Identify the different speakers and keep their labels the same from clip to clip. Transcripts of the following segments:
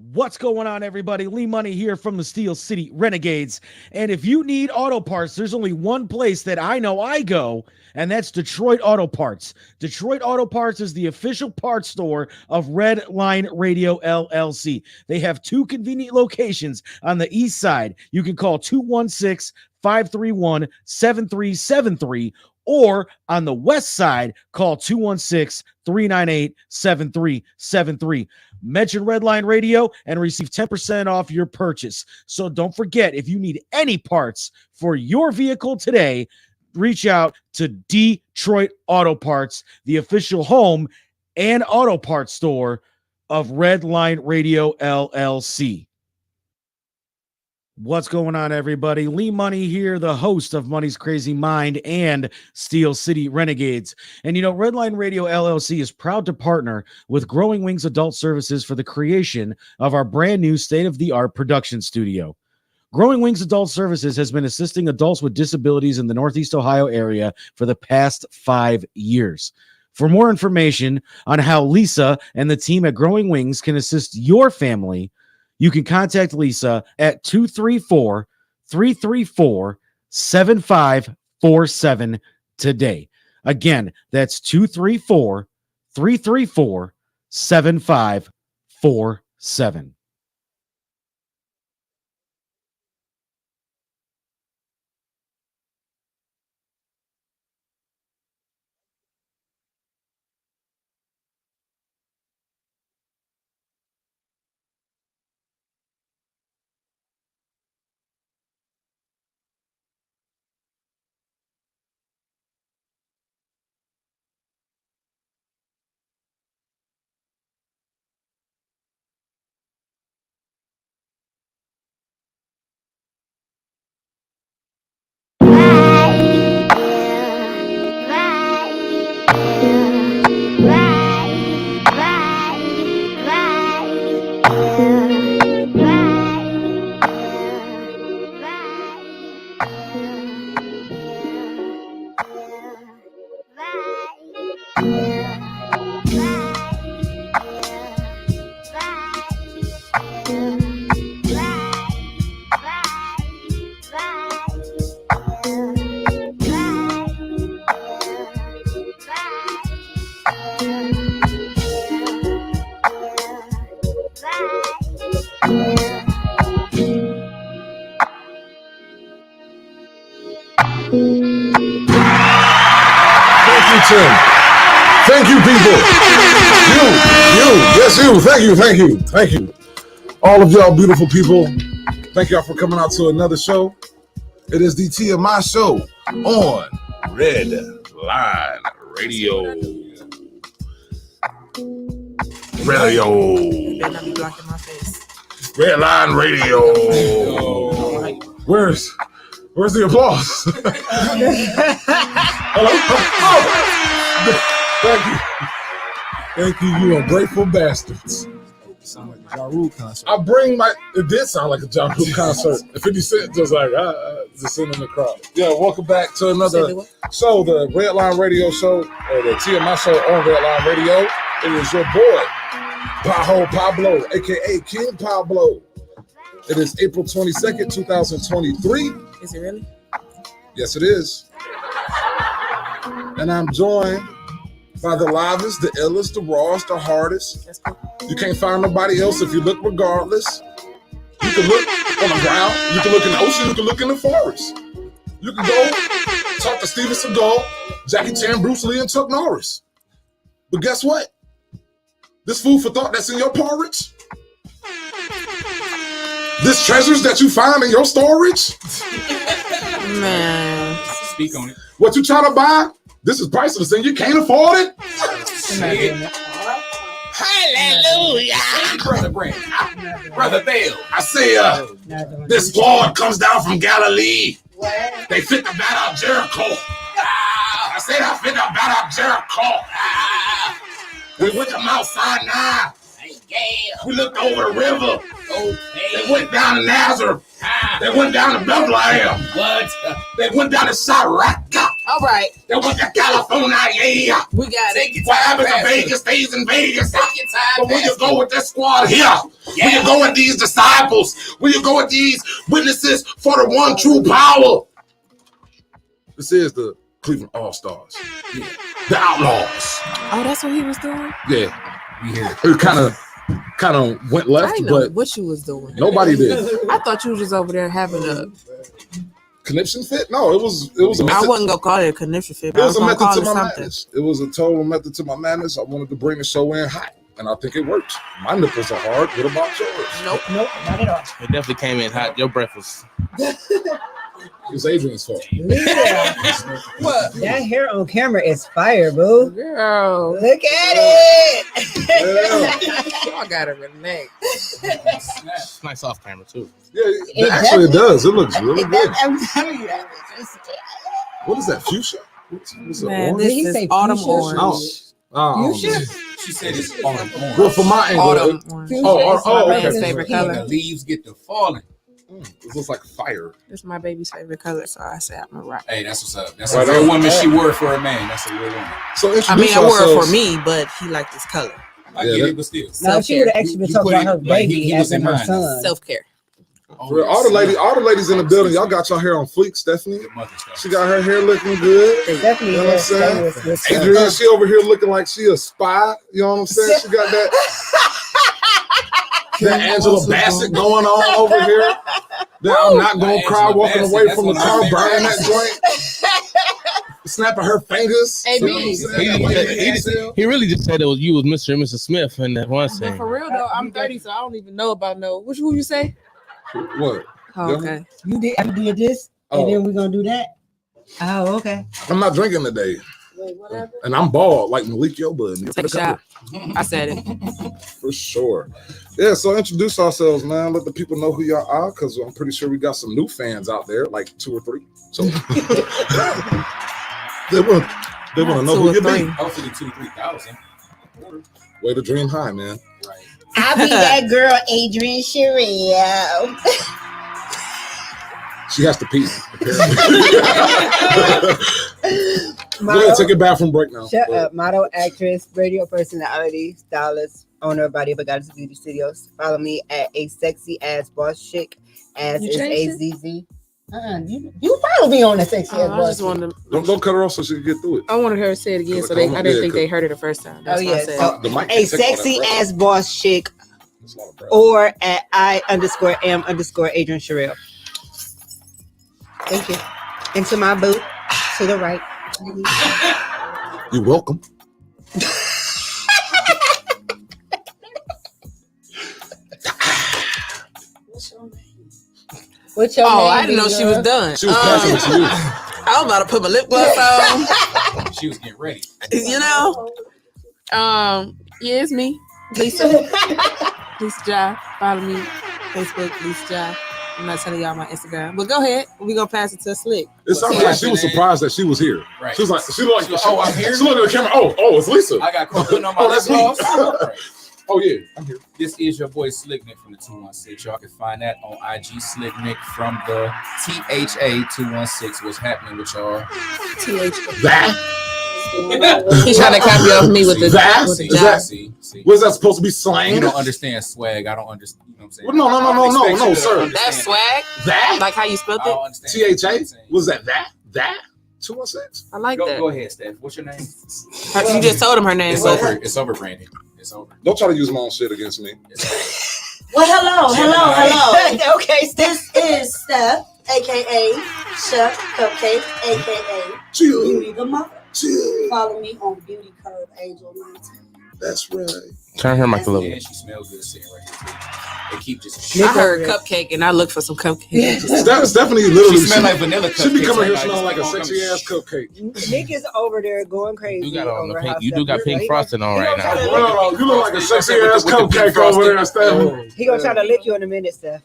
Speaker 1: What's going on, everybody? Lee Money here from the Steel City Renegades. And if you need auto parts, there's only one place that I know I go, and that's Detroit Auto Parts. Detroit Auto Parts is the official parts store of Red Line Radio LLC. They have two convenient locations on the east side. You can call 216-531-7373, or on the west side, call 216-398-7373. Mention Redline Radio and receive 10% off your purchase. So don't forget, if you need any parts for your vehicle today, reach out to Detroit Auto Parts, the official home and auto parts store of Redline Radio LLC. What's going on, everybody? Lee Money here, the host of Money's Crazy Mind and Steel City Renegades. And you know, Redline Radio LLC is proud to partner with Growing Wings Adult Services for the creation of our brand new state-of-the-art production studio. Growing Wings Adult Services has been assisting adults with disabilities in the Northeast Ohio area for the past 5 years. For more information on how Lisa and the team at Growing Wings can assist your family, you can contact Lisa at 234-334-7547 today. Again, that's 234-334-7547.
Speaker 2: Thank you, people. Yes, you. Thank you. All of y'all beautiful people, thank y'all for coming out to another show. It is the TMI show on Red Line Radio. Red Line Radio. Where's the applause? Hello? Thank you, you ungrateful bastards.
Speaker 3: Sound like a Ja Rule concert.
Speaker 2: It did sound like a Ja Rule concert. 50 Cent just like, just sitting in the crowd. Yeah, welcome back to another show, the Red Line Radio show, or the TMI show on Red Line Radio. It is your boy, Pajo Pablo, a.k.a. King Pablo. It is April 22nd, 2023.
Speaker 4: Is it really?
Speaker 2: Yes, it is. And I'm joined by the livest, the illest, the rawest, the hardest.
Speaker 4: That's cool.
Speaker 2: You can't find nobody else if you look regardless. You can look on the ground, you can look in the ocean, you can look in the forest. You can go talk to Steven Seagal, Jackie Chan, Bruce Lee, and Chuck Norris. But guess what? This food for thought that's in your porridge, this treasures that you find in your storage,
Speaker 4: Man.
Speaker 3: Speak on it.
Speaker 2: what you try to buy, this is priceless and you can't afford it.
Speaker 4: Hallelujah.
Speaker 3: Brother Bale.
Speaker 2: I say, this squad comes down from Galilee. They fit the battle of Jericho. I said I fit the battle of Jericho. We went to Mount Sinai. We looked over the river. They went down to Nazareth. They went down to Bethlehem.
Speaker 3: What?
Speaker 2: They went down to Sirach.
Speaker 5: All right.
Speaker 4: That was the California, yeah.
Speaker 5: We got
Speaker 4: Take
Speaker 5: it.
Speaker 4: your time, it's a Vegas, stays in Vegas. Take your time. But when you go with this squad here, when you go with these disciples, when you go with these witnesses for the one true power.
Speaker 2: This is the Cleveland All-Stars. Yeah. The Outlaws.
Speaker 5: Oh, that's what he was doing?
Speaker 2: Yeah. It kind of went
Speaker 5: I
Speaker 2: left,
Speaker 5: didn't know
Speaker 2: but
Speaker 5: what you was doing.
Speaker 2: nobody did.
Speaker 5: I thought you was just over there having a...
Speaker 2: Conniption fit? No, it was a
Speaker 5: I
Speaker 2: method.
Speaker 5: wasn't going to call it a conniption fit.
Speaker 2: It was a
Speaker 5: gonna
Speaker 2: method
Speaker 5: call
Speaker 2: to
Speaker 5: it
Speaker 2: my
Speaker 5: something.
Speaker 2: madness. It was a total method to my madness. I wanted to bring the show in hot, and I think it worked. My nipples are hard. What about yours?
Speaker 5: Nope,
Speaker 6: not at all.
Speaker 7: It definitely came in hot. Your breath was.
Speaker 2: It was Adrian's fault.
Speaker 6: Yeah.
Speaker 5: What?
Speaker 6: That hair on camera is fire, boo.
Speaker 5: Girl.
Speaker 6: Look at it.
Speaker 5: Y'all got to relax.
Speaker 7: It's nice off camera too.
Speaker 2: Yeah, actually it does. It looks really good.
Speaker 6: I'm telling you.
Speaker 2: What is that, fuchsia? What's it,
Speaker 5: Man,
Speaker 2: orange?
Speaker 5: this is autumn
Speaker 6: fuchsia?
Speaker 5: orange.
Speaker 6: Fuchsia?
Speaker 3: She said it's autumn orange.
Speaker 2: Well, from my angle,
Speaker 5: Autumn orange.
Speaker 2: oh,
Speaker 5: My
Speaker 2: okay.
Speaker 5: baby's favorite
Speaker 3: When
Speaker 5: color.
Speaker 3: the leaves get to falling.
Speaker 2: It looks like fire.
Speaker 5: It's my baby's favorite color, so I said I'm a rock.
Speaker 3: Hey, that's what's up. That's
Speaker 2: Right
Speaker 3: a real
Speaker 2: on.
Speaker 3: woman. She wore for a man. That's a real woman.
Speaker 2: So
Speaker 5: I
Speaker 2: introduce
Speaker 5: mean, I wore it
Speaker 2: ourselves.
Speaker 5: for me, but he liked this color.
Speaker 3: I
Speaker 2: Yeah,
Speaker 3: get
Speaker 2: that-
Speaker 3: it, but still.
Speaker 6: No, she would have actually been
Speaker 3: You
Speaker 6: talking
Speaker 3: put
Speaker 6: about her
Speaker 3: it- like,
Speaker 6: baby
Speaker 3: he
Speaker 6: as
Speaker 3: was
Speaker 6: in
Speaker 3: in
Speaker 6: her
Speaker 3: mind.
Speaker 6: son.
Speaker 5: Self-care.
Speaker 2: For real, all the ladies in the building, y'all got your hair on fleek, Stephanie. She got her hair looking good.
Speaker 6: Definitely.
Speaker 2: You know what I'm saying?
Speaker 6: was
Speaker 2: Adrian, she over here looking like she a spy. You know what I'm saying? She got that Angela Bassett going on over here. That I'm not gonna
Speaker 3: Angela
Speaker 2: cry walking
Speaker 3: Bassett,
Speaker 2: away
Speaker 3: that's
Speaker 2: from the
Speaker 3: one of
Speaker 2: car,
Speaker 3: my
Speaker 2: burning
Speaker 3: favorite
Speaker 2: that joint, snapping her fingers.
Speaker 5: Hey,
Speaker 2: You know what I'm
Speaker 5: B.
Speaker 2: saying?
Speaker 7: He really just said it was you was Mr. and Mrs. Smith in that one
Speaker 5: But
Speaker 7: scene.
Speaker 5: for real though, I'm 30, so I don't even know about who you say?
Speaker 2: What?
Speaker 5: Oh, okay.
Speaker 6: You did this, and
Speaker 2: Oh.
Speaker 6: then we're gonna do that. Oh, okay.
Speaker 2: I'm not drinking today. And I'm bald like Malik Yoba.
Speaker 5: Take a shot. I said it.
Speaker 2: For sure. Yeah, so introduce ourselves, man. Let the people know who y'all are, because I'm pretty sure we got some new fans out there, like 2 or 3. So they want to know
Speaker 5: 2
Speaker 2: who
Speaker 5: or
Speaker 2: you
Speaker 5: 3.
Speaker 2: be.
Speaker 3: Hopefully 2,000-3,000.
Speaker 2: Way to dream high, man.
Speaker 3: Right.
Speaker 6: I'll be that girl, Adrian Sherrill.
Speaker 2: She has to pee. Go ahead, take a bathroom break now.
Speaker 6: Shut up. Model, actress, radio personality, stylist, owner of Body of a Goddess Beauty Studios. Follow me at a sexy ass boss chick. As
Speaker 5: You
Speaker 6: is
Speaker 5: changed
Speaker 6: AZZ. You follow me on the sexy ass
Speaker 5: I
Speaker 6: boss
Speaker 5: just
Speaker 6: chick.
Speaker 5: wanted to,
Speaker 2: Don't cut her off so she can get through it.
Speaker 5: I wanted her to say it again, so I didn't think they heard it the first time. That's
Speaker 6: Oh,
Speaker 5: why I
Speaker 6: yeah.
Speaker 5: said
Speaker 6: So,
Speaker 2: The mic
Speaker 6: a
Speaker 2: can take all that
Speaker 6: sexy
Speaker 2: breath.
Speaker 6: ass boss chick,
Speaker 2: That's a lot of breath.
Speaker 6: or at I_am_Adrian Sherrill. Thank you. And to my boot, to the right.
Speaker 2: You're welcome.
Speaker 6: What's your name?
Speaker 5: I didn't know she was done.
Speaker 2: She was passing it to you.
Speaker 5: I was about to put my lip gloss on.
Speaker 3: She was getting ready.
Speaker 5: You know? Yeah, it's me. Lisa. Lisa Jai. Follow me. Facebook, Lisa Jai. I'm not telling y'all my Instagram. But go ahead. We're gonna pass it to Slick.
Speaker 2: It sounded like she was surprised that she was here.
Speaker 3: Right.
Speaker 2: She was like,
Speaker 3: Oh, I'm here?
Speaker 2: She looked at the camera. Oh, it's Lisa.
Speaker 3: I got caught on my
Speaker 2: Oh,
Speaker 3: lip
Speaker 2: that's me.
Speaker 3: gloss. Right.
Speaker 2: Oh yeah, I'm here.
Speaker 3: This is your boy Slick Nick from the 216. Y'all can find that on IG Slick Nick from the THA 216. What's happening with y'all?
Speaker 2: That?
Speaker 5: He's trying to copy off me with the
Speaker 2: That?
Speaker 5: with the
Speaker 2: Is
Speaker 5: job.
Speaker 2: that-
Speaker 3: See.
Speaker 2: Was that supposed to be slang?
Speaker 3: You don't understand swag. I don't understand. You know what I'm saying?
Speaker 2: Well, no,
Speaker 3: I don't expect
Speaker 2: no,
Speaker 3: you to
Speaker 2: sir.
Speaker 3: understand.
Speaker 5: That's swag.
Speaker 2: That?
Speaker 5: Like how you spelled
Speaker 3: I don't
Speaker 5: it.
Speaker 3: understand.
Speaker 2: THA? Was that? 216?
Speaker 5: I like
Speaker 3: Go
Speaker 5: that.
Speaker 3: ahead, Steph. What's your name?
Speaker 5: You just told him her name.
Speaker 3: It's
Speaker 5: but-
Speaker 3: over. It's over, Brandon. It's over.
Speaker 2: Don't try to use my own shit against me.
Speaker 8: Well, hello.
Speaker 6: Okay,
Speaker 8: This is Steph, aka Chef Cupcake, aka
Speaker 2: Chill.
Speaker 8: Beauty the Mother.
Speaker 2: Chill.
Speaker 8: Follow me on Beauty Curve Angel 19.
Speaker 2: That's right.
Speaker 7: Turn her mic a little
Speaker 3: Yeah,
Speaker 7: bit.
Speaker 3: she smells good sitting right here. Too. They keep just.
Speaker 5: I heard cupcake and I looked for some cupcake.
Speaker 2: Stephanie literally.
Speaker 3: She smell like vanilla
Speaker 2: She be
Speaker 3: cupcakes
Speaker 2: coming here
Speaker 3: right now.
Speaker 2: smelling like a
Speaker 3: Just
Speaker 2: sexy ass cupcake.
Speaker 6: Nick is over there going crazy.
Speaker 7: You got on the
Speaker 6: over
Speaker 7: pink.
Speaker 6: how
Speaker 7: You do got
Speaker 6: Steph-
Speaker 7: pink frosting on right now.
Speaker 2: Well, you look like a sexy ass
Speaker 3: With the pink
Speaker 2: cupcake
Speaker 3: frosting.
Speaker 2: over there, Stephanie.
Speaker 6: He gonna try to lick you in a minute, Steph.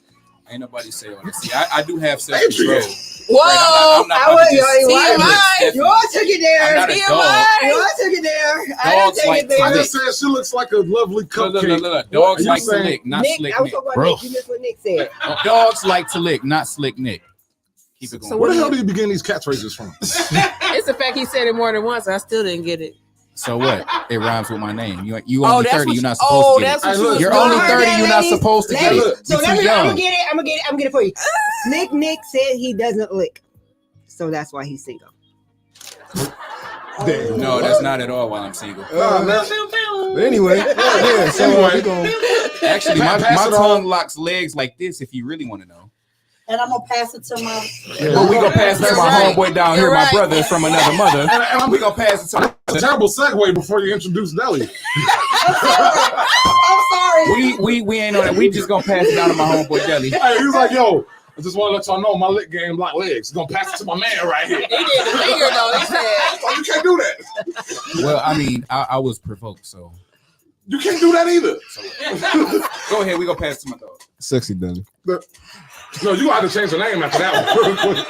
Speaker 3: Ain't nobody say on this. See, I do have self-control.
Speaker 5: Whoa!
Speaker 3: I'm not
Speaker 6: I
Speaker 3: about
Speaker 6: was
Speaker 3: to just-
Speaker 6: going,
Speaker 5: TMI.
Speaker 6: You all took it
Speaker 3: I'm
Speaker 6: there.
Speaker 3: not a
Speaker 6: You
Speaker 3: dog.
Speaker 6: all took it there. I didn't
Speaker 3: Dogs
Speaker 6: take
Speaker 3: like
Speaker 6: it there.
Speaker 2: I just said she looks like a lovely cupcake.
Speaker 3: Look. Dogs
Speaker 2: Are you
Speaker 3: like to
Speaker 2: saying-
Speaker 3: lick, not
Speaker 6: Nick,
Speaker 3: slick
Speaker 6: I was
Speaker 3: Nick.
Speaker 6: talking about
Speaker 7: Bro.
Speaker 6: Nick. You missed what Nick said.
Speaker 3: Dogs like to lick, not slick Nick. Keep it going.
Speaker 5: So
Speaker 2: Where
Speaker 5: what
Speaker 2: the
Speaker 5: do
Speaker 2: hell do you begin these catchphrases from?
Speaker 5: It's the fact he said it more than once. I still didn't get it.
Speaker 3: So what? It rhymes with my name. You
Speaker 5: Oh,
Speaker 3: only
Speaker 5: that's
Speaker 3: 30.
Speaker 5: what
Speaker 3: You're not
Speaker 5: you-
Speaker 3: supposed
Speaker 5: oh,
Speaker 3: to get
Speaker 5: that's
Speaker 3: it.
Speaker 5: what
Speaker 2: Hey,
Speaker 5: you
Speaker 2: look,
Speaker 5: was
Speaker 3: You're
Speaker 5: doing.
Speaker 3: only 30. You're not supposed to get
Speaker 6: Ladies,
Speaker 3: it.
Speaker 6: so
Speaker 3: You're too
Speaker 6: I'm
Speaker 3: young.
Speaker 6: gonna get it. I'm gonna get it for you. Slick Nick said he doesn't lick, so that's why he's single.
Speaker 2: Damn.
Speaker 3: No, that's not at all why I'm single.
Speaker 2: Nah, man.
Speaker 9: Anyway, yeah, so we gonna
Speaker 3: Actually, my
Speaker 2: Pass it
Speaker 3: tongue
Speaker 2: on.
Speaker 3: locks legs like this if you really want to know.
Speaker 8: And I'm gonna pass it to my.
Speaker 3: But we gonna pass it to my
Speaker 5: Right.
Speaker 3: homeboy down
Speaker 5: You're
Speaker 3: here, my
Speaker 5: right.
Speaker 3: brother from another mother.
Speaker 2: And
Speaker 3: We gonna pass it to
Speaker 2: a terrible segue before you introduce Nelly.
Speaker 8: I'm sorry.
Speaker 3: we ain't on that. We just gonna pass it down to my homeboy Deli.
Speaker 2: Hey, he was like, yo, I just want to let y'all know my lick game like legs. Gonna pass it to my man right here.
Speaker 5: He did the finger though. He said,
Speaker 2: Oh, you can't do that.
Speaker 3: Well, I mean, I was provoked, so
Speaker 2: You can't do that either.
Speaker 3: go ahead. We gonna pass it to my dog.
Speaker 9: sexy Deli.
Speaker 2: No, you gonna have to change the name after that one. Real quick.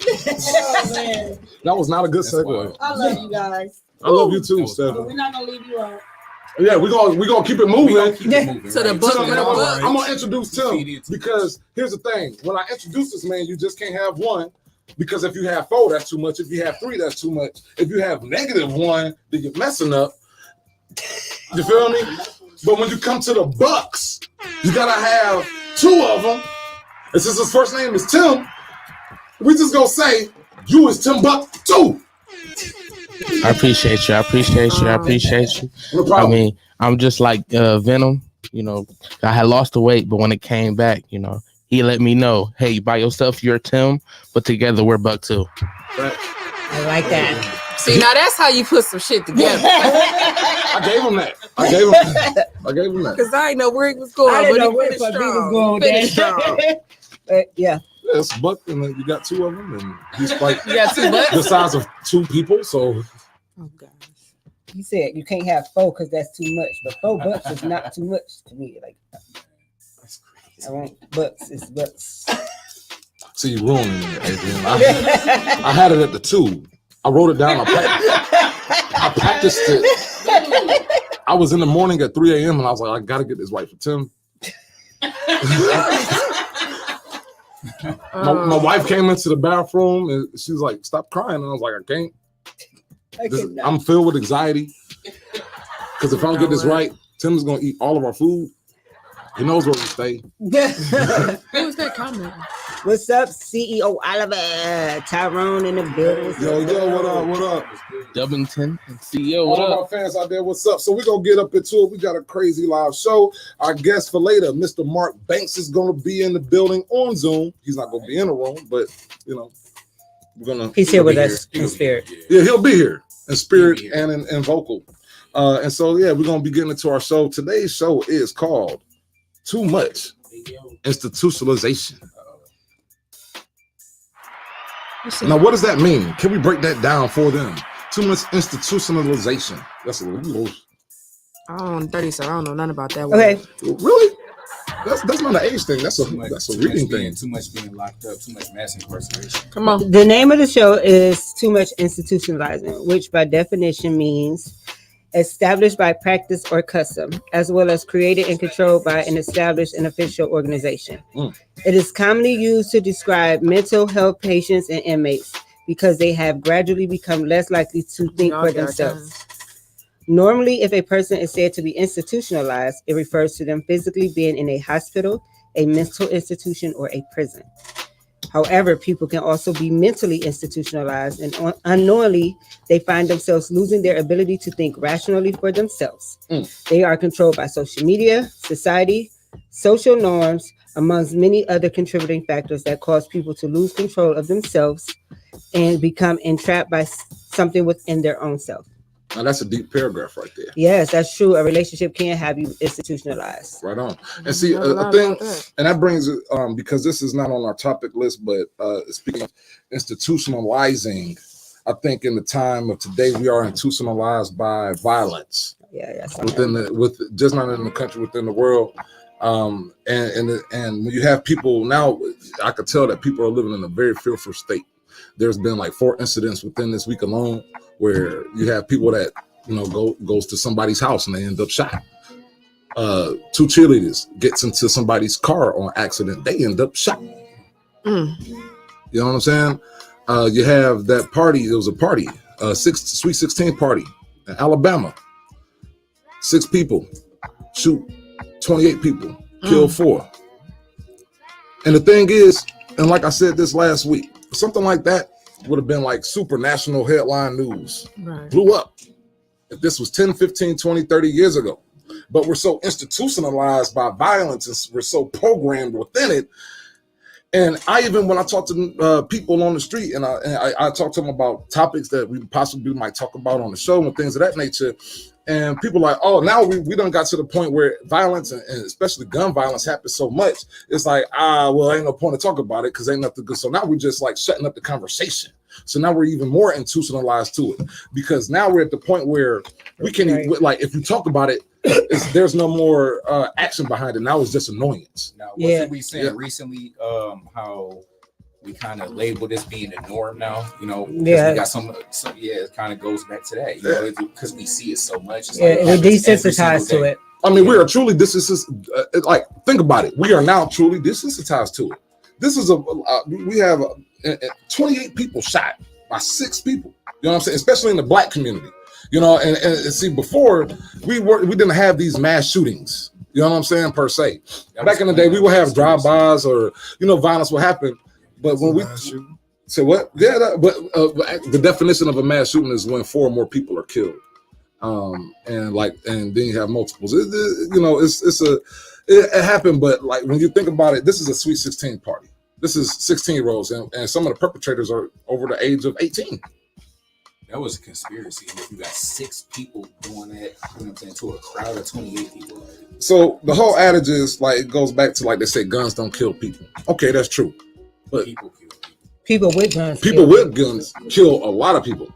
Speaker 8: Oh, man.
Speaker 2: That was not a good
Speaker 3: That's
Speaker 2: segue.
Speaker 3: wild.
Speaker 8: I love you guys.
Speaker 2: I love you too,
Speaker 3: That was
Speaker 8: But
Speaker 2: Steph.
Speaker 8: we're not gonna leave you out.
Speaker 2: Yeah, we gonna keep it
Speaker 3: We gonna
Speaker 2: moving.
Speaker 3: keep it moving.
Speaker 5: To the
Speaker 3: right?
Speaker 5: book
Speaker 2: So,
Speaker 5: of
Speaker 2: man,
Speaker 5: the book.
Speaker 2: I'm gonna introduce Tim
Speaker 3: Feed into
Speaker 2: because here's the thing: when I introduce this man, you just can't have one because if you have 4, that's too much. If you have 3, that's too much. If you have -1, then you're messing up. You feel me? But when you come to the Bucks, you gotta have 2 of them. And since his first name is Tim, we just gonna say you is Tim Buck too.
Speaker 7: I appreciate you. I appreciate you. I appreciate you.
Speaker 2: No
Speaker 7: I
Speaker 2: problem.
Speaker 7: mean, I'm just like Venom. You know, I had lost the weight, but when it came back, you know, he let me know, hey, by yourself you're Tim, but together we're Buck too.
Speaker 6: I like that.
Speaker 5: See, now that's how you put some shit together.
Speaker 2: I gave him that. I gave him that.
Speaker 5: Because I didn't know where he was going.
Speaker 6: I didn't
Speaker 5: but
Speaker 6: know
Speaker 5: he
Speaker 6: where
Speaker 5: finished
Speaker 6: the fuck he was
Speaker 5: strong.
Speaker 6: going with
Speaker 5: Finished strong.
Speaker 6: that. But yeah,
Speaker 2: Yeah, it's Buck, and then you got 2 of them, and he's like
Speaker 5: You got 2
Speaker 2: the
Speaker 5: butts?
Speaker 2: size of 2 people. So
Speaker 5: Oh, gosh.
Speaker 6: he said you can't have 4 because that's too much, but 4 bucks is not too much to me. Like I want bucks, it's bucks.
Speaker 2: see, you ruining it, Adrian. I had it at the 2. I wrote it down. I practiced it. I was in the morning at 3 a.m. and I was like, I gotta get this right for Tim. My wife came into the bathroom and she was like, "Stop crying." And I was like, "I can't. I'm filled with anxiety because if I don't get this right, Tim's gonna eat all of our food. He knows where we stay."
Speaker 5: Who was that comment?
Speaker 6: What's up, CEO Oliver? Tyrone in the building.
Speaker 2: Yo, what up? What up?
Speaker 7: Dubbington and CEO, what
Speaker 2: All
Speaker 7: up?
Speaker 2: my fans out there, what's up? So we're gonna get up into it. We got a crazy live show. Our guest for later, Mr. Mark Banks, is gonna be in the building on Zoom. He's not gonna be in the room, but you know, we're gonna.
Speaker 6: He's here with
Speaker 3: He'll be
Speaker 6: us
Speaker 3: here.
Speaker 6: in spirit.
Speaker 2: Yeah, he'll be here in spirit
Speaker 3: He'll be here.
Speaker 2: and in vocal. And so yeah, we're gonna be getting into our show. Today's show is called Too Much Institutionalization. Now, what does that mean? Can we break that down for them? Too much institutionalization. That's a little.
Speaker 5: I'm 30, so I don't know nothing about that.
Speaker 6: Okay,
Speaker 2: Really? That's not an age thing. That's a reading thing.
Speaker 3: Too much being locked up. Too much mass incarceration.
Speaker 5: Come on.
Speaker 6: the name of the show is Too Much Institutionalizing, which by definition means established by practice or custom, as well as created and controlled by an established and official organization. It is commonly used to describe mental health patients and inmates because they have gradually become less likely to think for themselves. Normally, if a person is said to be institutionalized, it refers to them physically being in a hospital, a mental institution, or a prison. However, people can also be mentally institutionalized, and unknowingly, they find themselves losing their ability to think rationally for themselves. They are controlled by social media, society, social norms, amongst many other contributing factors that cause people to lose control of themselves and become entrapped by something within their own self.
Speaker 2: Now that's a deep paragraph right there.
Speaker 6: Yes, that's true. A relationship can have you institutionalized.
Speaker 2: Right on. And see,
Speaker 5: Never
Speaker 2: a
Speaker 5: lied
Speaker 2: thing,
Speaker 5: about that.
Speaker 2: and that brings it because this is not on our topic list, but speaking of institutionalizing, I think in the time of today we are institutionalized by violence
Speaker 6: Yeah, yes.
Speaker 2: with just not in the country, within the world. And when you have people now, I could tell that people are living in a very fearful state. There's been like 4 incidents within this week alone where you have people that goes to somebody's house and they end up shot. 2 cheerleaders gets into somebody's car on accident, they end up shot.
Speaker 5: Mm.
Speaker 2: You know what I'm saying? You have that party. There was a party, Sweet 16 party in Alabama. 6 people shoot 28 people, kill 4. And the thing is, and like I said this last week, something like that would have been like super national headline news.
Speaker 5: Right.
Speaker 2: Blew up if this was 10, 15, 20, 30 years ago. But we're so institutionalized by violence and we're so programmed within it. And when I talk to people on the street and I talk to them about topics that we possibly might talk about on the show and things of that nature, and people are like, oh, now we done got to the point where violence and especially gun violence happens so much. It's like, well, ain't no point to talk about it because ain't nothing good. So now we're just like shutting up the conversation. So now we're even more institutionalized to it because now we're at the point where we can like if you talk about it, there's no more action behind it. Now it's just annoyance.
Speaker 3: Now, wasn't we saying recently how we kind of label this being the norm now? You know, we got some it kind of goes back to that. You know, because we see it so much. It's like
Speaker 6: we're desensitized to it.
Speaker 2: I mean, we are truly like think about it. We are now truly desensitized to it. This is we have 28 people shot by 6 people. You know what I'm saying? Especially in the black community. You know, and see, before we didn't have these mass shootings. You know what I'm saying? Per se, back in the day, we would have drive-bys or violence would happen. But when we say what, but the definition of a mass shooting is when 4 or more people are killed, and then you have multiples. It happened, but like when you think about it, this is a Sweet 16 party. This is 16-year-olds, and some of the perpetrators are over the age of 18.
Speaker 3: That was a conspiracy. If you got 6 people doing that, you know what I'm saying, to a crowd of 28 people.
Speaker 2: So the whole adage is like it goes back to like they say guns don't kill people. Okay, that's true. But
Speaker 6: people with guns.
Speaker 2: People with guns kill a lot of people,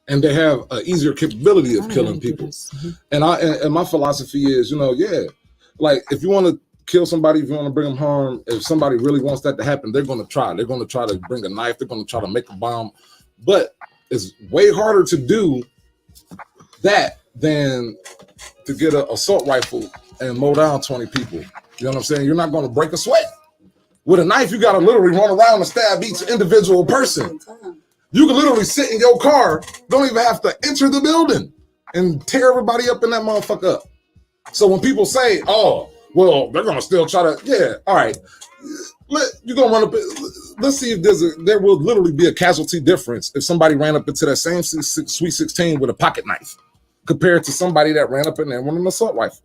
Speaker 2: and they have an easier capability of killing people. And my philosophy is, like if you want to kill somebody, if you want to bring them harm, if somebody really wants that to happen, they're going to try. They're going to try to bring a knife. They're going to try to make a bomb, but it's way harder to do that than to get an assault rifle and mow down 20 people. You know what I'm saying? You're not going to break a sweat. With a knife, you got to literally run around and stab each individual person. You can literally sit in your car, don't even have to enter the building and tear everybody up in that motherfucker up. So when people say, oh, well, they're going to still try to, all right. You're gonna run up. Let's see if there will literally be a casualty difference if somebody ran up into that same Sweet 16 with a pocket knife compared to somebody that ran up in there with an assault rifle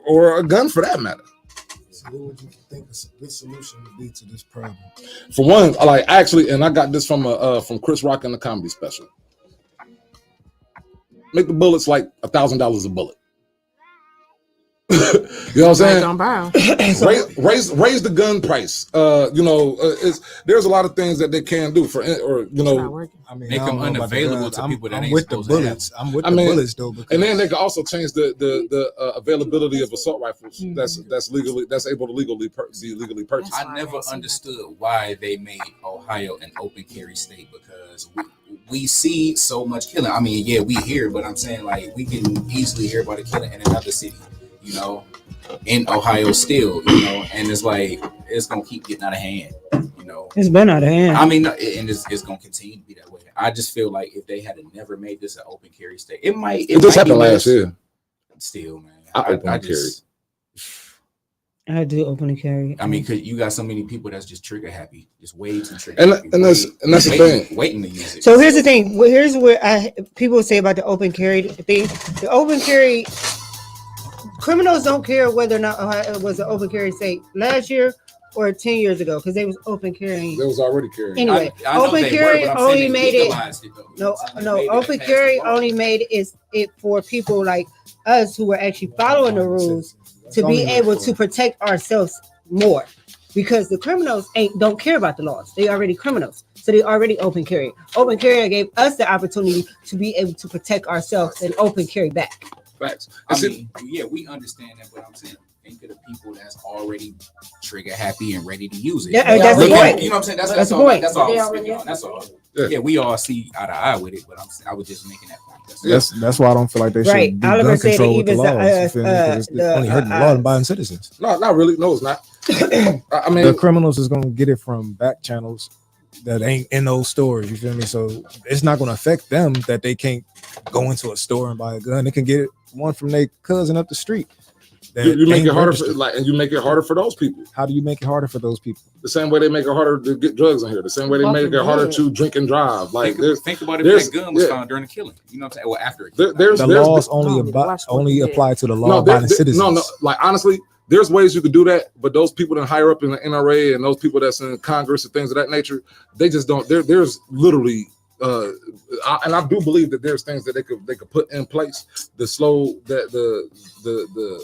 Speaker 2: or a gun for that matter.
Speaker 10: So what would you think a good solution would be to this problem?
Speaker 2: For one, like actually, and I got this from Chris Rock in the comedy special. Make the bullets like $1,000 a bullet. You know what I'm saying? Raise the gun price. There's a lot of things that they can do
Speaker 3: make them unavailable to people that ain't
Speaker 10: with the bullets. I'm with the bullets though.
Speaker 2: And then they can also change the availability of assault rifles. That's able to be legally purchased.
Speaker 3: I never understood why they made Ohio an open carry state because we see so much killing. I mean, yeah, we hear, but I'm saying like we can easily hear about a killing in another city. In Ohio still, and it's like it's gonna keep getting out of hand.
Speaker 6: It's been out of hand.
Speaker 3: I mean, and it's gonna continue to be that way. I just feel like if they had never made this an open carry state, it might.
Speaker 2: It just happened last year.
Speaker 3: Still, man,
Speaker 6: I do open and carry.
Speaker 3: I mean, cause you got so many people that's just trigger happy, just way too trigger happy.
Speaker 2: And that's the thing.
Speaker 3: Waiting to use it.
Speaker 6: So here's the thing. Here's what people say about the open carry thing. The open carry. Criminals don't care whether or not Ohio was an open carry state last year or 10 years ago because they was open carrying.
Speaker 2: They was already carrying.
Speaker 6: Anyway, open carry only made it. No, open carry only made it for people like us who were actually following the rules to be able to protect ourselves more because the criminals don't care about the laws. They already criminals. So they already open carry. Open carry gave us the opportunity to be able to protect ourselves and open carry back.
Speaker 2: Facts.
Speaker 3: We understand that, but I'm saying think of the people that's already trigger happy and ready to use it.
Speaker 6: That's the point.
Speaker 3: You know what I'm saying? That's the point. That's all. That's all. Yeah, we all see eye to eye with it, but I was just making that point.
Speaker 9: That's why I don't feel like they should do
Speaker 6: Oliver
Speaker 9: gun
Speaker 6: said
Speaker 9: control with the
Speaker 6: even
Speaker 9: laws. You feel me? 'Cause it's only hurting the law and buying citizens.
Speaker 2: No, not really. No, it's not. I mean,
Speaker 9: The criminals is gonna get it from back channels that ain't in those stores. You feel me? So it's not gonna affect them that they can't go into a store and buy a gun. They can get one from their cousin up the street.
Speaker 2: You make it harder for and you make it harder for those people.
Speaker 9: How do you make it harder for those people?
Speaker 2: The same way they make it harder to get drugs in here. The same way they make it harder to drink and drive. Like
Speaker 3: think about it if that gun was found during the killing. You know what I'm saying? Well, after it.
Speaker 9: The laws only apply to the law-abiding citizens.
Speaker 2: No, like honestly, there's ways you could do that, but those people that higher up in the NRA and those people that's in Congress and things of that nature, they just don't. There's literally. And I do believe that there's things that they could put in place to slow the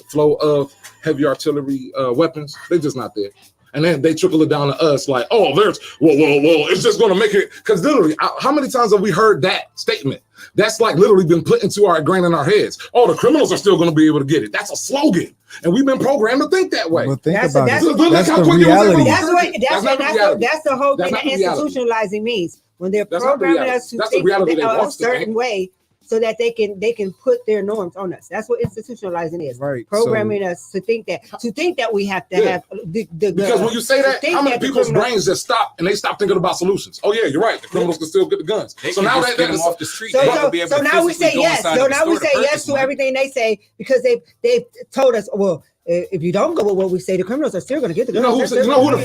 Speaker 2: flow of heavy artillery weapons. They're just not there. And then they trickle it down to us like, oh, well, it's just going to make it. Because literally, how many times have we heard that statement? That's like literally been put into our grain in our heads. Oh, the criminals are still going to be able to get it. That's a slogan. And we've been programmed to think that way.
Speaker 9: But think about
Speaker 6: that's
Speaker 9: it. That's the reality.
Speaker 6: That's the whole thing that institutionalizing means. When they're programming us to think a certain way so that they can put their norms on us. That's what institutionalizing is.
Speaker 9: Right.
Speaker 6: Programming us to think that we have to have the
Speaker 2: because when you say that, how many people's brains just stop and they stop thinking about solutions? Oh yeah, you're right. The criminals can still get the guns. So now that
Speaker 3: them off the street.
Speaker 6: So now we say yes. So now we say yes to everything they say because they've told us, well, if you don't go with what we say, the criminals are still going to get the guns.
Speaker 2: You know who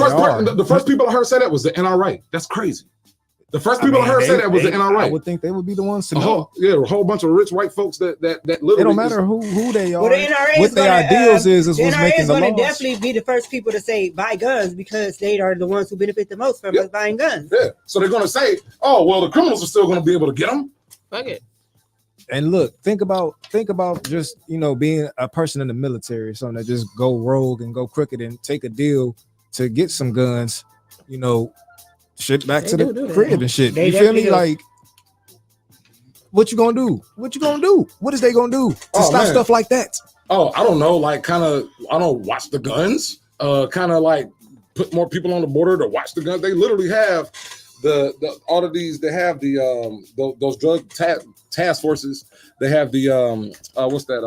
Speaker 2: the first people I heard say that was the NRA. That's crazy. The first people I heard say that was the NRA.
Speaker 9: I would think they would be the ones to
Speaker 2: know. A whole bunch of rich white folks that literally.
Speaker 9: It don't matter who they are.
Speaker 6: Well, the NRA
Speaker 9: what their ideals is what's making the laws. The NRA is
Speaker 6: going to definitely be the first people to say buy guns because they are the ones who benefit the most from us buying guns.
Speaker 2: Yeah. So they're going to say, oh, well, the criminals are still going to be able to get them.
Speaker 5: Fuck it.
Speaker 9: And look, think about just, being a person in the military or something that just go rogue and go crooked and take a deal to get some guns, shit back to the crib and shit. You feel me? Like, what you gonna do? What is they gonna do to stop stuff like that?
Speaker 2: Oh, I don't know. Like, I don't watch the guns. Kind of like put more people on the border to watch the guns. They literally have the all of these. They have those drug task forces. They have the what's that?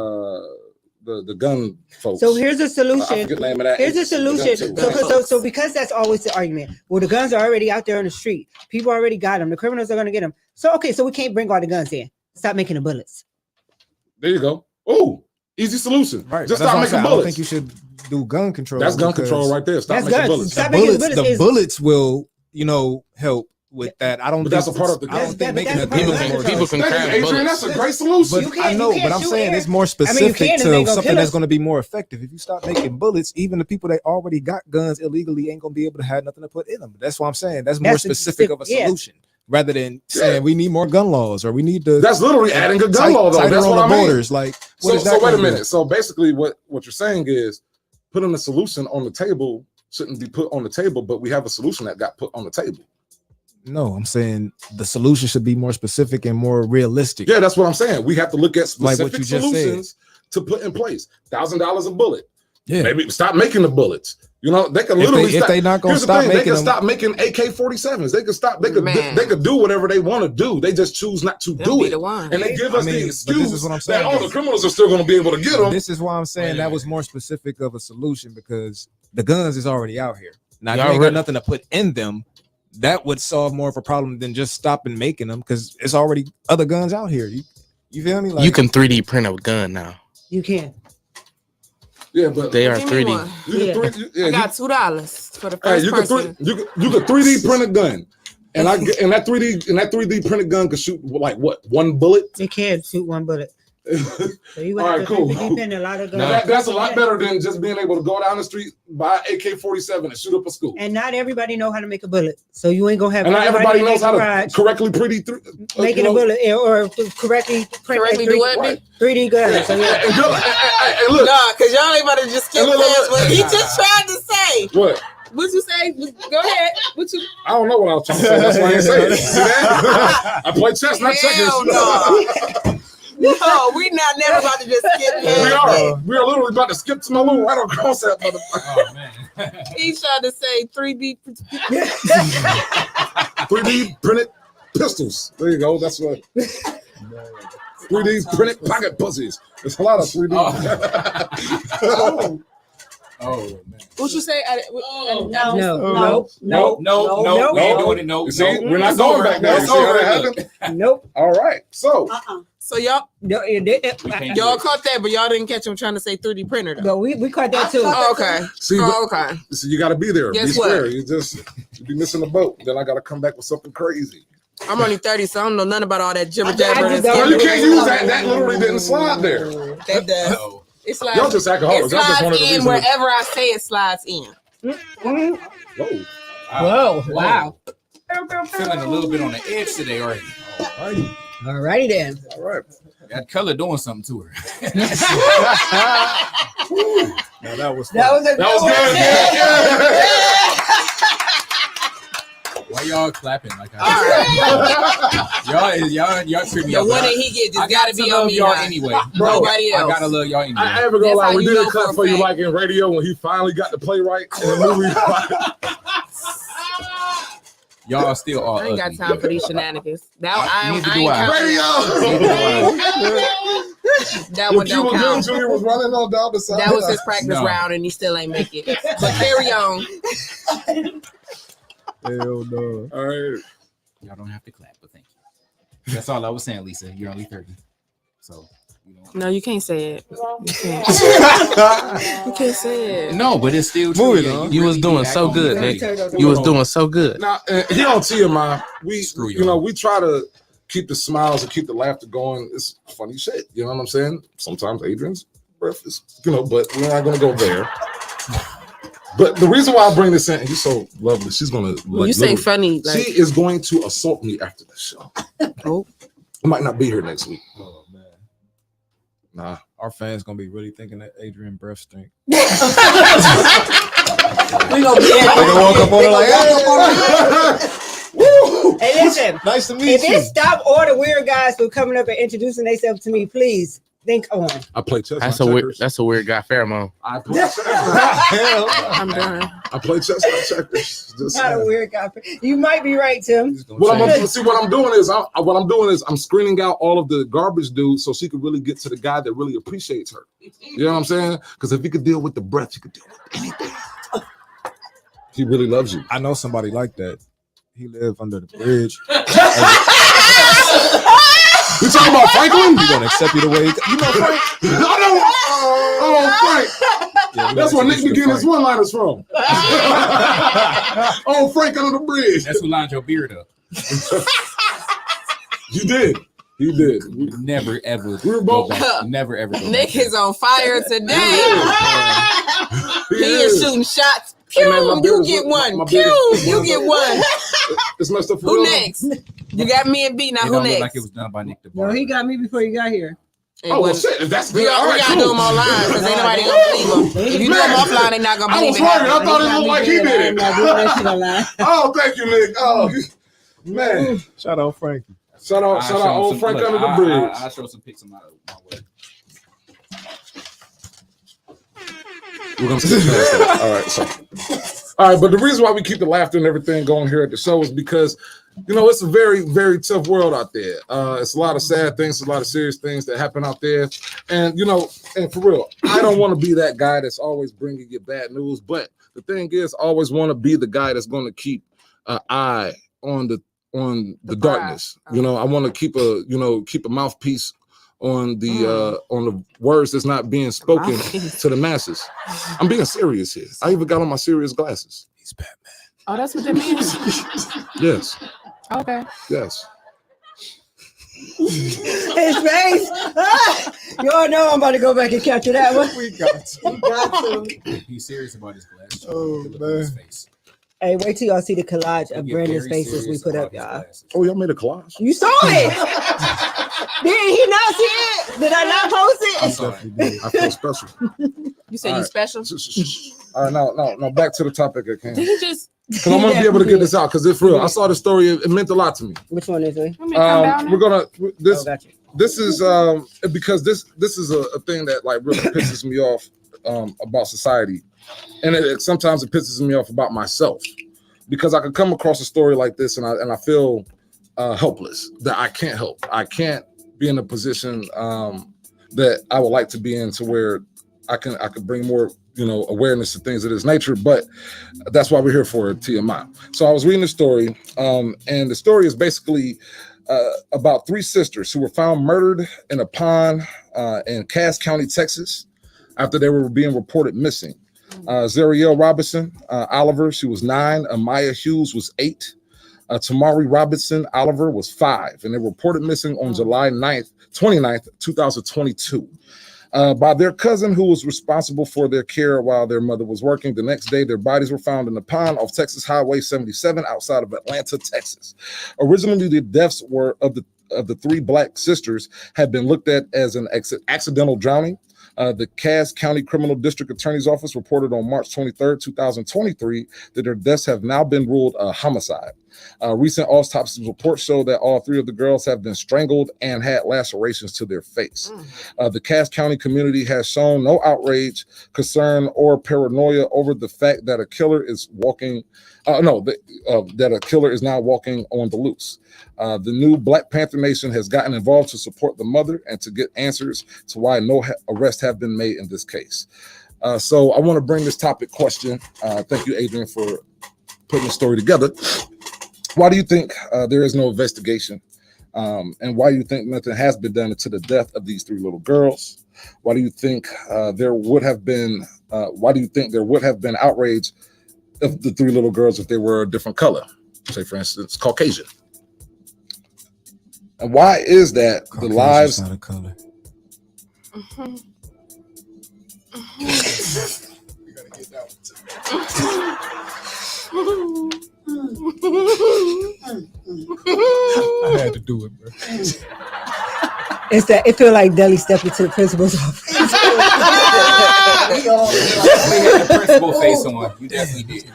Speaker 2: The gun folks.
Speaker 6: So here's a solution.
Speaker 2: I forget the name of that.
Speaker 6: Here's a solution. So because that's always the argument. Well, the guns are already out there on the street. People already got them. The criminals are going to get them. So we can't bring all the guns in. Stop making the bullets.
Speaker 2: There you go. Oh, easy solution.
Speaker 9: Right.
Speaker 2: Just stop making bullets.
Speaker 9: I don't think you should do gun control.
Speaker 2: That's gun control right there. Stop making bullets.
Speaker 9: The bullets will, help with that. I don't think
Speaker 2: that's a part of the.
Speaker 9: I don't think making the people
Speaker 3: can craft bullets.
Speaker 2: That's a great solution.
Speaker 9: But I know, but I'm saying it's more specific to something that's going to be more effective. If you stop making bullets, even the people that already got guns illegally ain't going to be able to have nothing to put in them. That's what I'm saying. That's more specific of a solution rather than saying we need more gun laws or we need to.
Speaker 2: That's literally adding a gun law though. That's what I mean.
Speaker 9: Borders, like.
Speaker 2: So wait a minute. So basically, what you're saying is putting a solution on the table shouldn't be put on the table, but we have a solution that got put on the table.
Speaker 9: No, I'm saying the solution should be more specific and more realistic.
Speaker 2: Yeah, that's what I'm saying. We have to look at specific
Speaker 9: like what you
Speaker 2: solutions to put in place. $1,000 a bullet.
Speaker 9: Yeah,
Speaker 2: maybe stop making the bullets. They can literally
Speaker 9: if they not gonna stop making
Speaker 2: they can stop making AK-47s. They can stop. They could do whatever they want to do. They just choose not to do it. And they give us the excuse
Speaker 9: this is what I'm saying.
Speaker 2: that all the criminals are still going to be able to get them.
Speaker 9: This is why I'm saying that was more specific of a solution because the guns is already out here. Now you ain't got nothing to put in them. That would solve more of a problem than just stopping making them because it's already other guns out here. You feel me? Like,
Speaker 7: you can 3D print a gun now.
Speaker 6: You can.
Speaker 2: Yeah, but
Speaker 7: they are 3D.
Speaker 5: I got $2 for the first person.
Speaker 2: You could 3D print a gun, and that 3D printed gun could shoot like what, one bullet?
Speaker 6: It can shoot one bullet. So you
Speaker 2: all right, cool.
Speaker 6: A lot of guns.
Speaker 2: That's a lot better than just being able to go down the street, buy AK-47 and shoot up a school.
Speaker 6: And not everybody know how to make a bullet, so you ain't gonna have.
Speaker 2: And not everybody knows how to correctly
Speaker 6: making a bullet or correctly
Speaker 5: do what?
Speaker 6: 3D guns. So
Speaker 2: and look,
Speaker 5: nah, because y'all ain't about to just skip past what he just tried to say.
Speaker 2: What?
Speaker 5: What you say? Go ahead.
Speaker 2: I don't know what I was trying to say. That's why I didn't say it. See that? I play chess, not checkers.
Speaker 5: No, we not never about to just skip past.
Speaker 2: We are literally about to skip to my little right across that motherfucker.
Speaker 3: Oh man.
Speaker 5: He's trying to say 3D.
Speaker 2: 3D printed pistols. There you go. That's what 3D printed pocket pussies. There's a lot of 3D.
Speaker 3: Oh man.
Speaker 5: What you say?
Speaker 6: No.
Speaker 3: No.
Speaker 2: You see, we're not going back there. You see how that happened?
Speaker 6: Nope.
Speaker 2: All right. So
Speaker 5: So y'all caught that, but y'all didn't catch him trying to say 3D printer though.
Speaker 6: No, we caught that too.
Speaker 5: Oh, okay.
Speaker 2: see,
Speaker 5: okay.
Speaker 2: so you got to be there.
Speaker 5: Guess
Speaker 2: be
Speaker 5: what?
Speaker 2: square. You be missing the boat. Then I got to come back with something crazy.
Speaker 5: I'm only 30, so I don't know nothing about all that jibber jabber.
Speaker 6: I just
Speaker 2: No,
Speaker 6: don't-
Speaker 2: you can't use that. That literally didn't slide there.
Speaker 5: That does.
Speaker 3: No.
Speaker 5: It's like
Speaker 2: Y'all just alcoholics.
Speaker 5: it
Speaker 2: That's just one of
Speaker 5: slides
Speaker 2: the
Speaker 5: in
Speaker 2: reasons.
Speaker 5: wherever I say it slides in.
Speaker 2: Whoa.
Speaker 6: Whoa, wow.
Speaker 3: Feeling a little bit on the edge today already.
Speaker 6: Alrighty then.
Speaker 2: All right.
Speaker 3: That color doing something to her.
Speaker 9: Now that was
Speaker 6: That was a
Speaker 2: That was good.
Speaker 3: Why y'all clapping like I y'all treat me
Speaker 5: The
Speaker 3: up.
Speaker 5: one that he get
Speaker 3: I
Speaker 5: just gotta
Speaker 3: got to
Speaker 5: be
Speaker 3: love
Speaker 5: on me.
Speaker 3: y'all
Speaker 5: now.
Speaker 3: anyway.
Speaker 5: Nobody
Speaker 3: I
Speaker 5: else.
Speaker 3: gotta love y'all anyway.
Speaker 2: I ain't ever gonna
Speaker 5: That's
Speaker 2: lie.
Speaker 5: how
Speaker 2: We
Speaker 5: you
Speaker 2: did
Speaker 5: know
Speaker 2: a clap
Speaker 5: for a
Speaker 2: for you
Speaker 5: fact.
Speaker 2: like in radio when he finally got the playwright in the movie.
Speaker 3: Y'all still all
Speaker 5: I ain't got
Speaker 3: ugly.
Speaker 5: time for these shenanigans. That
Speaker 3: Neither
Speaker 5: I
Speaker 3: do
Speaker 5: ain't
Speaker 3: I.
Speaker 5: counting. That one
Speaker 2: But you
Speaker 5: don't
Speaker 2: were good.
Speaker 5: count.
Speaker 2: Junior was running on down the side.
Speaker 5: That was his practice
Speaker 3: No.
Speaker 5: round, and he still ain't make it. But carry on.
Speaker 9: hell no.
Speaker 2: All right.
Speaker 3: Y'all don't have to clap, but thank you. That's all I was saying, Lisa. You're only 30. So, you know.
Speaker 5: No, you can't say it. You can't. You can't say it.
Speaker 3: No, but it's still true.
Speaker 9: Moving
Speaker 3: Yeah,
Speaker 9: on.
Speaker 7: You was
Speaker 3: really
Speaker 7: doing
Speaker 3: act
Speaker 7: so
Speaker 3: on
Speaker 7: good,
Speaker 3: it.
Speaker 7: Nick. You was doing so good.
Speaker 2: Now, here on TMI, we
Speaker 3: Screw
Speaker 2: you know
Speaker 3: y'all.
Speaker 2: we try to keep the smiles and keep the laughter going. It's funny shit. You know what I'm saying? Sometimes Adrian's breath is, but we're not gonna go there. But the reason why I bring this in, he's so lovely. She's gonna.
Speaker 5: When you say funny,
Speaker 2: she
Speaker 5: like
Speaker 2: is going to assault me after the show.
Speaker 5: oh,
Speaker 2: I might not be here next week.
Speaker 9: Oh man.
Speaker 2: Nah.
Speaker 9: Our fans gonna be really thinking that Adrian breath stink.
Speaker 6: We gonna be
Speaker 9: They gonna walk up on her like,
Speaker 2: Woo!
Speaker 6: Hey, listen.
Speaker 9: nice to meet
Speaker 6: If
Speaker 9: you.
Speaker 6: it stop all the weird guys from coming up and introducing themselves to me, please think on.
Speaker 2: I play chess.
Speaker 7: That's
Speaker 2: not
Speaker 7: a weird.
Speaker 2: checkers.
Speaker 7: That's a weird guy pheromone.
Speaker 2: I play chess.
Speaker 5: I'm done.
Speaker 2: I play chess, not checkers. Just
Speaker 6: Not a
Speaker 2: saying.
Speaker 6: weird guy. You might be right, Tim.
Speaker 2: What I'm doing is I'm screening out all of the garbage dudes so she could really get to the guy that really appreciates her. You know what I'm saying? Because if he could deal with the breath, he could deal with anything. He really loves you.
Speaker 9: I know somebody like that. He lived under the bridge.
Speaker 2: You talking about Franklin?
Speaker 9: He gonna accept you the way you know Frank.
Speaker 2: Frank.
Speaker 9: Yeah,
Speaker 2: That's where Nick
Speaker 9: introduce you to
Speaker 2: McGinnis one-liners from. Oh, Frank under the bridge.
Speaker 3: That's who lined your beard up.
Speaker 2: You did. He did.
Speaker 3: Never ever.
Speaker 2: We were both.
Speaker 3: Never ever. Go
Speaker 5: Nick
Speaker 3: back
Speaker 5: is on fire today.
Speaker 2: He
Speaker 5: He is shooting shots. Pew,
Speaker 2: Hey, man, my
Speaker 5: you
Speaker 2: beard
Speaker 5: get
Speaker 2: is-
Speaker 5: one.
Speaker 2: my
Speaker 5: Pew,
Speaker 2: beard is-
Speaker 5: you get one.
Speaker 2: It's messed up for
Speaker 5: Who
Speaker 2: real.
Speaker 5: next? You got me and B. Now
Speaker 3: It
Speaker 5: who
Speaker 3: don't look
Speaker 5: next?
Speaker 3: like it was done by Nick
Speaker 6: No,
Speaker 3: DeBar.
Speaker 6: he got me before you got here.
Speaker 5: It
Speaker 2: Oh, well,
Speaker 5: wasn't-
Speaker 2: shit. That's
Speaker 5: We
Speaker 2: good.
Speaker 5: gotta,
Speaker 2: All
Speaker 5: we
Speaker 2: right,
Speaker 5: gotta
Speaker 2: cool.
Speaker 5: do them online because ain't nobody gonna believe them. If you do them offline, they not gonna
Speaker 2: I
Speaker 5: believe
Speaker 2: was
Speaker 5: it
Speaker 2: worried. I
Speaker 5: happened.
Speaker 2: thought it looked like he did
Speaker 6: I'm
Speaker 2: it.
Speaker 6: not doing that shit online.
Speaker 2: Oh, thank you, Nick. Oh, man.
Speaker 9: Shout out Frankie.
Speaker 2: Shout out old Frank under the bridge.
Speaker 3: I'll show some pics of my work.
Speaker 2: We're gonna skip past that. All right, but the reason why we keep the laughter and everything going here at the show is because, it's a very, very tough world out there. It's a lot of sad things, a lot of serious things that happen out there, and and for real, I don't want to be that guy that's always bringing you bad news. But the thing is, I always want to be the guy that's going to keep an eye on the darkness. I want to keep a mouthpiece on the words that's not being spoken to the masses. I'm being serious here. I even got on my serious glasses.
Speaker 9: He's Batman.
Speaker 5: Oh, that's what that means.
Speaker 2: Yes.
Speaker 5: Okay.
Speaker 2: Yes.
Speaker 6: His face. You all know I'm about to go back and capture that one.
Speaker 9: We got to.
Speaker 6: You got to.
Speaker 3: He's serious about his glass.
Speaker 9: Oh,
Speaker 3: Look at his
Speaker 9: man.
Speaker 3: face.
Speaker 6: Hey, wait till y'all see the collage of
Speaker 3: He get
Speaker 6: Brandon's
Speaker 3: very
Speaker 6: faces we
Speaker 3: serious
Speaker 6: put
Speaker 3: about
Speaker 6: up,
Speaker 3: his
Speaker 6: y'all.
Speaker 3: glasses.
Speaker 2: Oh, y'all made a collage.
Speaker 6: You saw it. Did he not see it? Did I not post
Speaker 3: I'm
Speaker 6: it?
Speaker 3: sorry.
Speaker 2: I feel special.
Speaker 5: You said
Speaker 2: All
Speaker 5: you
Speaker 2: right.
Speaker 5: special?
Speaker 2: All right, no. Back to the topic again.
Speaker 5: Did he just?
Speaker 2: Because I want to be able to get this out because it's real. I saw the story. It meant a lot to me.
Speaker 6: Which one is it?
Speaker 5: Want me to come down
Speaker 2: We're
Speaker 5: there?
Speaker 2: gonna this.
Speaker 6: Oh, got you.
Speaker 2: This is because this is a thing that like really pisses me off about society, and sometimes it pisses me off about myself because I could come across a story like this and I feel helpless, that I can't help. I can't be in a position that I would like to be in, to where I could bring more, awareness to things of this nature. But that's why we're here for TMI. So I was reading the story, and the story is basically about 3 sisters who were found murdered in a pond in Cass County, Texas, after they were being reported missing. Zariel Robinson Oliver, she was 9. Amaya Hughes was 8. Tamari Robinson Oliver was 5, and they were reported missing on July 29th, 2022. By their cousin, who was responsible for their care while their mother was working. The next day, their bodies were found in the pond off Texas Highway 77 outside of Atlanta, Texas. Originally, the deaths were of the 3 black sisters had been looked at as an accidental drowning. The Cass County Criminal District Attorney's Office reported on March 23rd, 2023, that their deaths have now been ruled a homicide. Recent autopsy reports show that all 3 of the girls have been strangled and had lacerations to their face. The Cass County community has shown no outrage, concern, or paranoia over the fact that a killer is that a killer is now walking on the loose. The new Black Panther Nation has gotten involved to support the mother and to get answers to why no arrests have been made in this case. So I want to bring this topic question. Thank you, Adrian, for putting the story together. Why do you think there is no investigation? And why do you think nothing has been done to the death of these 3 little girls? Why do you think there would have been outrage of the 3 little girls if they were a different color? Say, for instance, Caucasian. And why is that
Speaker 9: Caucasian's
Speaker 2: the lives?
Speaker 9: not a color.
Speaker 10: We gotta get that one too.
Speaker 9: I had to do it, bro.
Speaker 6: It's that it feel like Deli stepped into the principal's office.
Speaker 3: We had the principal face on. You definitely did.
Speaker 5: I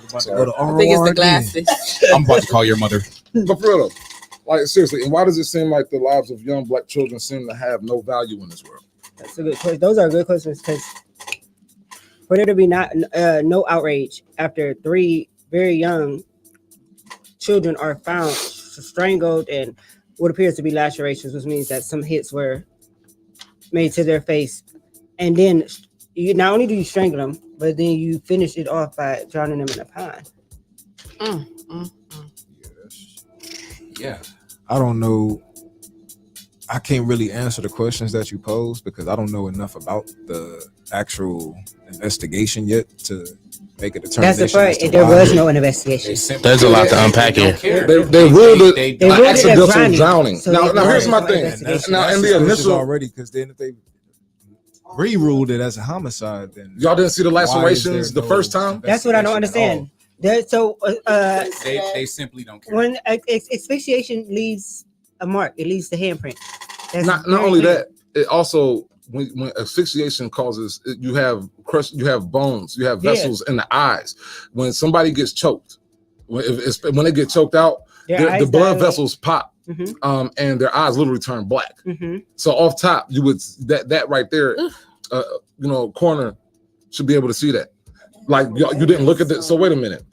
Speaker 5: think it's the glasses.
Speaker 3: I'm about to call your mother.
Speaker 2: But for real, like seriously, and why does it seem like the lives of young Black children seem to have no value in this world?
Speaker 6: That's a good question. Those are good questions, because for there to be no outrage after 3 very young children are found strangled and what appears to be lacerations, which means that some hits were made to their face, and then you not only do you strangle them, but then you finish it off by drowning them in a pond.
Speaker 3: Yeah.
Speaker 9: I don't know. I can't really answer the questions that you pose because I don't know enough about the actual investigation yet to make a determination.
Speaker 6: That's the part. There was no investigation.
Speaker 7: There's a lot to unpack here.
Speaker 2: They ruled it accidental drowning.
Speaker 6: So
Speaker 2: now here's my thing. Now in the initial
Speaker 9: already, because then if they re-ruled it as a homicide, then
Speaker 2: y'all didn't see the lacerations the first time.
Speaker 6: That's what I don't understand. They
Speaker 3: simply don't care.
Speaker 6: When asphyxiation leaves a mark, it leaves the handprint. That's
Speaker 2: Not
Speaker 6: very
Speaker 2: only
Speaker 6: clear.
Speaker 2: that, it also when asphyxiation causes, you have bones, you have vessels in the eyes. When somebody gets choked, when they get choked out, the blood vessels pop, and their eyes literally turn black. So off top, you would that right there, coroner should be able to see that. Like you didn't look at that. So wait a minute,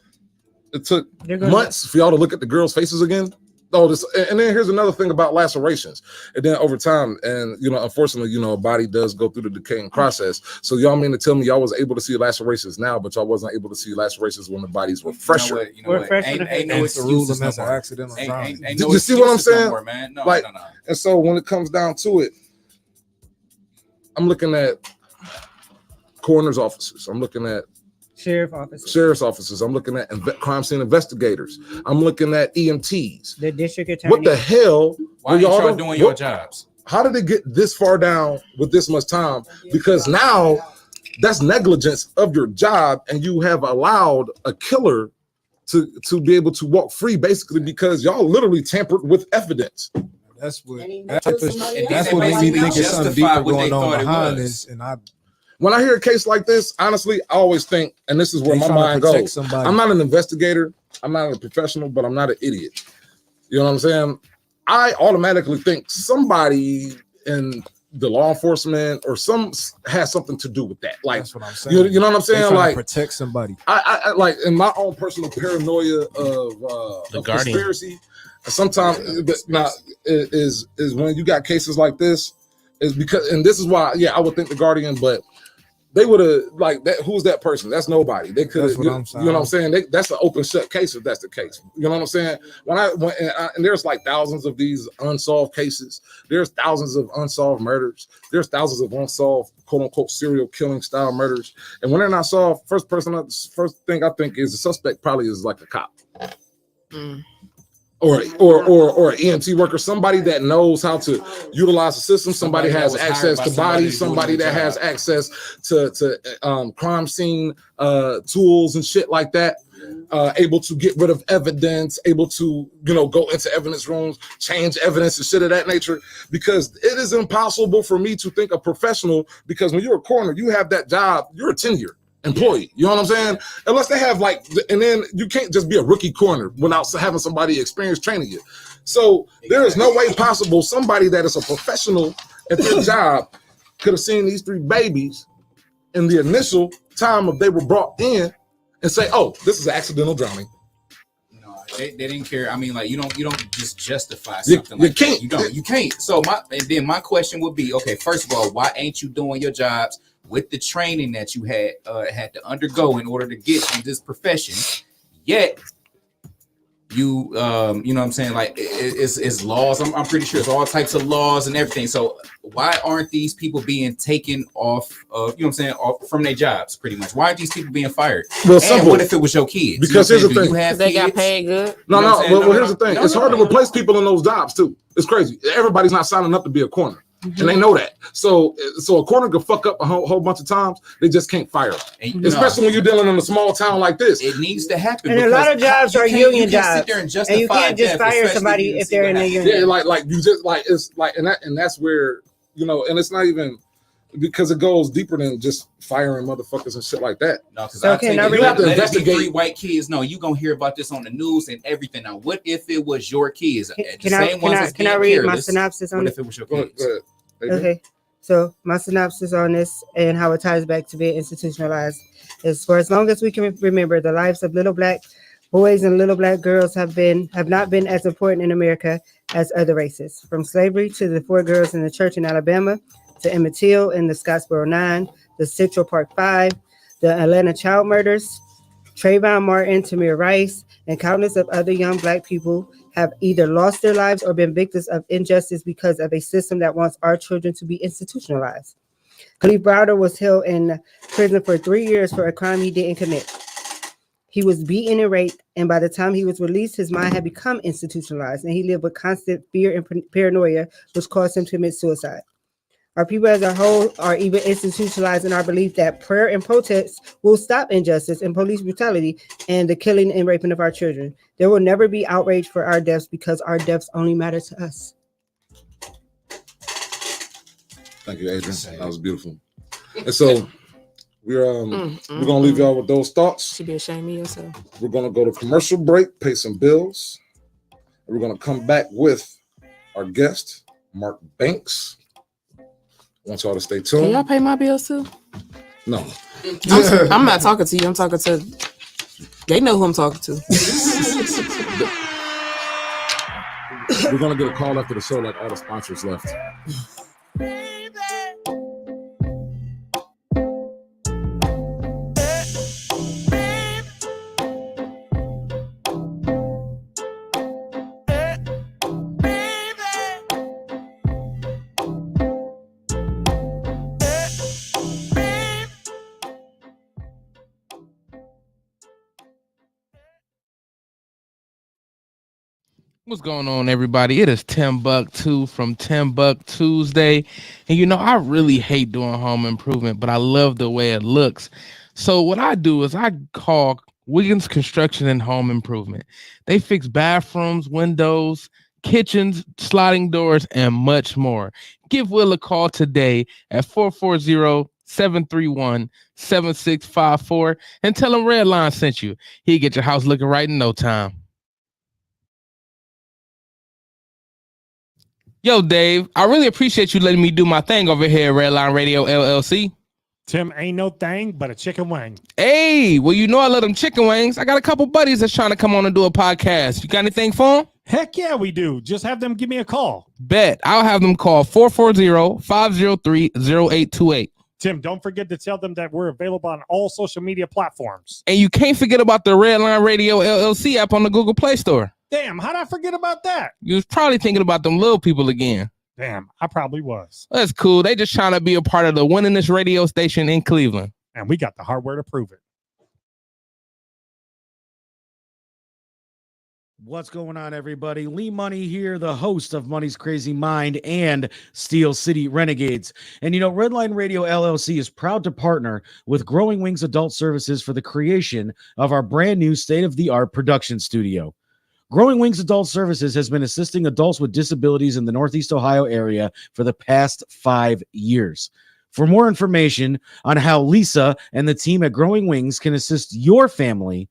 Speaker 2: it took months for y'all to look at the girls' faces again. Oh, and then here's another thing about lacerations. And then over time, and unfortunately, a body does go through the decaying process. So y'all mean to tell me y'all was able to see lacerations now, but y'all wasn't able to see lacerations when the bodies were fresher?
Speaker 3: You know what? Ain't no excuses no more. Ain't no
Speaker 2: You see what I'm
Speaker 3: excuses no
Speaker 2: saying?
Speaker 3: more, man. No.
Speaker 2: And so when it comes down to it, I'm looking at coroner's officers. I'm looking at sheriff's officers. I'm looking at crime scene investigators. I'm looking at EMTs.
Speaker 6: The district attorney.
Speaker 2: What the hell?
Speaker 3: Why are y'all doing your jobs?
Speaker 2: How did it get this far down with this much time? Because now that's negligence of your job, and you have allowed a killer to be able to walk free, basically because y'all literally tampered with evidence.
Speaker 9: That's what made me think there's something deeper going on behind this. And
Speaker 2: when I hear a case like this, honestly, I always think, and this is where my mind goes. I'm not an investigator, I'm not a professional, but I'm not an idiot. You know what I'm saying? I automatically think somebody in the law enforcement or has something to do with that. Like, that's what I'm saying. You know what I'm saying? Like,
Speaker 9: protect somebody.
Speaker 2: I like in my own personal paranoia of conspiracy. Sometimes, but now is when you got cases like this, is because, and this is why, yeah, I would think the Guardian, but they would have like that. Who's that person? That's nobody. They could. You know what I'm saying? That's an open shut case if that's the case. You know what I'm saying? And there's like thousands of these unsolved cases. There's thousands of unsolved murders. There's thousands of unsolved quote unquote serial killing style murders. And when they're not solved, first thing I think is the suspect probably is like a cop. Or an EMT worker, somebody that knows how to utilize the system, somebody has access to bodies, somebody that has access to crime scene tools and shit like that, able to get rid of evidence, able to go into evidence rooms, change evidence and shit of that nature. Because it is impossible for me to think a professional, because when you're a coroner, you have that job, you're a tenure employee, you know what I'm saying? Unless they have and then you can't just be a rookie coroner without having somebody experienced training you. So there is no way possible somebody that is a professional at their job could have seen these 3 babies in the initial time of they were brought in and say, oh, this is accidental drowning.
Speaker 3: They didn't care. I mean, like you don't just justify something like that. You can't. So my question would be, okay, first of all, why ain't you doing your jobs with the training that you had to undergo in order to get in this profession? Yet you know what I'm saying, like it's laws. I'm pretty sure it's all types of laws and everything. So why aren't these people being taken off of, you know what I'm saying, off from their jobs pretty much? Why aren't these people being fired? Well, and what if it was your kids?
Speaker 2: Because here's the thing,
Speaker 5: they got paid good.
Speaker 2: Well, here's the thing, it's hard to replace people in those jobs too. It's crazy. Everybody's not signing up to be a coroner. Mm-hmm. And they know that. So a coroner could fuck up a whole bunch of times. They just can't fire them. Especially when you're dealing in a small town like this.
Speaker 3: It needs to happen.
Speaker 6: And a lot of jobs are union jobs.
Speaker 3: And
Speaker 6: you can't just fire somebody if they're in a union.
Speaker 2: Yeah, like you just it's like, and that's where, and it's not even, because it goes deeper than just firing motherfuckers and shit like that.
Speaker 3: No, because you have to investigate. 3 white kids. No, you gonna hear about this on the news and everything. Now, what if it was your kids?
Speaker 6: Can I read my synopsis on
Speaker 3: it? What if it was your kids?
Speaker 6: Okay, so my synopsis on this and how it ties back to being institutionalized is, for as long as we can remember, the lives of little black boys and little black girls have not been as important in America as other races. From slavery to the 4 girls in the church in Alabama, to Emmett Till in the Scottsboro 9, the Central Park 5, the Atlanta child murders, Trayvon Martin, Tamir Rice, and countless of other young black people have either lost their lives or been victims of injustice because of a system that wants our children to be institutionalized. Khalif Browder was held in prison for 3 years for a crime he didn't commit. He was beaten and raped, and by the time he was released, his mind had become institutionalized, and he lived with constant fear and paranoia, which caused him to commit suicide. Our people as a whole are even institutionalized in our belief that prayer and protest will stop injustice and police brutality and the killing and raping of our children. There will never be outrage for our deaths because our deaths only matter to us.
Speaker 2: Thank you, Adrian. That was beautiful. And so we're gonna leave y'all with those thoughts.
Speaker 5: Should be ashamed of yourself.
Speaker 2: We're gonna go to commercial break, pay some bills, and we're gonna come back with our guest, Mark Banks. I want y'all to stay tuned.
Speaker 5: Can y'all pay my bills too?
Speaker 2: No.
Speaker 5: I'm not talking to you. I'm talking to. They know who I'm talking to.
Speaker 2: We're gonna get a call after the show, like all the sponsors left.
Speaker 7: What's going on, everybody? It is Timbuktu from Timbuk Tuesday. And I really hate doing home improvement, but I love the way it looks. So what I do is I call Wiggins Construction and Home Improvement. They fix bathrooms, windows, kitchens, sliding doors, and much more. Give Will a call today at 440-731-7654 and tell him Redline sent you. He'll get your house looking right in no time. Yo, Dave, I really appreciate you letting me do my thing over here at Redline Radio LLC.
Speaker 11: Tim, ain't no thing but a chicken wing.
Speaker 7: Hey, well, I love them chicken wings. I got a couple buddies that's trying to come on and do a podcast. You got anything for them?
Speaker 11: Heck yeah, we do. Just have them give me a call.
Speaker 7: Bet. I'll have them call 440-503-0828.
Speaker 11: Tim, don't forget to tell them that we're available on all social media platforms.
Speaker 7: And you can't forget about the Redline Radio LLC app on the Google Play Store.
Speaker 11: Damn, how'd I forget about that?
Speaker 7: You was probably thinking about them little people again.
Speaker 11: Damn, I probably was.
Speaker 7: That's cool. They just trying to be a part of the winningest radio station in Cleveland.
Speaker 11: And we got the hardware to prove it.
Speaker 1: What's going on, everybody? Lee Money here, the host of Money's Crazy Mind and Steel City Renegades. And you know, Redline Radio LLC is proud to partner with Growing Wings Adult Services for the creation of our brand new state-of-the-art production studio. Growing Wings Adult Services has been assisting adults with disabilities in the Northeast Ohio area for the past 5 years. For more information on how Lisa and the team at Growing Wings can assist your family,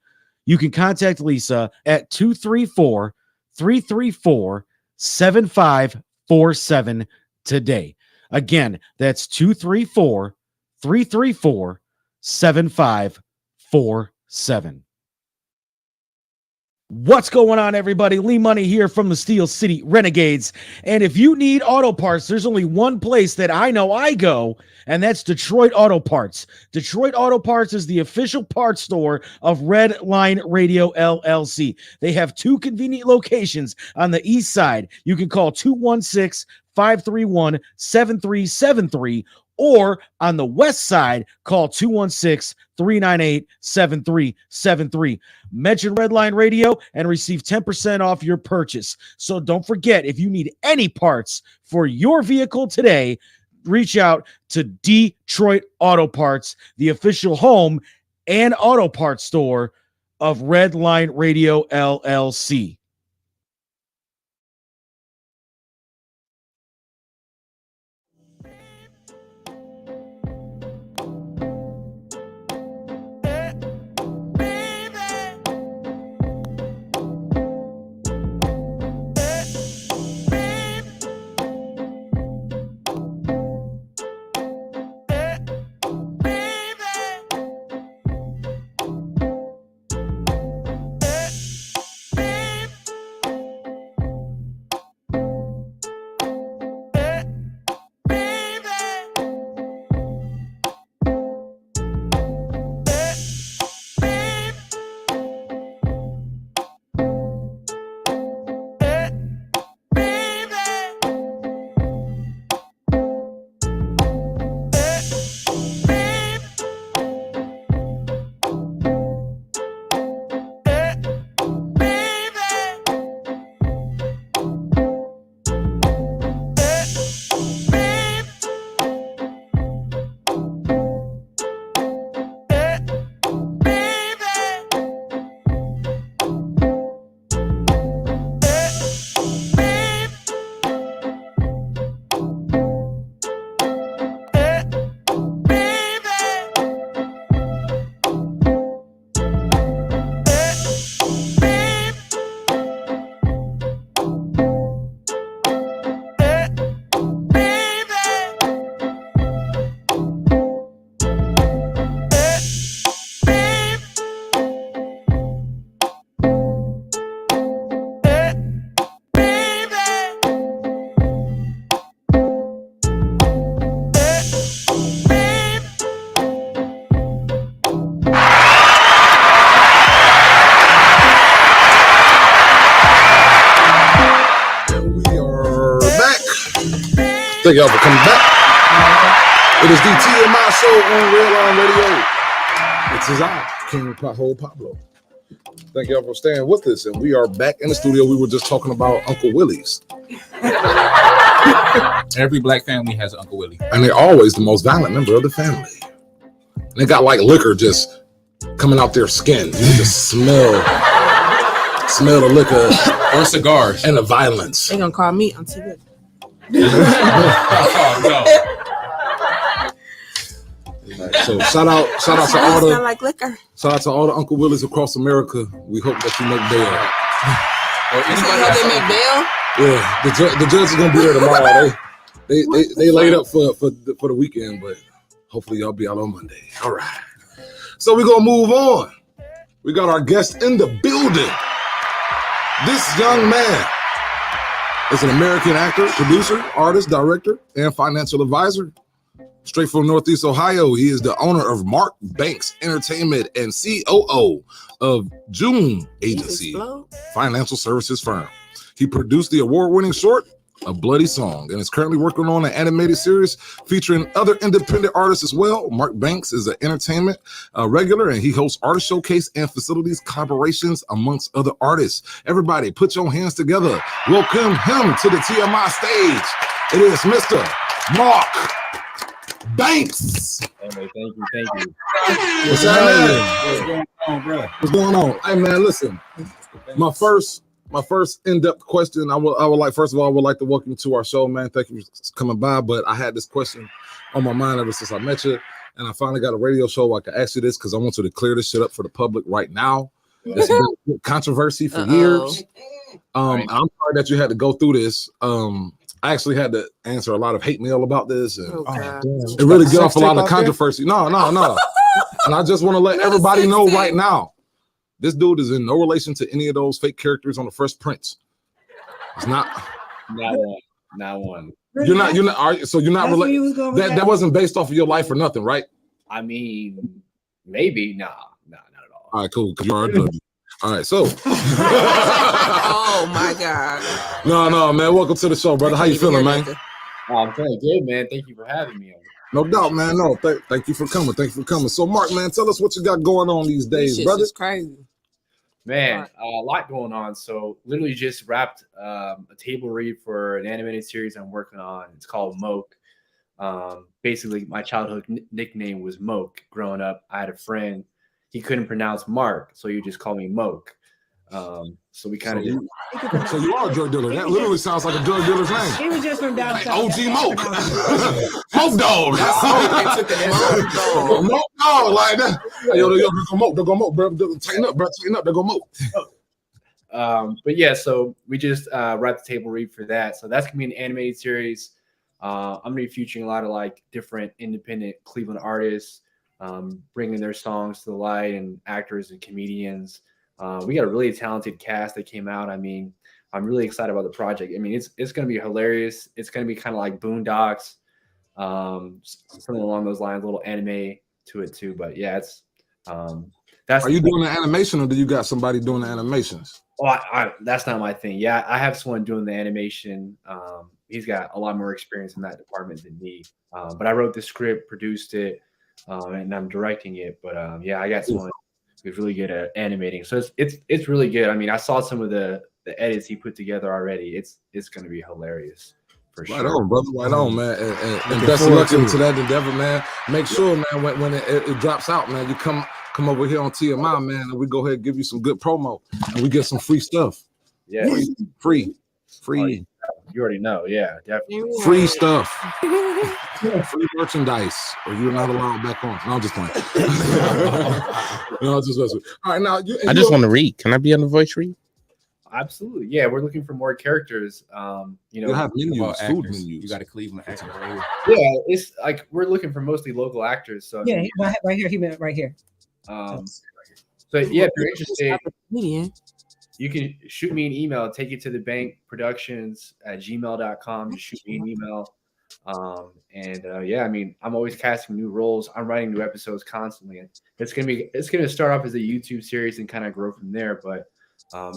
Speaker 1: you can contact Lisa at 234-334-7547 today. Again, that's 234-334-7547. What's going on, everybody? Lee Money here from the Steel City Renegades. And if you need auto parts, there's only one place that I know I go, and that's Detroit Auto Parts. Detroit Auto Parts is the official parts store of Red Line Radio LLC. They have 2 convenient locations on the east side. You can call 216-531-7373, or on the west side, call 216-398-7373. Mention Redline Radio and receive 10% off your purchase. So don't forget, if you need any parts for your vehicle today, reach out to Detroit Auto Parts, the official home and auto parts store of Redline Radio LLC.
Speaker 2: Thank y'all for coming back. It is the TMI show on Redline Radio. This is I, King Pothole Pablo. Thank y'all for staying with us. And we are back in the studio. We were just talking about Uncle Willie's.
Speaker 3: Every black family has an Uncle Willie.
Speaker 2: And they're always the most violent member of the family. And they got like liquor just coming out their skin. You just smell the liquor.
Speaker 3: Or cigars.
Speaker 2: And the violence.
Speaker 5: They're going to call me Auntie Willie.
Speaker 3: Oh, no.
Speaker 2: So shout out to all the
Speaker 5: like liquor.
Speaker 2: Shout out to all the Uncle Willies across America. We hope that you make bail.
Speaker 5: Or anybody
Speaker 2: they make bail? Yeah, the judge is gonna be there tomorrow. They laid up for the weekend, but hopefully y'all be out on Monday. All right. So we're gonna move on. We got our guest in the building. This young man is an American actor, producer, artist, director, and financial advisor. Straight from Northeast Ohio, he is the owner of Mark Banks Entertainment and COO of June Agency, financial services firm. He produced the award-winning short, A Bloody Song, and is currently working on an animated series featuring other independent artists as well. Mark Banks is an entertainment regular, and he hosts artist showcase and facilities collaborations amongst other artists. Everybody, put your hands together. Welcome him to the TMI stage. It is Mr. Mark Banks.
Speaker 12: Hey, thank you.
Speaker 2: What's happening? What's going on? Hey man, listen. My first in-depth question. I would like, first of all, I would like to welcome you to our show, man. Thank you for coming by. But I had this question on my mind ever since I met you, and I finally got a radio show where I could ask you this because I want you to clear this shit up for the public right now. It's been controversy for years. I'm sorry that you had to go through this. I actually had to answer a lot of hate mail about this, and it really got off a lot of controversy. No. And I just want to let everybody know right now, this dude is in no relation to any of those fake characters on the Fresh Prince. It's not one. You're not. So you're not related. That wasn't based off of your life or nothing, right?
Speaker 12: I mean, maybe. Nah, not at all.
Speaker 2: All right, cool. Because you already love you. All right, so.
Speaker 5: Oh my God.
Speaker 2: No, man. Welcome to the show, brother. How you feeling, man?
Speaker 12: I'm feeling good, man. Thank you for having me.
Speaker 2: No doubt, man. No, thank you for coming. Thank you for coming. So, Mark, man, tell us what you got going on these days, brother.
Speaker 5: It's crazy.
Speaker 12: Man, a lot going on. So, literally just wrapped a table read for an animated series I'm working on. It's called Moke. Basically, my childhood nickname was Moke. Growing up, I had a friend. He couldn't pronounce Mark, so he just called me Moke. So we kind of
Speaker 2: So you are a drug dealer. That literally sounds like a drug dealer's name.
Speaker 6: He was just from down south.
Speaker 2: OG Moke. Moke dog. Moke dog like that. Yo, they're gonna moke, bro. Tighten up, they're gonna moke.
Speaker 12: But yeah, so we just wrapped the table read for that. So that's gonna be an animated series. I'm gonna be featuring a lot of like different independent Cleveland artists, bringing their songs to the light, and actors and comedians. We got a really talented cast that came out. I mean, I'm really excited about the project. I mean, it's going to be hilarious. It's going to be kind of like Boondocks, something along those lines, a little anime to it too. But yeah, it's that's.
Speaker 2: Are you doing the animation, or do you got somebody doing the animations?
Speaker 12: Oh, that's not my thing. Yeah, I have someone doing the animation. He's got a lot more experience in that department than me. But I wrote the script, produced it, and I'm directing it. But yeah, I got someone who's really good at animating. So it's really good. I mean, I saw some of the edits he put together already. It's going to be hilarious for sure.
Speaker 2: Right on, brother. Right on, man. And best of luck to that endeavor, man. Make sure, man, when it drops out, man, you come over here on TMI, man, and we go ahead and give you some good promo, and we get some free stuff.
Speaker 12: Yeah,
Speaker 2: free.
Speaker 12: You already know. Yeah, definitely.
Speaker 2: Free stuff. Free merchandise, or you're not allowed back on. No, I'm just playing. No, just all right. Now,
Speaker 13: I just want to read. Can I be on the voice read?
Speaker 12: Absolutely. Yeah, we're looking for more characters.
Speaker 2: You have menus, food menus.
Speaker 3: You got a Cleveland actor right here.
Speaker 12: Yeah, it's like we're looking for mostly local actors. So
Speaker 6: yeah, right here. He meant right here.
Speaker 12: So yeah, if you're interested, you can shoot me an email. Take it to the bank productions@gmail.com. Just shoot me an email. Yeah, I mean, I'm always casting new roles. I'm writing new episodes constantly. And it's gonna start off as a YouTube series and kind of grow from there. But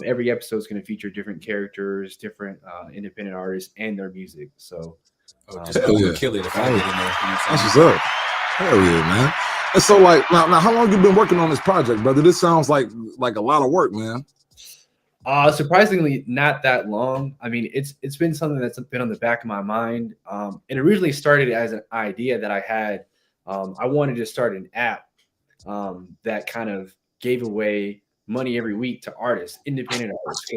Speaker 12: every episode is gonna feature different characters, different independent artists, and their music. So
Speaker 3: just kill it if I get in there.
Speaker 2: That's what's up. Hell yeah, man. And so, like, now, how long you been working on this project, brother? This sounds like a lot of work, man.
Speaker 12: Surprisingly, not that long. I mean, it's been something that's been on the back of my mind. And it originally started as an idea that I had. I wanted to start an app that kind of gave away money every week to artists, independent artists.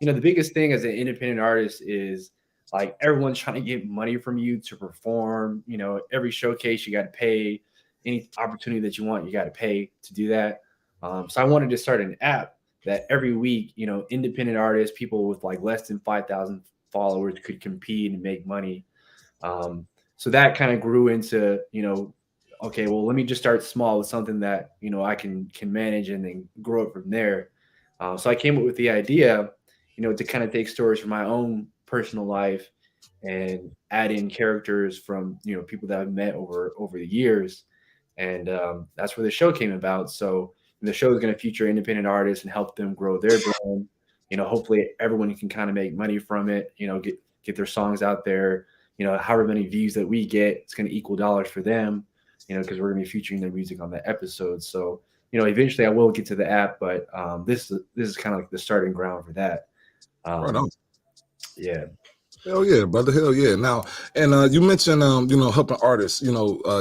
Speaker 12: The biggest thing as an independent artist is like everyone's trying to get money from you to perform. Every showcase you got to pay. Any opportunity that you want, you got to pay to do that. So I wanted to start an app that every week, independent artists, people with like less than 5,000 followers could compete and make money. So that kind of grew into, okay, well, let me just start small with something that, I can manage and then grow it from there. So I came up with the idea, to kind of take stories from my own personal life and add in characters from people that I've met over the years, and that's where the show came about. So the show is going to feature independent artists and help them grow their brand. Hopefully everyone can kind of make money from it. Get their songs out there. However many views that we get, it's going to equal dollars for them. Because we're going to be featuring their music on that episode. So eventually I will get to the app, but this is kind of like the starting ground for that.
Speaker 2: Right on.
Speaker 12: Yeah.
Speaker 2: Hell yeah, brother. Hell yeah. Now, and you mentioned, helping artists,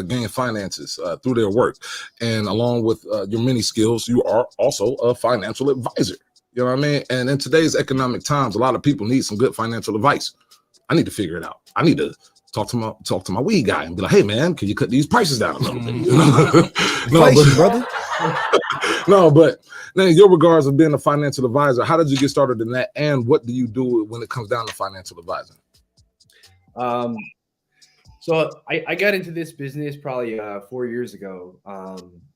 Speaker 2: gain finances through their work. And along with your many skills, you are also a financial advisor. You know what I mean? And in today's economic times, a lot of people need some good financial advice. I need to figure it out. I need to talk to my weed guy and be like, hey man, can you cut these prices down a little bit?
Speaker 9: Brother.
Speaker 2: No, but in your regards of being a financial advisor, how did you get started in that, and what do you do when it comes down to financial advising?
Speaker 12: So I got into this business probably 4 years ago.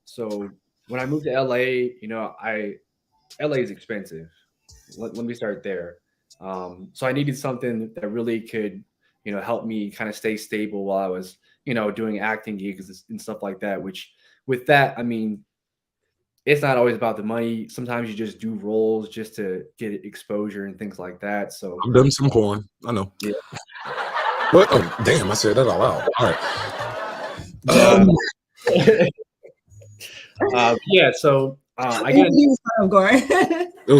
Speaker 12: So when I moved to LA, LA is expensive. Let me start there. So I needed something that really could, help me kind of stay stable while I was, doing acting gigs and stuff like that. Which with that, I mean, it's not always about the money. Sometimes you just do roles just to get exposure and things like that. So
Speaker 2: I've done some porn. I know.
Speaker 12: Yeah.
Speaker 2: But oh damn, I said that out loud. All right.
Speaker 12: Yeah. So I got.
Speaker 2: It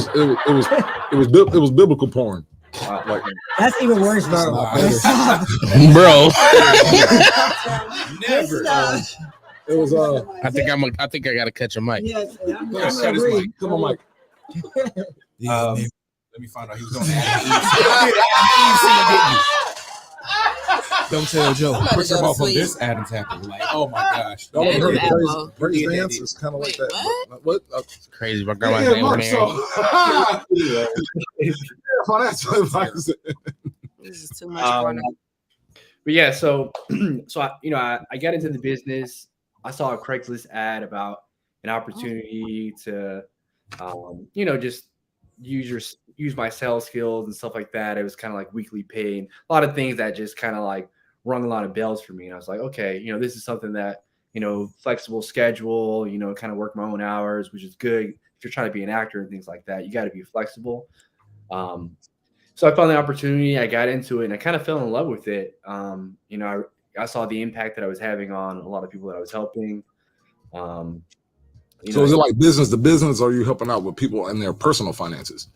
Speaker 2: was biblical porn. Like
Speaker 6: That's even worse, bro.
Speaker 13: Bro.
Speaker 3: Never.
Speaker 2: It was
Speaker 13: I think I gotta catch a mic.
Speaker 6: Yes,
Speaker 3: Shut his mic.
Speaker 2: Come on, Mike.
Speaker 3: Let me find out he was on Adam.
Speaker 9: Don't tell Joe.
Speaker 3: First of all, from this Adam's apple, like, oh my gosh.
Speaker 2: Y'all ever heard
Speaker 5: Apple.
Speaker 2: of praise dance? It's kind of like that. What?
Speaker 13: It's crazy. My grandma's
Speaker 2: Yeah,
Speaker 13: name
Speaker 2: Mark,
Speaker 13: was Mary.
Speaker 2: financial advice.
Speaker 5: This is too much fun.
Speaker 12: But yeah, so I got into the business. I saw a Craigslist ad about an opportunity to, just use my sales skills and stuff like that. It was kind of like weekly pay and a lot of things that just kind of like rung a lot of bells for me. And I was like, okay, this is something that, flexible schedule, kind of work my own hours, which is good. If you're trying to be an actor and things like that, you got to be flexible. So I found the opportunity, I got into it, and I kind of fell in love with it. I saw the impact that I was having on a lot of people that I was helping.
Speaker 2: So is it like business to business, or are you helping out with people in their personal finances?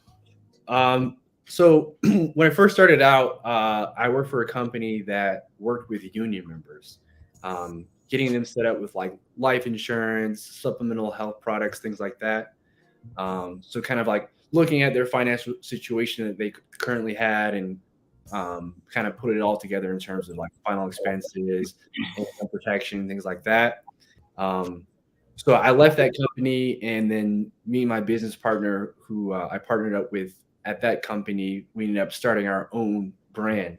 Speaker 12: So when I first started out, I worked for a company that worked with union members, getting them set up with like life insurance, supplemental health products, things like that. So kind of like looking at their financial situation that they currently had and kind of put it all together in terms of like final expenses, income protection, things like that. So I left that company, and then me and my business partner, who I partnered up with at that company, we ended up starting our own brand.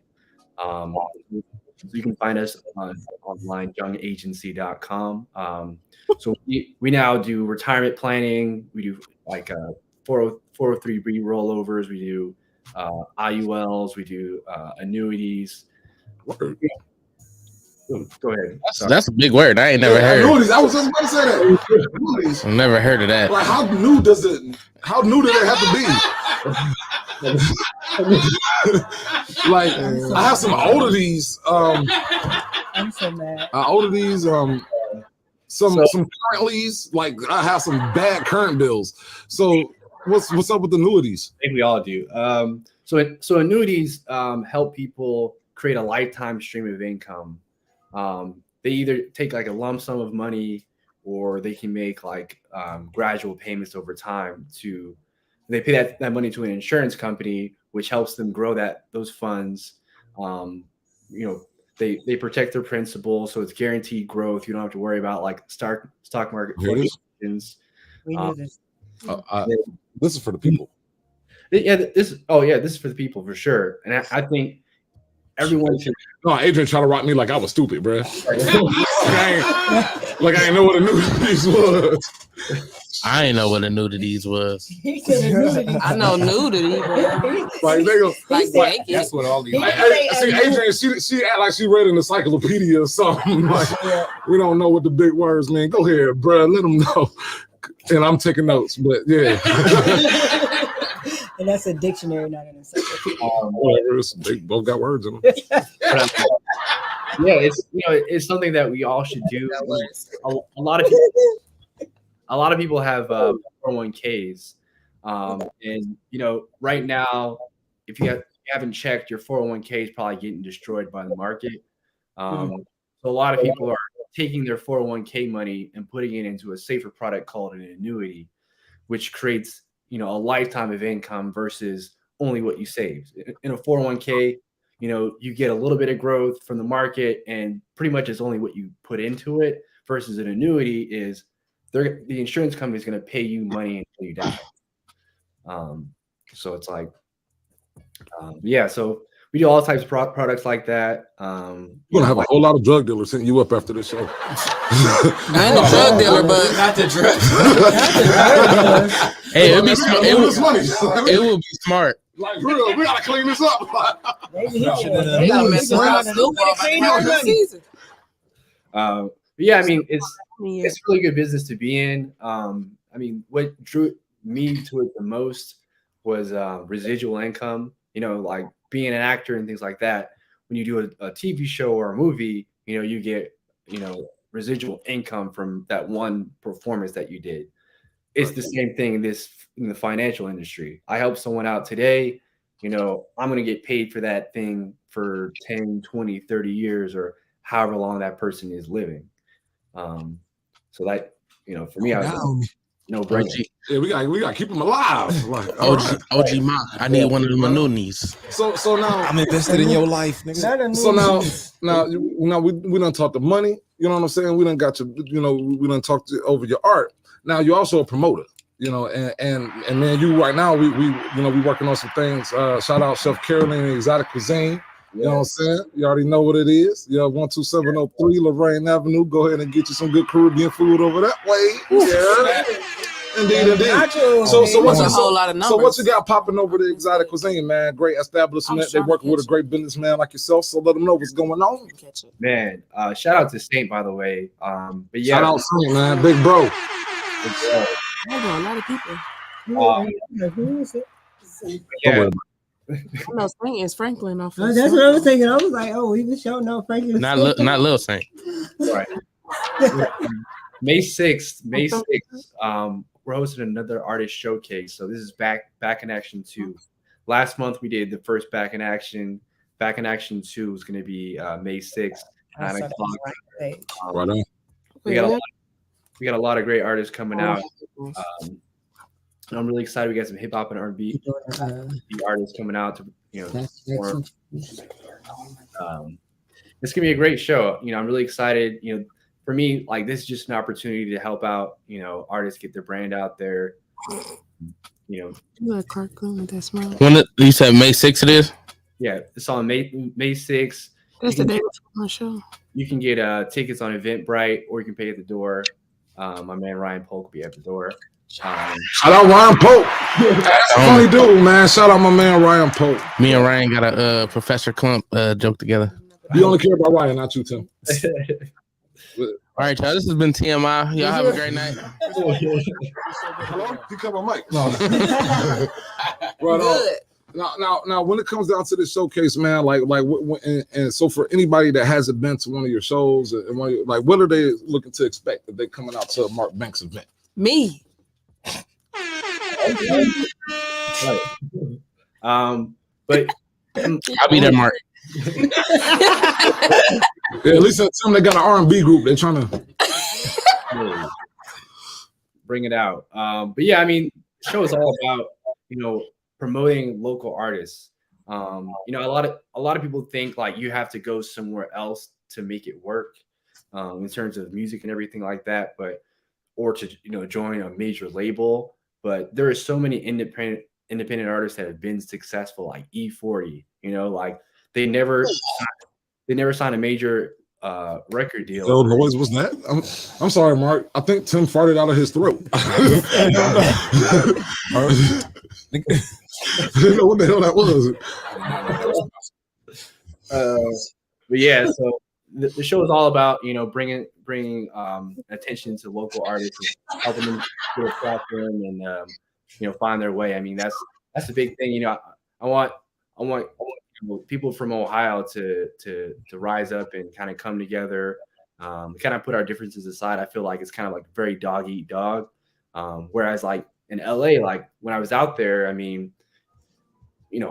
Speaker 12: You can find us online, youngagency.com. So we now do retirement planning. We do like 403B rollovers. We do IULs. We do annuities. Go ahead.
Speaker 13: That's a big word. I ain't never heard.
Speaker 2: Annuities. I was just about to say that. Annuities.
Speaker 13: I've never heard of that.
Speaker 2: Like how new did it have to be? Like I have some oddities.
Speaker 6: I'm so mad.
Speaker 2: Oddities. Some currentlies. Like I have some bad current bills. So what's up with annuities?
Speaker 12: I think we all do. So annuities help people create a lifetime stream of income. They either take like a lump sum of money, or they can make like gradual payments over time. They pay that money to an insurance company, which helps them grow those funds. They protect their principal, so it's guaranteed growth. You don't have to worry about like stock market fluctuations.
Speaker 6: We knew this.
Speaker 2: This is for the people.
Speaker 12: This is for the people for sure. And I think everyone should.
Speaker 2: No, Adrian tried to rock me like I was stupid, bro. Like I ain't know what a nudity was.
Speaker 13: I ain't know what a nudity was.
Speaker 5: I know nudity, but
Speaker 2: Like they go,
Speaker 5: like naked.
Speaker 3: That's what all these.
Speaker 2: see, Adrian, she act like she read an encyclopedia or something. Like we don't know what the big words mean. Go ahead, bro. Let them know. And I'm taking notes, but yeah.
Speaker 6: And that's a dictionary, not an encyclopedia.
Speaker 2: Whatever. They both got words in them.
Speaker 12: Yeah, it's something that we all should do. A lot of people have 401ks, and right now, if you haven't checked, your 401k is probably getting destroyed by the market. So a lot of people are taking their 401k money and putting it into a safer product called an annuity, which creates a lifetime of income versus only what you saved. In a 401k, you get a little bit of growth from the market, and pretty much it's only what you put into it. Versus an annuity is the insurance company is going to pay you money until you die. So it's like, so we do all types of products like that.
Speaker 2: You're gonna have a whole lot of drug dealers hitting you up after this show.
Speaker 5: I'm a drug dealer, but
Speaker 3: not the drug.
Speaker 13: Hey, it would be smart.
Speaker 2: Like, real, we gotta clean this up.
Speaker 5: they gotta make
Speaker 12: yeah, I mean, it's a really good business to be in. I mean, what drew me to it the most was residual income. Like being an actor and things like that. When you do a TV show or a movie, you get residual income from that one performance that you did. It's the same thing in the financial industry. I help someone out today, I'm going to get paid for that thing for 10, 20, 30 years or however long that person is living. So that, for me, I was no brainer.
Speaker 2: Yeah, we got to keep them alive. Like,
Speaker 13: OG Ma, I need one of them annuities.
Speaker 2: So now
Speaker 9: I'm invested in your life, nigga.
Speaker 2: So now we done talk the money. You know what I'm saying? We done got to, we done talked over your art. Now you're also a promoter, and man, you right now we working on some things. Shout out Chef Carolyn and Exotic Cuisine. You know what I'm saying? You already know what it is. 12703 Lorraine Avenue. Go ahead and get you some good Caribbean food over that way. Yeah. Indeed. So what you got popping over the Exotic Cuisine, man? Great establishment. They're working with a great businessman like yourself. So let them know what's going on.
Speaker 12: Man, shout out to Saint, by the way. But yeah,
Speaker 2: shout out Saint, man, big bro.
Speaker 5: A lot of people.
Speaker 6: Who is it?
Speaker 12: Yeah.
Speaker 5: No, Saint is Franklin.
Speaker 6: That's what I was thinking. I was like, he was showing no Franklin.
Speaker 13: Not Lil Saint.
Speaker 12: Right. May 6th, we're hosting another artist showcase. So this is back in action 2. Last month we did the first back in action. Back in action 2 is going to be May 6th, 9 o'clock.
Speaker 2: Right on.
Speaker 12: We got a lot of great artists coming out. I'm really excited. We got some hip hop and R&B artists coming out to perform. It's gonna be a great show. I'm really excited. For me, like this is just an opportunity to help out. Artists get their brand out there.
Speaker 5: You a cartoon with that smile.
Speaker 13: When you said May 6th it is?
Speaker 12: Yeah, it's on May 6th.
Speaker 5: That's the day before my show. You
Speaker 12: can get tickets on Eventbrite, or you can pay at the door. My man Ryan Polk will be at the door.
Speaker 2: Shout out Ryan Polk. That's a funny dude, man. Shout out my man Ryan Polk.
Speaker 13: Me and Ryan got a Professor Clump joke together.
Speaker 2: You only care about Ryan, not you, Tim.
Speaker 13: All right, y'all. This has been TMI. Y'all have a great night.
Speaker 2: Hello? You come on mic. No. Right on. Now, when it comes down to this showcase, man, and so for anybody that hasn't been to one of your shows, what are they looking to expect if they're coming out to a Mark Banks event?
Speaker 5: Me.
Speaker 12: But
Speaker 13: I'll be there, Mark.
Speaker 2: Yeah, at least that's something they got an R&B group. They're trying to
Speaker 12: bring it out. But yeah, I mean, the show is all about promoting local artists. A lot of people think like you have to go somewhere else to make it work in terms of music and everything like that, or to join a major label. But there are so many independent artists that have been successful, like E40. Like they never signed a major record deal.
Speaker 2: Yo, noise was that? I'm sorry, Mark. I think Tim farted out of his throat. I didn't know what the hell that was.
Speaker 12: But yeah, so the show is all about bringing attention to local artists, and helping them get a platform and find their way. I mean, that's the big thing. I want people from Ohio to rise up and kind of come together, kind of put our differences aside. I feel like it's kind of like very dog eat dog. Whereas like in LA, like when I was out there, I mean,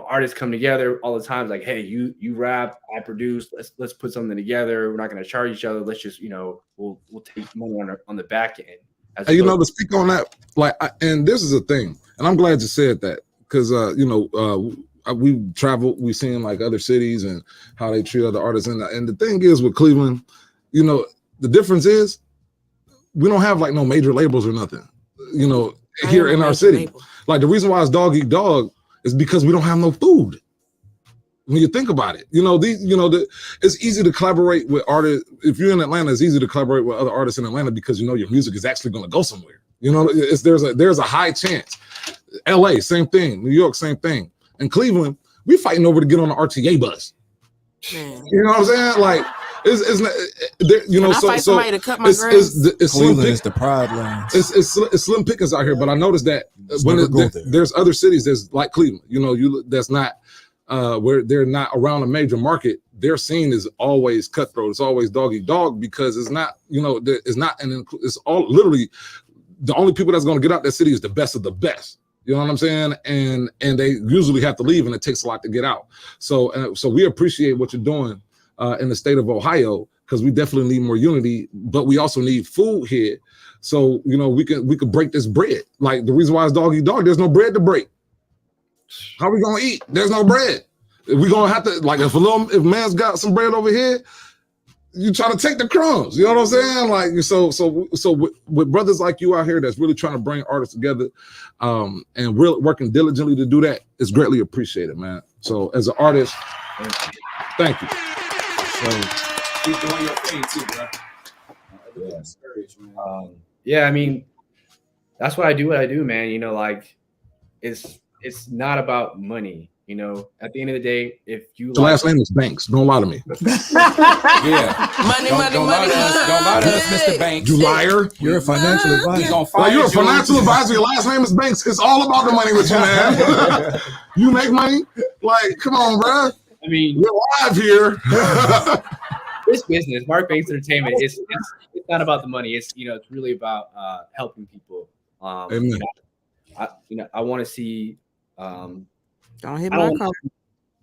Speaker 12: artists come together all the time. It's like, hey, you rap, I produce. Let's put something together. We're not going to charge each other. Let's just we'll take money on the back end.
Speaker 2: Hey, to speak on that, and this is a thing, and I'm glad you said that because we traveled, we've seen like other cities and how they treat other artists, and the thing is with Cleveland, the difference is we don't have like no major labels or nothing, here in our city. Label. Like the reason why it's dog eat dog is because we don't have no food. When you think about it, it's easy to collaborate with artists. If you're in Atlanta, it's easy to collaborate with other artists in Atlanta because your music is actually going to go somewhere. There's a high chance. LA, same thing. New York, same thing. And Cleveland, we fighting over to get on the RTA bus. Man. You know what I'm saying? Like, it's not, somebody to cut my grass?
Speaker 9: It's Cleveland is the pride land.
Speaker 2: It's slim pickings out here, but I noticed that there's other cities that's like Cleveland. That's not where they're not around a major market. Their scene is always cutthroat. It's always dog eat dog because it's not. It's all literally the only people that's going to get out that city is the best of the best. You know what I'm saying? And they usually have to leave, and it takes a lot to get out. So we appreciate what you're doing in the state of Ohio because we definitely need more unity, but we also need food here. So we could break this bread. Like the reason why it's dog eat dog, there's no bread to break. How we gonna eat? There's no bread. We're gonna have to if man's got some bread over here, you try to take the crumbs. You know what I'm saying? Like so with brothers like you out here that's really trying to bring artists together, and really working diligently to do that is greatly appreciated, man. So as an artist, thank you.
Speaker 3: So keep doing your thing too, bro.
Speaker 12: Yeah, I mean, that's why I do what I do, man. Like it's not about money. At the end of the day, if you
Speaker 2: the last name is Banks, don't lie to me.
Speaker 3: Yeah,
Speaker 5: money.
Speaker 3: Don't lie to us, Mr. Banks.
Speaker 2: You liar!
Speaker 9: You're a financial advisor.
Speaker 2: You're a financial advisor. Your last name is Banks. It's all about the money with you, man. You make money. Like, come on, bro.
Speaker 12: I mean,
Speaker 2: we're live here.
Speaker 12: This business, Mark Banks Entertainment, it's not about the money. It's it's really about helping people.
Speaker 2: Amen.
Speaker 12: I want to see.
Speaker 5: Don't hit my car.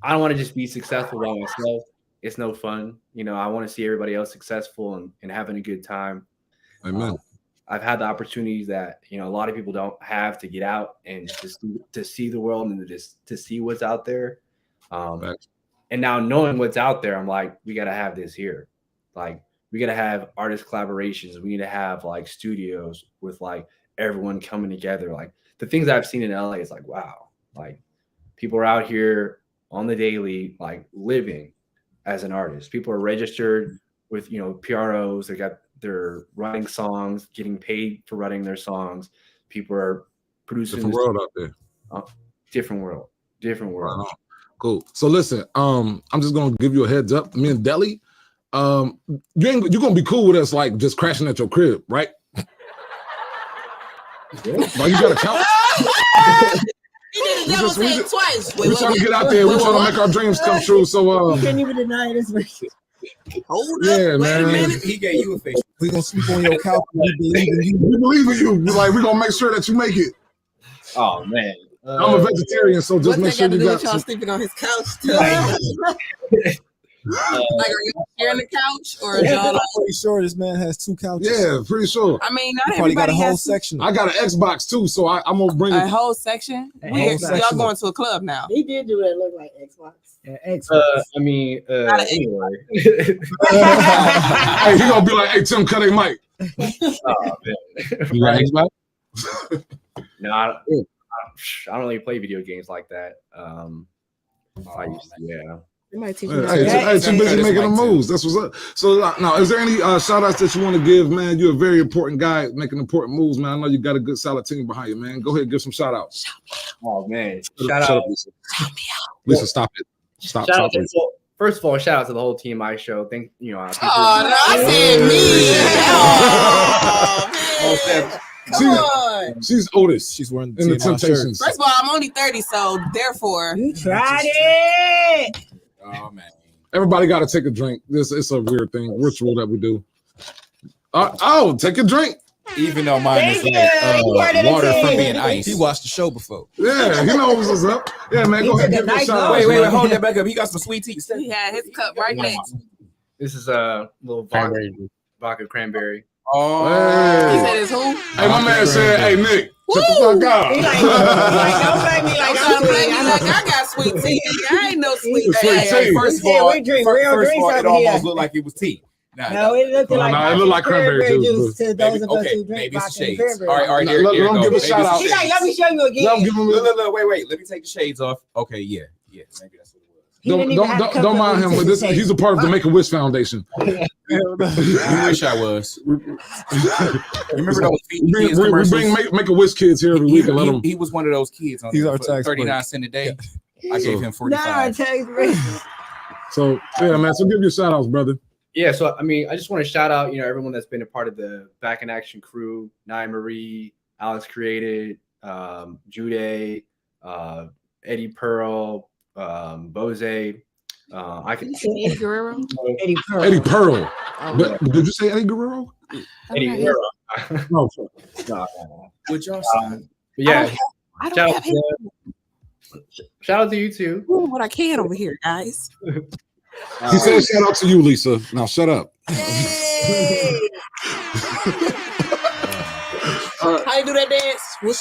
Speaker 12: I don't want to just be successful by myself. It's no fun. I want to see everybody else successful and having a good time.
Speaker 2: Amen.
Speaker 12: I've had the opportunities that a lot of people don't have to get out and to see the world and to see what's out there. And now knowing what's out there, I'm like, we got to have this here. Like, we got to have artist collaborations. We need to have like studios with like everyone coming together. Like the things I've seen in LA is like, wow, like people are out here on the daily, like living as an artist. People are registered with, PROs. They're writing songs, getting paid for writing their songs. People are producing
Speaker 2: different world out there.
Speaker 12: Different world.
Speaker 2: Wow. Cool. So listen, I'm just gonna give you a heads up. Me and Deli, you're gonna be cool with us, like just crashing at your crib, right? Like you got a couch.
Speaker 5: You did the devil thing twice.
Speaker 2: We're trying to get out there. We're trying to make our dreams come true. So
Speaker 6: you can't even deny this.
Speaker 5: Hold
Speaker 2: up.
Speaker 5: Yeah,
Speaker 2: man.
Speaker 3: He gave you a face.
Speaker 9: We're gonna sleep on your couch. We believe in you.
Speaker 2: We believe in you. Like we're gonna make sure that you make it.
Speaker 12: Oh man.
Speaker 2: I'm a vegetarian, so just make sure you got
Speaker 5: y'all sleeping on his couch. Like, are you sharing the couch or y'all?
Speaker 9: I'm pretty sure this man has 2 couches.
Speaker 2: Yeah, pretty sure.
Speaker 5: I mean,
Speaker 9: He
Speaker 5: not
Speaker 9: probably got
Speaker 5: everybody
Speaker 9: a whole
Speaker 5: has
Speaker 9: section.
Speaker 2: I got an Xbox too, so I'm gonna bring
Speaker 5: a whole section. Y'all going to a club now?
Speaker 8: He did do that look like Xbox.
Speaker 6: Yeah, Xbox.
Speaker 12: I mean, anyway.
Speaker 2: Hey, he gonna be like, "Hey, Tim, cut a mic."
Speaker 12: Oh man.
Speaker 2: You got Xbox?
Speaker 12: No, I don't really play video games like that. I used to, yeah.
Speaker 5: It might teach me.
Speaker 2: Hey, too busy making the moves. That's what's up. So now, is there any shout outs that you want to give, man? You're a very important guy making important moves, man. I know you got a good solid team behind you, man. Go ahead and give some shout outs.
Speaker 12: Oh man,
Speaker 2: Shut up, Lisa. Lisa, stop it. Stop.
Speaker 12: First of all, shout out to the whole TMI show. Thank you know.
Speaker 5: I said me.
Speaker 2: She's oldest.
Speaker 9: She's wearing
Speaker 2: in the Temptations.
Speaker 5: First of all, I'm only 30, so therefore
Speaker 6: you tried it.
Speaker 3: Oh man.
Speaker 2: Everybody got to take a drink. It's a weird thing, ritual that we do. Take a drink.
Speaker 3: Even though mine is like water from being ice.
Speaker 14: He watched the show before.
Speaker 2: Yeah, he knows what's up. Yeah, man, go ahead and give me a shout out.
Speaker 3: Wait, hold that back up. He got some sweet tea.
Speaker 5: he had his cup right next.
Speaker 12: This is a little vodka cranberry.
Speaker 3: Oh,
Speaker 2: hey.
Speaker 5: He said it's who?
Speaker 2: Hey, my man said, "Hey, Nick, shut the fuck up."
Speaker 6: He like, don't play me like I'm sweet.
Speaker 5: I got sweet tea. I ain't no sweet tea.
Speaker 2: Tea.
Speaker 3: First of all,
Speaker 6: we drink real drinks
Speaker 3: it
Speaker 6: over
Speaker 3: almost
Speaker 6: here.
Speaker 3: looked like it was tea.
Speaker 6: No, it looked like
Speaker 2: it looked like cranberry juice.
Speaker 6: To those of us who drink
Speaker 3: maybe it's
Speaker 6: vodka and
Speaker 3: shades.
Speaker 6: cranberry.
Speaker 3: All right,
Speaker 2: Let him give a shout out.
Speaker 6: He like, let me show you again.
Speaker 3: Look, wait. Let me take the shades off. Okay, yeah. Maybe that's what it was.
Speaker 2: Don't mind him with this. He's a part of the Make-A-Wish Foundation.
Speaker 3: I wish I was. Remember those kids
Speaker 2: we bring Make-A-Wish kids here every week and let them.
Speaker 3: He was one of those kids on
Speaker 9: He's our tax
Speaker 3: 39 cents a day. I gave him 45.
Speaker 2: So yeah, man. So give your shout outs, brother.
Speaker 12: Yeah, so I mean, I just want to shout out, everyone that's been a part of the Back in Action crew: Nye Marie, Alex Created, Jude, Eddie Pearl, Bose. I can
Speaker 5: say Eddie Guerrero.
Speaker 2: Eddie Pearl. Oh, did you say Eddie Guerrero?
Speaker 12: Eddie Guerrero.
Speaker 2: No.
Speaker 3: With your son.
Speaker 12: Yeah.
Speaker 5: I don't have him.
Speaker 12: Shout out to you too.
Speaker 5: Doing what I can over here, guys.
Speaker 2: He said shout out to you, Lisa. Now shut up.
Speaker 5: Hey. How you do that dance? Whoosh.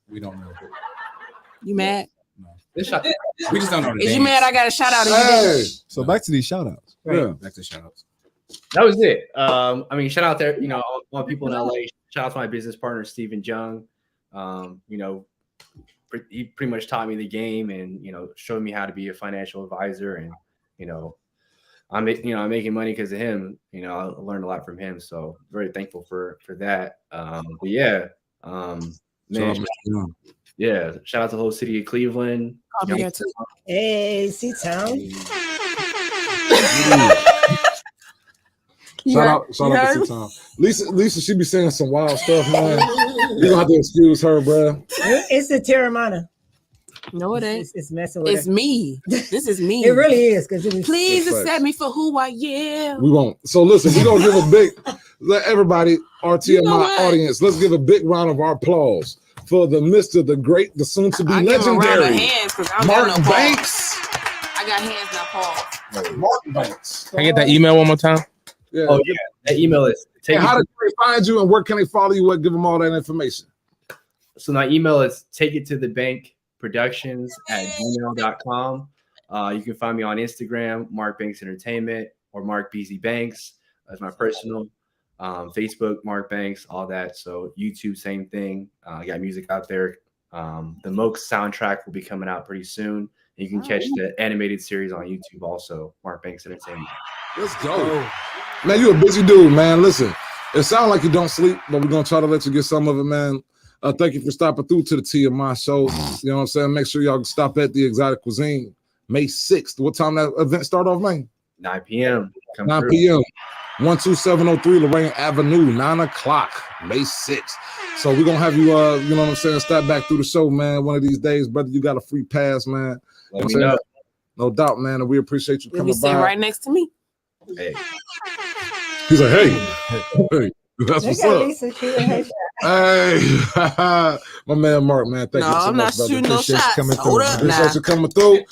Speaker 3: We don't know.
Speaker 5: You mad?
Speaker 3: No. We just don't know.
Speaker 5: Is you mad? I got a shout out.
Speaker 2: Hey.
Speaker 9: So back to these shout outs.
Speaker 12: Right.
Speaker 2: Yeah.
Speaker 3: Back to shout outs.
Speaker 12: That was it. I mean, shout out there, all people in LA. Shout out to my business partner, Stephen Jung. He pretty much taught me the game and, showed me how to be a financial advisor. And, I'm making money because of him. I learned a lot from him. So very thankful for that. Shout out to the whole city of Cleveland.
Speaker 6: Hey, C-Town.
Speaker 2: Shout out to C-Town. Lisa, she be saying some wild stuff, man. You don't have to excuse her, bro.
Speaker 6: It's the Terramana.
Speaker 5: No, it ain't.
Speaker 6: It's messing with
Speaker 5: It's me. This is me.
Speaker 6: It really is.
Speaker 5: Please accept me for who I am.
Speaker 2: We won't. So listen, we're going to give a big, let everybody, our TMI audience, let's give a big round of our applause for the Mr., the great, the soon-to-be legendary, Mark Banks.
Speaker 5: I got hands, not paws.
Speaker 2: Mark Banks.
Speaker 13: Can I get that email one more time?
Speaker 2: Yeah.
Speaker 12: Oh, yeah. That email is...
Speaker 2: How do they find you and where can they follow you? Give them all that information.
Speaker 12: So my email is takeittothebankproductions@gmail.com. You can find me on Instagram, Mark Banks Entertainment, or Mark BZ Banks as my personal. Facebook, Mark Banks, all that. So YouTube, same thing. I got music out there. The Moke soundtrack will be coming out pretty soon. You can catch the animated series on YouTube also, Mark Banks Entertainment.
Speaker 2: Let's go. Man, you're a busy dude, man. Listen, it sounds like you don't sleep, but we're going to try to let you get some of it, man. Thank you for stopping through to the TMI show. You know what I'm saying? Make sure y'all stop at the Exotic Cuisine May 6th. What time that event start off, man?
Speaker 12: 9 p.m.
Speaker 2: 9 p.m. 12703 Lorraine Avenue, 9 o'clock, May 6th. So we're going to have you, you know what I'm saying, stop back through the show, man. One of these days, brother, you got a free pass, man.
Speaker 12: Let me know.
Speaker 2: No doubt, man. And we appreciate you coming by.
Speaker 5: You'll be right next to me.
Speaker 12: Hey.
Speaker 2: He's like, hey, that's what's up. Hey, my man Mark, man. Thank you so
Speaker 5: I'm
Speaker 2: much,
Speaker 5: not shooting no
Speaker 2: appreciate
Speaker 5: shots.
Speaker 2: you coming
Speaker 5: Hold
Speaker 2: through.
Speaker 5: up
Speaker 2: Appreciate
Speaker 5: now.
Speaker 2: you coming through.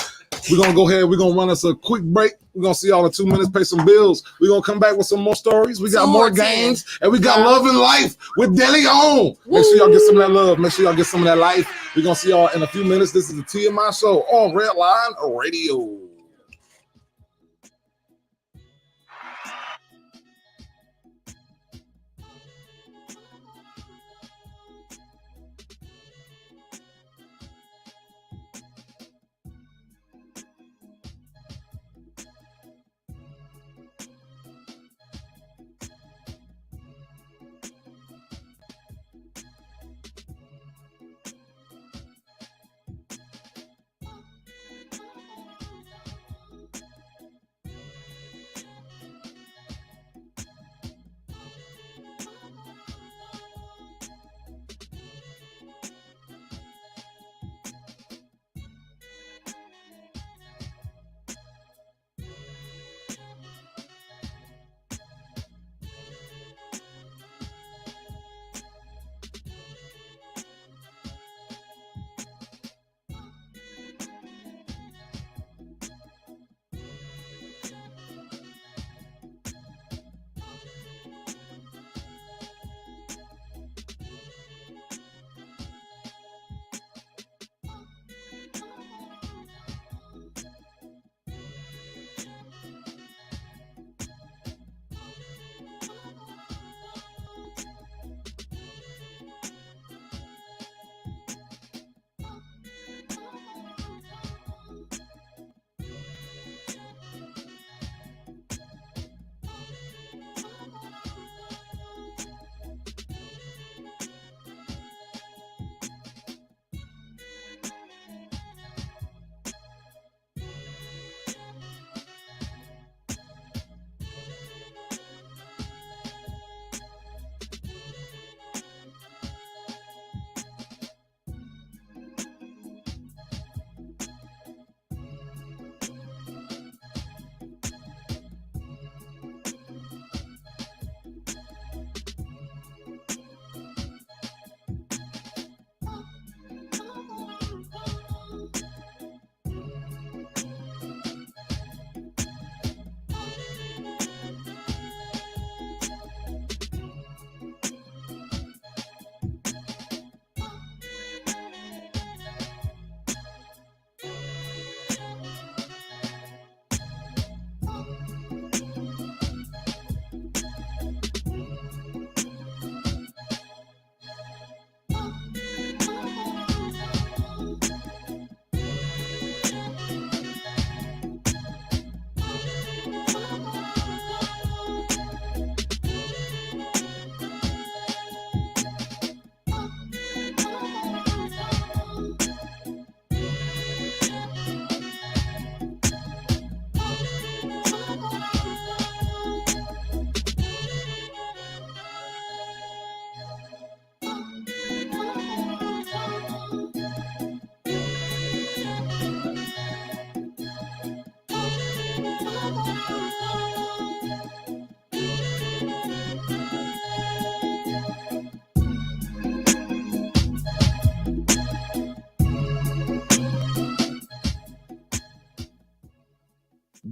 Speaker 2: We're gonna go ahead. We're gonna run us a quick break. We're gonna see y'all in 2 minutes, pay some bills. We're gonna come back with some more stories. We got more games, and we got love and life with Deli on. Make sure y'all get some of that love. Make sure y'all get some of that life. We're gonna see y'all in a few minutes. This is the TMI show on Redline Radio.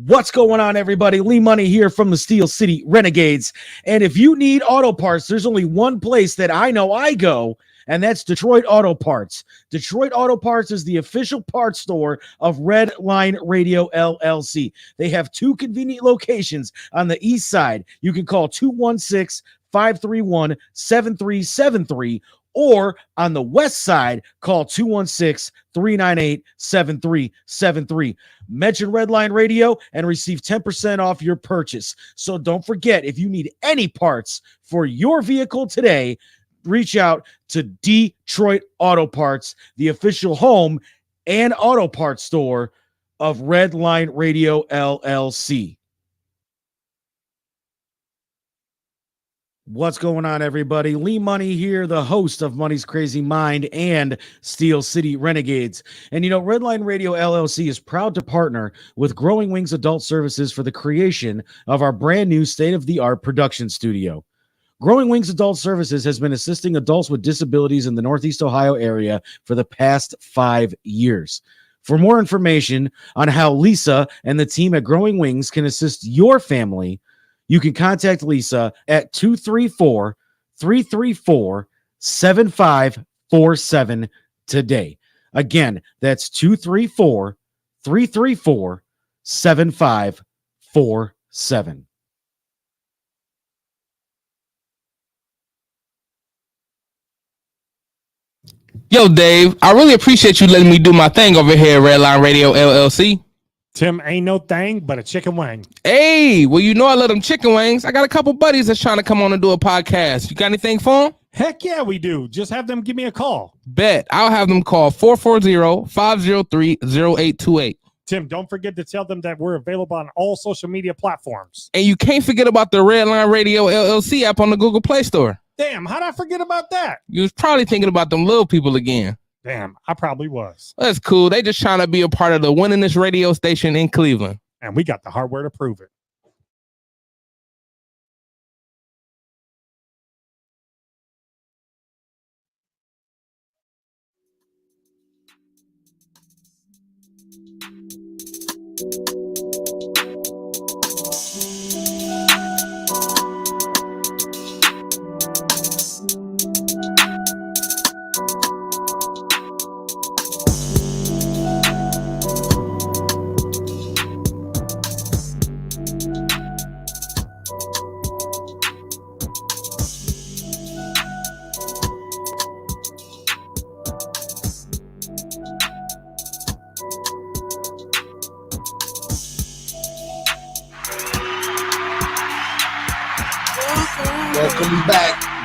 Speaker 1: What's going on, everybody? Lee Money here from the Steel City Renegades. And if you need auto parts, there's only one place that I know I go, and that's Detroit Auto Parts. Detroit Auto Parts is the official parts store of Red Line Radio LLC. They have two convenient locations on the east side. You can call 216-531-7373, or on the west side, call 216-398-7373. Mention Redline Radio and receive 10% off your purchase. So don't forget, if you need any parts for your vehicle today, reach out to Detroit Auto Parts, the official home and auto parts store of Redline Radio LLC. What's going on, everybody? Lee Money here, the host of Money's Crazy Mind and Steel City Renegades. And you know, Redline Radio LLC is proud to partner with Growing Wings Adult Services for the creation of our brand new state-of-the-art production studio. Growing Wings Adult Services has been assisting adults with disabilities in the Northeast Ohio area for the past 5 years. For more information on how Lisa and the team at Growing Wings can assist your family, you can contact Lisa at 234-334-7547 today. Again, that's 234-334-7547.
Speaker 7: Yo, Dave, I really appreciate you letting me do my thing over here at Redline Radio LLC.
Speaker 11: Tim, ain't no thing but a chicken wing.
Speaker 7: Hey, well, you know I love them chicken wings. I got a couple buddies that's trying to come on and do a podcast. You got anything for them?
Speaker 11: Heck yeah, we do. Just have them give me a call.
Speaker 7: Bet. I'll have them call 440-503-0828.
Speaker 11: Tim, don't forget to tell them that we're available on all social media platforms.
Speaker 7: And you can't forget about the Redline Radio LLC app on the Google Play Store.
Speaker 11: Damn, how'd I forget about that?
Speaker 7: You was probably thinking about them little people again.
Speaker 11: Damn, I probably was.
Speaker 7: That's cool. They just trying to be a part of the winningest radio station in Cleveland.
Speaker 11: And we got the hardware to prove it.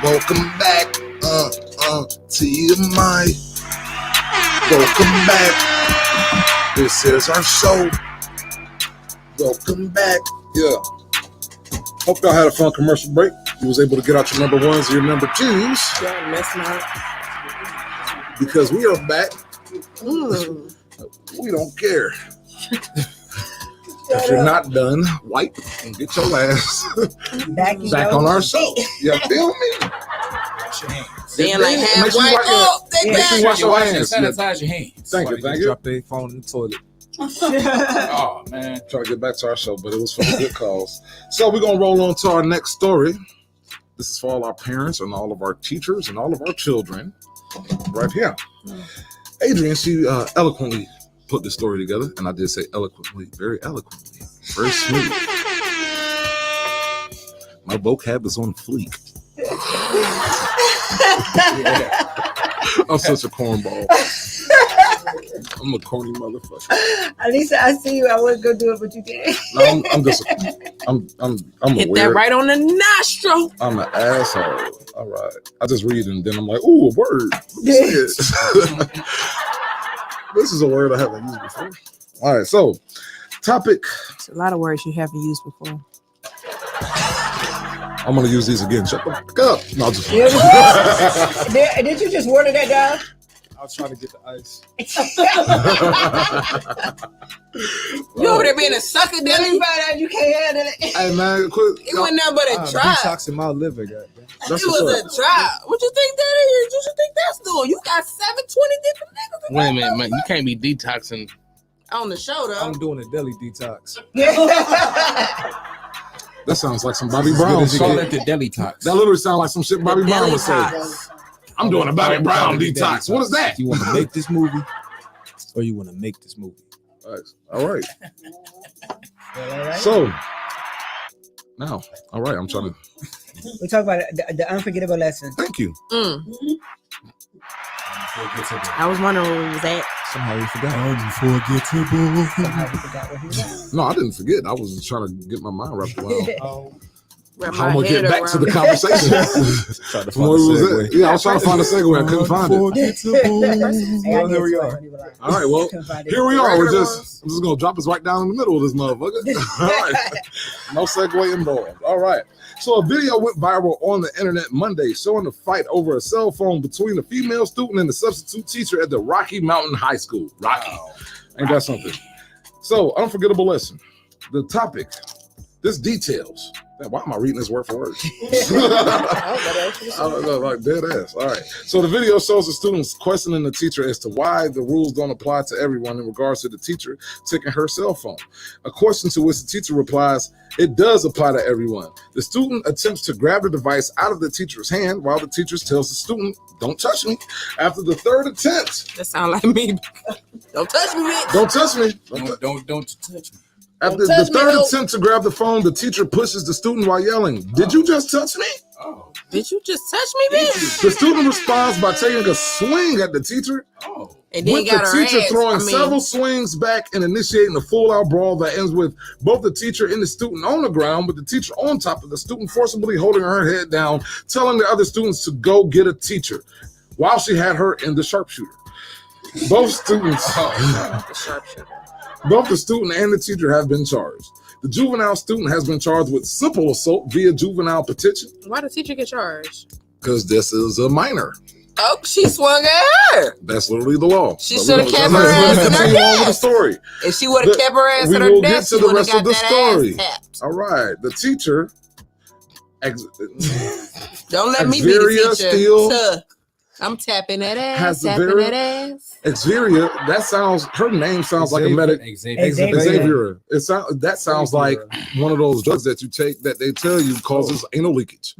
Speaker 4: Welcome back, TMI. Welcome back. This is our show. Welcome back.
Speaker 2: Yeah. Hope y'all had a fun commercial break. You was able to get out your number ones and your number twos.
Speaker 5: Yeah, mess my
Speaker 2: Because we are back.
Speaker 5: Ooh.
Speaker 2: We don't care. If you're not done, wipe and get your ass back on our show. You feel me?
Speaker 5: Being like half white.
Speaker 2: Make sure you wash your hands.
Speaker 3: Sanitize your hands.
Speaker 2: Thank you.
Speaker 9: Drop their phone in the toilet.
Speaker 3: Oh, man.
Speaker 2: Trying to get back to our show, but it was for the good cause. So we're going to roll on to our next story. This is for all our parents and all of our teachers and all of our children right here. Adrian, she eloquently put this story together, and I did say eloquently, very smooth. My vocab is on fleek. I'm such a cornball. I'm a corny motherfucker.
Speaker 6: Alisa, I see you. I wasn't gonna do it, but you did.
Speaker 2: No, I'm
Speaker 5: Hit
Speaker 2: a
Speaker 5: that
Speaker 2: weird.
Speaker 5: right on the nostril.
Speaker 2: I'm an asshole. All right. I just read and then I'm like, ooh, a word. This is a word I haven't used before. All right. So, topic.
Speaker 5: It's a lot of words you haven't used before.
Speaker 2: I'm gonna use these again. Shut the fuck up. No, I'll just.
Speaker 6: Did you just water that down?
Speaker 9: I was trying to get the ice.
Speaker 5: You over there being a sucker, Dylan?
Speaker 6: You can't handle it.
Speaker 2: Hey man, quit.
Speaker 5: It wasn't nothing but a try.
Speaker 9: Detoxing my liver, goddamn.
Speaker 5: It was a try. What you think that is? What you think that's doing? You got 720 different niggas.
Speaker 7: Wait a minute, man. You can't be detoxing
Speaker 5: on the show though.
Speaker 9: I'm doing a deli detox.
Speaker 2: That sounds like some Bobby Brown shit.
Speaker 3: Call it the deli tox.
Speaker 2: That literally sounds like some shit Bobby Brown would say. I'm doing a Bobby Brown detox. What is that?
Speaker 9: You want to make this movie, or you want to make this movie?
Speaker 2: All right. So now, all right. I'm trying to.
Speaker 6: We talk about the unforgettable lesson.
Speaker 2: Thank you.
Speaker 5: I was wondering where we was at.
Speaker 9: Somehow you forgot.
Speaker 6: Somehow we forgot where he was.
Speaker 2: No, I didn't forget. I was just trying to get my mind wrapped around
Speaker 5: Wrap
Speaker 2: how I'm
Speaker 5: my
Speaker 2: gonna get
Speaker 5: head
Speaker 2: back to the
Speaker 5: around.
Speaker 2: conversation.
Speaker 9: Trying to
Speaker 2: From where
Speaker 9: find
Speaker 2: we
Speaker 9: a
Speaker 2: was
Speaker 9: segue.
Speaker 2: at. Yeah, I was trying to find a segue. I couldn't find it.
Speaker 9: Well, here we are.
Speaker 2: All right, well, here we are. I'm just gonna drop us right down in the middle of this motherfucker. All right, no segue involved. All right. So a video went viral on the internet Monday showing the fight over a cell phone between a female student and the substitute teacher at the Rocky Mountain High School. Rocky, ain't that something? So unforgettable lesson. The topic. This details. Why am I reading this word for word? I don't know, like dead ass. All right. So the video shows the students questioning the teacher as to why the rules don't apply to everyone in regards to the teacher taking her cell phone. A question to which the teacher replies, "It does apply to everyone." The student attempts to grab the device out of the teacher's hand while the teacher tells the student, "Don't touch me." After the third attempt,
Speaker 5: That sound like me. Don't touch me, bitch.
Speaker 2: don't touch me.
Speaker 3: Don't touch me.
Speaker 2: After the third attempt to grab the phone, the teacher pushes the student while yelling, "Did you just touch me?"
Speaker 3: Oh.
Speaker 5: Did you just touch me, bitch?
Speaker 2: The student responds by taking a swing at the teacher,
Speaker 5: And then
Speaker 2: with
Speaker 5: got
Speaker 2: the
Speaker 5: her
Speaker 2: teacher
Speaker 5: ass.
Speaker 2: throwing several swings back and initiating a full-out brawl that ends with both the teacher and the student on the ground, with the teacher on top of the student forcibly holding her head down, telling the other students to go get a teacher, while she had her in the sharpshooter. Both students,
Speaker 5: the sharpshooter.
Speaker 2: both the student and the teacher have been charged. The juvenile student has been charged with simple assault via juvenile petition.
Speaker 5: Why did the teacher get charged?
Speaker 2: Because this is a minor.
Speaker 5: Oh, she swung at her.
Speaker 2: That's literally the law.
Speaker 5: She should have kept her ass in her
Speaker 2: Continue on with the
Speaker 5: desk.
Speaker 2: story.
Speaker 5: If she would have kept her ass
Speaker 2: We
Speaker 5: in
Speaker 2: will
Speaker 5: her
Speaker 2: get
Speaker 5: desk,
Speaker 2: to
Speaker 5: she
Speaker 2: the
Speaker 5: would have
Speaker 2: rest of
Speaker 5: got
Speaker 2: the
Speaker 5: that
Speaker 2: story.
Speaker 5: ass tapped.
Speaker 2: All right. The teacher,
Speaker 5: Don't let me be the
Speaker 2: Xveria
Speaker 5: teacher.
Speaker 2: Steele
Speaker 5: Tuh. I'm tapping that ass.
Speaker 2: has the
Speaker 5: Tapping
Speaker 2: very
Speaker 5: that ass.
Speaker 2: Xveria. That sounds. Her name sounds like a medic. Xavier. That sounds like one of those drugs that you take that they tell you causes anal leakage.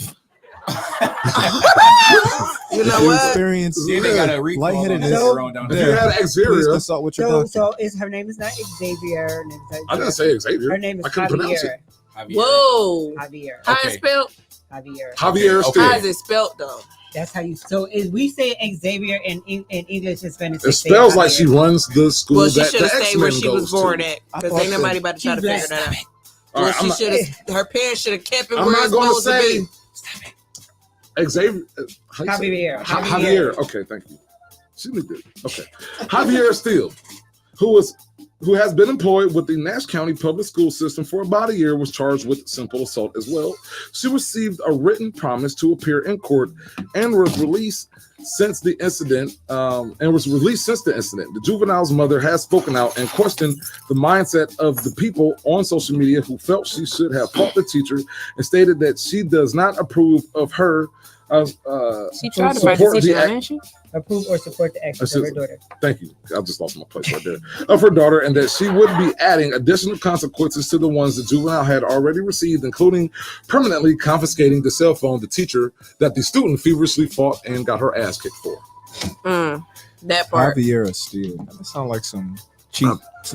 Speaker 5: You know
Speaker 9: If you
Speaker 5: what?
Speaker 9: experience lightheadedness,
Speaker 2: If you had
Speaker 9: please
Speaker 2: Xveria,
Speaker 9: consult with your doctor.
Speaker 6: So is her name is not Xavier. Her name is
Speaker 2: I didn't say Xavier.
Speaker 6: Her name is
Speaker 2: I couldn't pronounce
Speaker 6: Javier.
Speaker 2: it.
Speaker 5: Whoa.
Speaker 6: Javier.
Speaker 5: How is it spelled?
Speaker 6: Javier.
Speaker 2: Javier Steele.
Speaker 5: How is it spelled though?
Speaker 6: That's how you. So if we say Xavier in English and Spanish,
Speaker 2: It spells like she runs the school
Speaker 5: Well, she
Speaker 2: that
Speaker 5: should
Speaker 2: the
Speaker 5: have stayed where
Speaker 2: X-Men
Speaker 5: she was
Speaker 2: goes
Speaker 5: born
Speaker 2: to.
Speaker 5: at. Because ain't nobody about to try to figure that out.
Speaker 2: All
Speaker 5: Well,
Speaker 2: right, I'm
Speaker 5: she
Speaker 2: not-
Speaker 5: should have. Her parents should have kept it
Speaker 2: I'm
Speaker 5: where
Speaker 2: not
Speaker 5: it's
Speaker 2: going to
Speaker 5: supposed
Speaker 2: say
Speaker 5: to be.
Speaker 2: Xavier. How you say it?
Speaker 6: Javier.
Speaker 2: Javier. Okay, thank you. She looked good. Okay. Javier Steele, who has been employed with the Nash County Public School System for about a year, was charged with simple assault as well. She received a written promise to appear in court and was released since the incident. The juvenile's mother has spoken out and questioned the mindset of the people on social media who felt she should have fought the teacher and stated that she does not approve of her.
Speaker 5: She tried to fight the teacher, didn't she?
Speaker 6: Approve or support the actions of her daughter.
Speaker 2: Thank you. I just lost my place right there. Of her daughter, and that she would be adding additional consequences to the ones the juvenile had already received, including permanently confiscating the cell phone the teacher that the student feverishly fought and got her ass kicked for.
Speaker 5: That part.
Speaker 9: Javier Steele. That sounds like some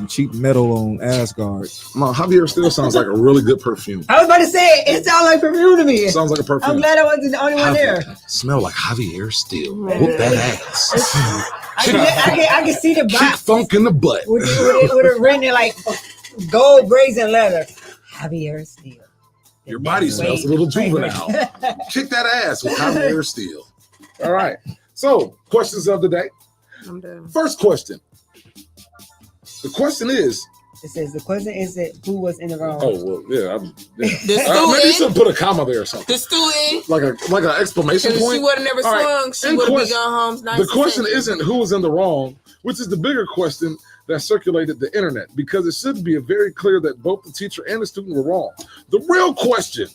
Speaker 9: cheap metal on Asgard.
Speaker 2: No, Javier Steele sounds like a really good perfume.
Speaker 6: I was about to say it sounds like perfume to me.
Speaker 2: Sounds like a perfume.
Speaker 6: I'm glad I wasn't the only one there.
Speaker 2: Smell like Javier Steele. Whoop that ass.
Speaker 6: I can see the
Speaker 2: Cheap
Speaker 6: box
Speaker 2: funk in the butt.
Speaker 6: with it written in like gold brazen leather. Javier Steele.
Speaker 2: Your body smells a little juvenile. Kick that ass with Javier Steele. All right. So, questions of the day.
Speaker 5: I'm done.
Speaker 2: First question. The question is.
Speaker 6: It says the question is that who was in the wrong.
Speaker 2: Oh well, yeah.
Speaker 5: The
Speaker 2: Maybe you should
Speaker 5: student.
Speaker 2: put a comma there or something.
Speaker 5: The student.
Speaker 2: Like an exclamation
Speaker 5: Because if
Speaker 2: point.
Speaker 5: she would have never
Speaker 2: All right.
Speaker 5: swung, she
Speaker 2: In
Speaker 5: would have
Speaker 2: question-
Speaker 5: been gone home nice.
Speaker 2: The question
Speaker 5: and
Speaker 2: isn't who is in the wrong, which is the bigger question that circulated the internet, because it should be very clear that both the teacher and the student were wrong. The real question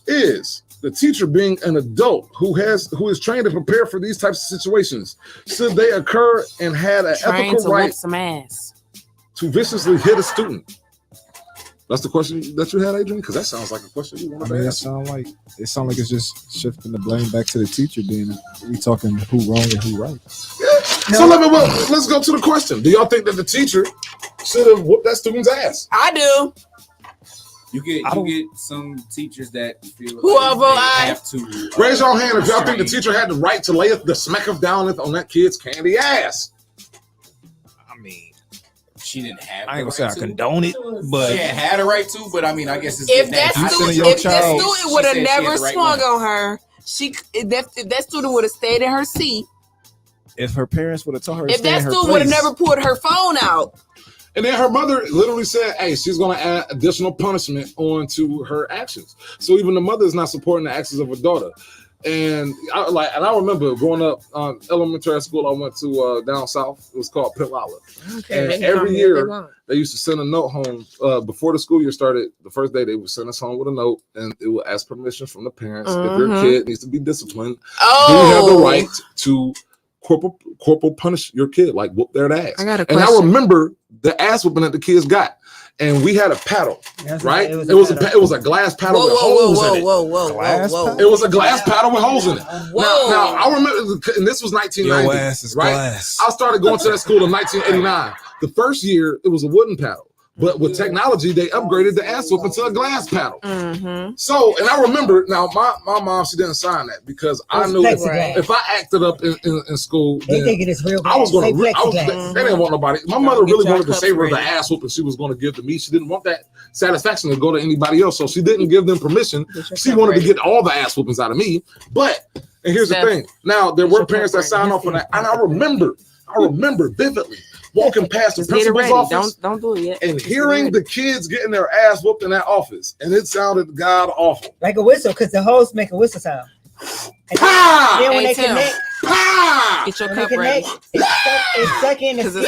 Speaker 2: is the teacher, being an adult who is trained to prepare for these types of situations, should they occur and had an
Speaker 5: trained
Speaker 2: ethical
Speaker 5: to
Speaker 2: right?
Speaker 5: whoop some ass.
Speaker 2: to viciously hit a student? That's the question that you had, Adrian? Because that sounds like a question you wanted to
Speaker 9: It
Speaker 2: ask.
Speaker 9: sounds like it's just shifting the blame back to the teacher. Then we talking who wrong and who right.
Speaker 2: Yeah. So let's go to the question. Do y'all think that the teacher should have whooped that student's ass?
Speaker 5: I do.
Speaker 3: You get some teachers that feel
Speaker 5: Whoever
Speaker 3: like they have to
Speaker 2: raise your hand if y'all think the teacher had the right to lay the smack of down on that kid's candy ass.
Speaker 9: I mean,
Speaker 3: she didn't have.
Speaker 9: I ain't gonna say I condone it, but
Speaker 3: she had a right to. But I mean, I guess it's
Speaker 5: if that student would have never swung on her, if that student would have stayed in her seat.
Speaker 9: If her parents would have told her,
Speaker 5: if that student would have never pulled her phone out.
Speaker 2: And then her mother literally said, hey, she's going to add additional punishment onto her actions. So even the mother is not supporting the actions of her daughter. And I remember growing up, elementary school I went to down south. It was called Pilala. Okay, and every year they used to send a note home before the school year started. The first day they would send us home with a note, and it would ask permission from the parents. If your kid needs to be disciplined, do you have the right to corporal punish your kid, like whoop their ass? And I remember the ass whooping that the kids got, and we had a paddle, right? It was a glass paddle with holes in it. It was a glass paddle with holes in it. Now I remember, and this was 1990.
Speaker 9: Your ass is
Speaker 2: right?
Speaker 9: glass.
Speaker 2: I started going to that school in 1989. The first year it was a wooden paddle. But with technology, they upgraded the ass whooping to a glass paddle. So, and I remember, now my mom, she didn't sign that because I knew if I acted up in school, then I was going to, they didn't want nobody. My mother really wanted to save her the ass whooping she was going to give to me. She didn't want that satisfaction to go to anybody else. So she didn't give them permission. She wanted to get all the ass whoopings out of me. But, and here's the thing. Now, there were parents that signed off on that. And I remember vividly walking past the principal's office
Speaker 5: don't do it yet.
Speaker 2: And hearing the kids getting their ass whooped in that office. And it sounded god awful.
Speaker 6: Like a whistle, because the hoes make a whistle sound. And then when they connect,
Speaker 5: get your cup ready.
Speaker 6: It's stuck in the skin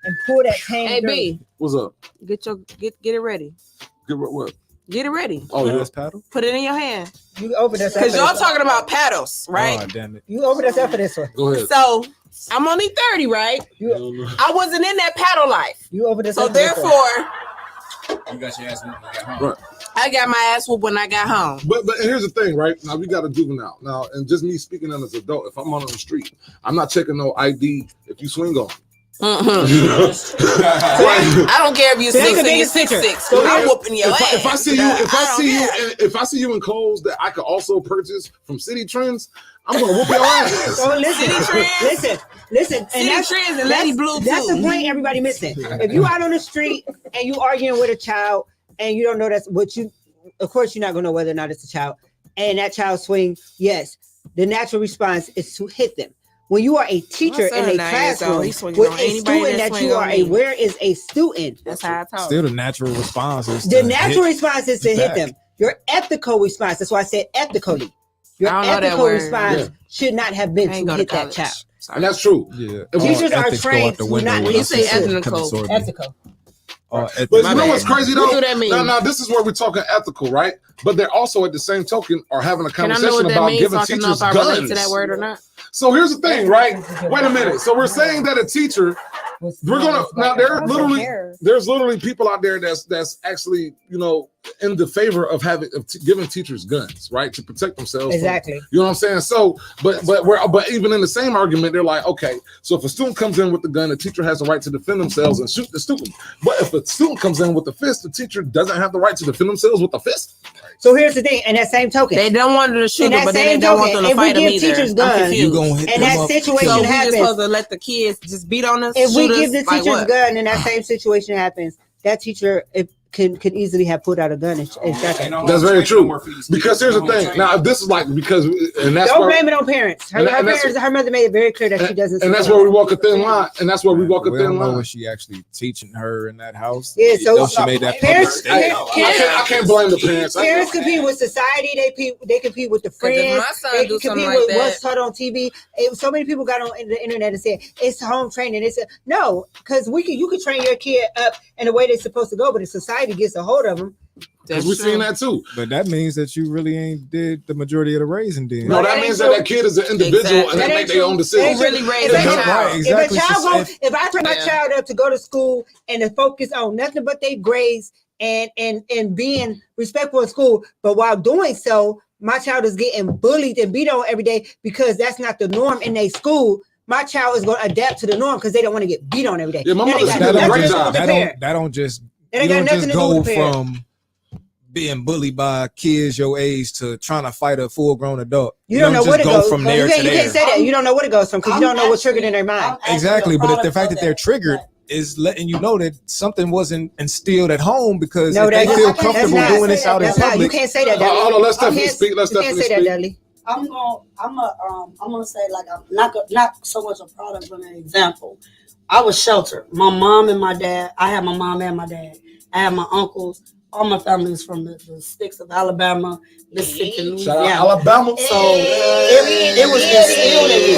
Speaker 6: and pull that pain.
Speaker 5: Hey, B.
Speaker 2: What's up?
Speaker 5: Get it ready.
Speaker 2: Get what?
Speaker 5: Get it ready.
Speaker 2: Oh, yes, paddle?
Speaker 5: Put it in your hand.
Speaker 6: You open this up.
Speaker 5: Because y'all talking about paddles, right?
Speaker 9: Oh, damn it.
Speaker 6: You open this up for this one.
Speaker 2: Go ahead.
Speaker 5: So I'm only 30, right? I wasn't in that paddle life.
Speaker 6: You open this
Speaker 5: up. So therefore,
Speaker 3: you got your ass whooped when you got home.
Speaker 2: Right.
Speaker 5: I got my ass whooped when I got home.
Speaker 2: But here's the thing, right? Now we got a juvenile. Now, and just me speaking as an adult, if I'm on the street, I'm not checking no ID if you swing on me.
Speaker 5: I don't care if you're 6 or you're 6'6". I'm whooping your ass.
Speaker 2: If I see you in clothes that I could also purchase from City Trends, I'm gonna whoop your ass.
Speaker 6: So listen. And
Speaker 5: City Trends and Lady Blue too.
Speaker 6: That's the point everybody missing. If you out on the street and you arguing with a child and you don't know that's what you, of course you're not gonna know whether or not it's a child, and that child swing, yes, the natural response is to hit them. When you are a teacher in a classroom with a student that you are aware is a student,
Speaker 5: that's how I talk.
Speaker 9: Still the natural response is
Speaker 6: the natural response is to hit them. Your ethical response, that's why I said ethically. Your ethical response should not have been to hit that child.
Speaker 2: And that's true.
Speaker 9: Yeah.
Speaker 6: Teachers are trained to not
Speaker 5: when you say ethical.
Speaker 2: But you know what's crazy though? Now this is where we're talking ethical, right? But they're also at the same token are having a conversation about giving teachers guns.
Speaker 5: To that word or not?
Speaker 2: So here's the thing, right? Wait a minute. So we're saying that a teacher, there's literally people out there that's actually, in the favor of giving teachers guns, right, to protect themselves.
Speaker 6: Exactly.
Speaker 2: You know what I'm saying? So, but even in the same argument, they're like, okay, so if a student comes in with the gun, the teacher has the right to defend themselves and shoot the student. But if a student comes in with the fist, the teacher doesn't have the right to defend themselves with the fist.
Speaker 6: So here's the thing, and that same token,
Speaker 5: they don't want them to shoot them, but then they don't want them to fight them either. If we give teachers guns,
Speaker 6: and that situation happens,
Speaker 5: supposed to let the kids just beat on us.
Speaker 6: If we give the teachers gun, and that same situation happens, that teacher could easily have put out a gun and shot them.
Speaker 2: That's very true. Because here's the thing. Now, this is like and that's
Speaker 6: don't blame it on parents. Her mother made it very clear that she doesn't.
Speaker 2: And that's where we walk a thin line. And that's where we walk a thin line.
Speaker 9: Was she actually teaching her in that house?
Speaker 6: Yeah. So
Speaker 9: she made that
Speaker 6: parents.
Speaker 2: I can't blame the parents.
Speaker 6: Parents compete with society. They compete with the friends. They compete with what's taught on TV. So many people got on the internet and said it's home training. It's no, because you could train your kid up in the way they're supposed to go, but if society gets a hold of them,
Speaker 2: Because we've seen that too.
Speaker 9: But that means that you really ain't did the majority of the raising then.
Speaker 2: No, that means that kid is an individual and they make their own decisions.
Speaker 5: Really raise a child.
Speaker 9: Right, exactly.
Speaker 6: If I turn my child up to go to school and to focus on nothing but their grades and being respectful in school, but while doing so, my child is getting bullied and beat on every day because that's not the norm in their school. My child is going to adapt to the norm because they don't want to get beat on every day.
Speaker 2: Yeah, my mother's
Speaker 9: that don't just go from being bullied by kids your age to trying to fight a full-grown adult.
Speaker 6: You don't know what it goes from there to there.
Speaker 9: You
Speaker 6: can't say that. You don't know what it goes from because you don't know what's triggered in their mind.
Speaker 9: Exactly, but the fact that they're triggered is letting you know that something wasn't instilled at home because if they feel comfortable doing this out in public.
Speaker 6: You can't say that.
Speaker 2: Hold on, let's definitely speak. Let's definitely speak.
Speaker 6: Dudley.
Speaker 8: I'm gonna say like I'm not so much a product, but an example. I was sheltered. My mom and my dad. I had my mom and my dad. I had my uncles. All my family is from the sticks of Alabama, Mississippi, Louisiana.
Speaker 2: Alabama.
Speaker 8: So it was instilled in me.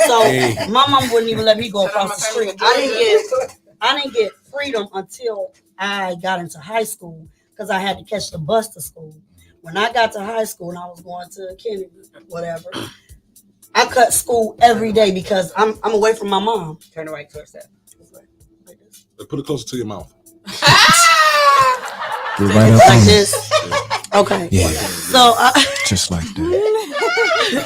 Speaker 8: So my mom wouldn't even let me go across the street. I didn't get freedom until I got into high school because I had to catch the bus to school. When I got to high school and I was going to Kennedy, whatever, I cut school every day because I'm away from my mom.
Speaker 6: Turn the right towards that.
Speaker 2: Put it closer to your mouth.
Speaker 8: Right like this. Okay.
Speaker 9: Yeah.
Speaker 8: So
Speaker 9: just like that.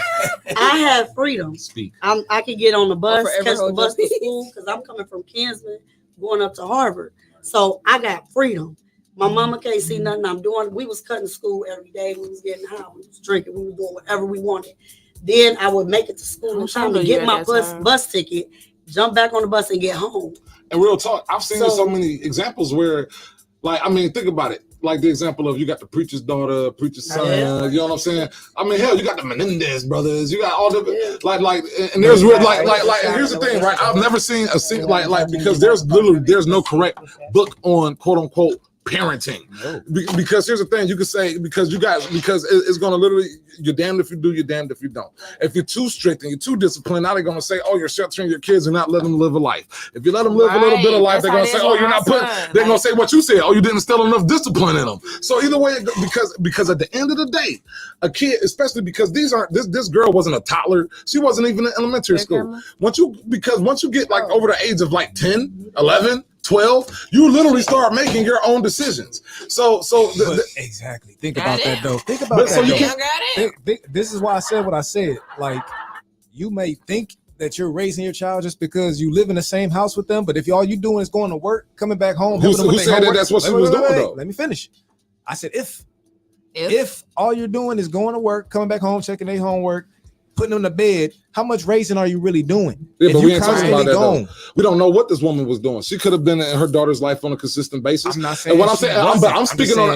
Speaker 8: I have freedom.
Speaker 2: Speak.
Speaker 8: I can get on the bus, catch the bus to school because I'm coming from Kinsman, going up to Harvard. So I got freedom. My mama can't see nothing I'm doing. We was cutting school every day. We was getting high. We was drinking. We was doing whatever we wanted. Then I would make it to school in time to get my bus ticket, jump back on the bus and get home.
Speaker 2: And real talk, I've seen so many examples where, like, I mean, think about it. Like the example of you got the preacher's daughter, preacher's son. You know what I'm saying? I mean, hell, you got the Menendez brothers. You got all the like, and there's real like. Here's the thing, right? I've never seen a single like because there's no correct book on quote unquote parenting. Because here's the thing, you could say because it's gonna literally, you're damned if you do, you're damned if you don't. If you're too strict and you're too disciplined, now they're gonna say, oh, you're sheltering your kids and not letting them live a life. If you let them live a little bit of life, they're gonna say, oh, you're not putting. They're gonna say what you said. Oh, you didn't instill enough discipline in them. So either way, because at the end of the day, a kid, especially because this girl wasn't a toddler, she wasn't even in elementary school. Once you get like over the age of like 10, 11. 12, you literally start making your own decisions. So
Speaker 9: exactly. Think about that though. Think about that. This is why I said what I said. Like, you may think that you're raising your child just because you live in the same house with them, but if all you doing is going to work, coming back home,
Speaker 2: who said that that's what she was doing though?
Speaker 9: Let me finish. I said if all you're doing is going to work, coming back home, checking their homework, putting them to bed, how much raising are you really doing?
Speaker 2: Yeah, but we ain't talking about that though. We don't know what this woman was doing. She could have been in her daughter's life on a consistent basis. I'm not saying. And what I'm saying,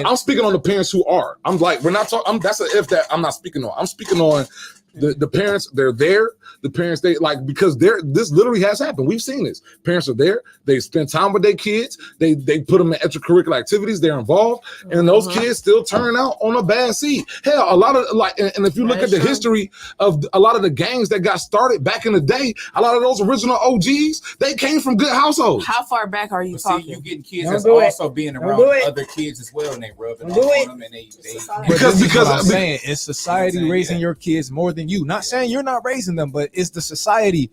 Speaker 2: I'm speaking on the parents who are. I'm like, we're not talking. That's an if that I'm not speaking on. I'm speaking on the parents. They're there. The parents, they like, because this literally has happened. We've seen this. Parents are there. They spend time with their kids. They put them in extracurricular activities. They're involved, and those kids still turn out on a bad seed. Hell, a lot of and if you look at the history of a lot of the gangs that got started back in the day, a lot of those original OGs, they came from good households.
Speaker 5: How far back are you talking?
Speaker 3: You getting kids that's also being around other kids as well, and they rubbing off on them, and they
Speaker 9: because I'm saying it's society raising your kids more than you. Not saying you're not raising them, but it's the society.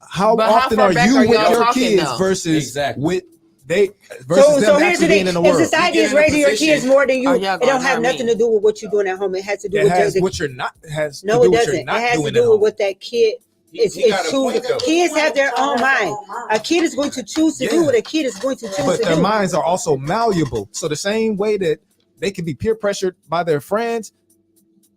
Speaker 9: How often are you with your kids versus with they versus them actually being in the world?
Speaker 6: If society is raising your kids more than you, it don't have nothing to do with what you're doing at home. It has to do with
Speaker 9: what you're not. Has
Speaker 6: no, it doesn't. It has to do with what that kid is choosing. Kids have their own mind. A kid is going to choose to do what a kid is going to choose to do.
Speaker 9: But their minds are also malleable. So the same way that they can be peer pressured by their friends,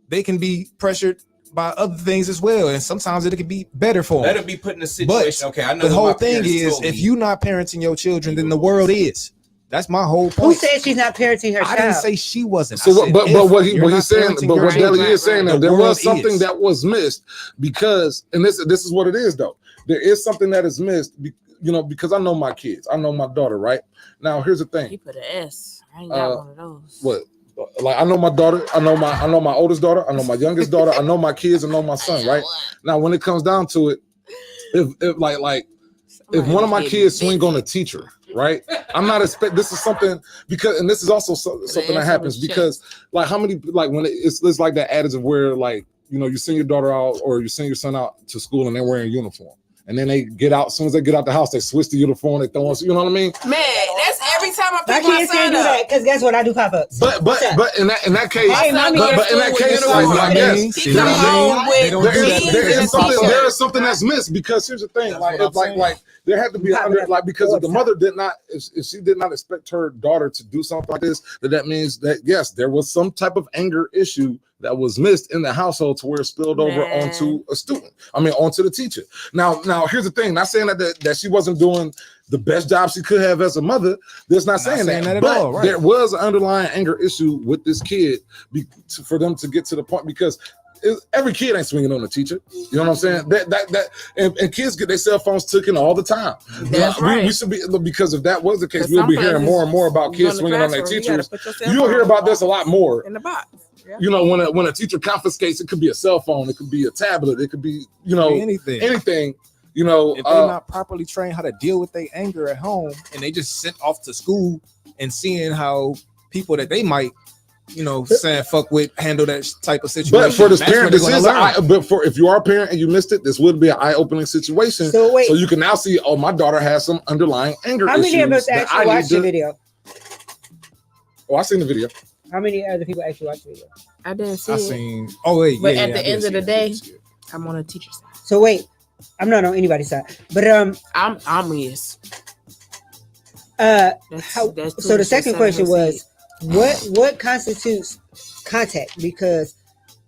Speaker 9: they can be pressured by other things as well, and sometimes it can be better for them.
Speaker 3: Let it be put in a situation.
Speaker 9: But I know the whole thing is, if you're not parenting your children, then the world is. That's my whole point.
Speaker 6: Who said she's not parenting her child?
Speaker 9: I didn't say she wasn't.
Speaker 2: So, but what he's saying, but what Deli is saying, that there was something that was missed because, and this is what it is though. There is something that is missed, because I know my kids, I know my daughter. Right now, here's the thing.
Speaker 5: He put an S. I ain't got one of those.
Speaker 2: What? Like, I know my daughter, I know my oldest daughter, I know my youngest daughter, I know my kids, I know my son, right? Now, when it comes down to it, if one of my kids swing on a teacher, right? I'm not expect. This is something because, and this is also something that happens because, like, how many like when it's like that adage of where like you send your daughter out or you send your son out to school and they're wearing a uniform. And then they get out. As soon as they get out the house, they switch the uniform. They throw on. You know what I mean?
Speaker 5: Man, that's every time I
Speaker 6: My
Speaker 5: pick my
Speaker 6: kids
Speaker 5: son
Speaker 6: can't do
Speaker 5: up.
Speaker 6: that because guess what? I do pop-ups.
Speaker 2: But in that case,
Speaker 6: Hey, mommy,
Speaker 2: but in that case, like yes,
Speaker 5: He come home with
Speaker 2: there is something that's missed because here's the thing, like there had to be because if the mother did not, if she did not expect her daughter to do something like this, that means that yes, there was some type of anger issue that was missed in the household to where it spilled over onto a student. I mean, onto the teacher. Now, here's the thing. Not saying that she wasn't doing the best job she could have as a mother. There's not saying that at all. Right? There was an underlying anger issue with this kid for them to get to the point because every kid ain't swinging on the teacher. You know what I'm saying? And kids get their cell phones taken all the time.
Speaker 5: That's right.
Speaker 2: We should be, because if that was the case, we'll be hearing more and more about kids swinging on their teachers. You'll hear about this a lot more
Speaker 5: in the box. Yeah.
Speaker 2: You know, when a teacher confiscates, it could be a cell phone, it could be a tablet, it could be anything. You know,
Speaker 9: if they're not properly trained how to deal with their anger at home, and they just sent off to school and seeing how people that they might, saying fuck with handle that type of situation.
Speaker 2: But for this parent, if you are a parent and you missed it, this would be an eye-opening situation. So you can now see, my daughter has some underlying anger issues.
Speaker 6: How many of us actually watched the video?
Speaker 2: Oh, I seen the video.
Speaker 6: How many other people actually watched the video?
Speaker 5: I didn't see it.
Speaker 6: But
Speaker 5: at the end of the day, I'm on a teacher's side.
Speaker 6: So wait, I'm not on anybody's side. But
Speaker 5: I'm yes.
Speaker 6: So the second question was, what constitutes contact? Because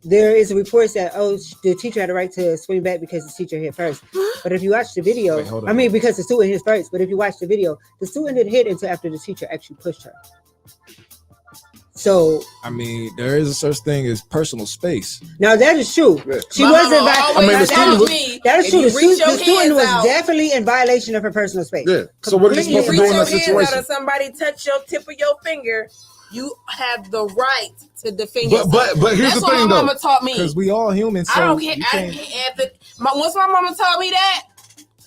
Speaker 6: there is reports that the teacher had a right to swing back because the teacher hit first. But if you watch the video, because the student hit first. But if you watch the video, the student didn't hit until after the teacher actually pushed her. So
Speaker 9: I mean, there is a such thing as personal space.
Speaker 6: Now that is true. Yeah. She wasn't. That is true. The student was definitely in violation of her personal space.
Speaker 2: Yeah. So what are you supposed to do in that situation?
Speaker 5: If somebody touch your tip of your finger, you have the right to defend
Speaker 2: yourself. But here's the thing, though.
Speaker 5: That's what my mama taught me.
Speaker 9: Because we all humans. So
Speaker 5: I don't care. Once my mama taught me that,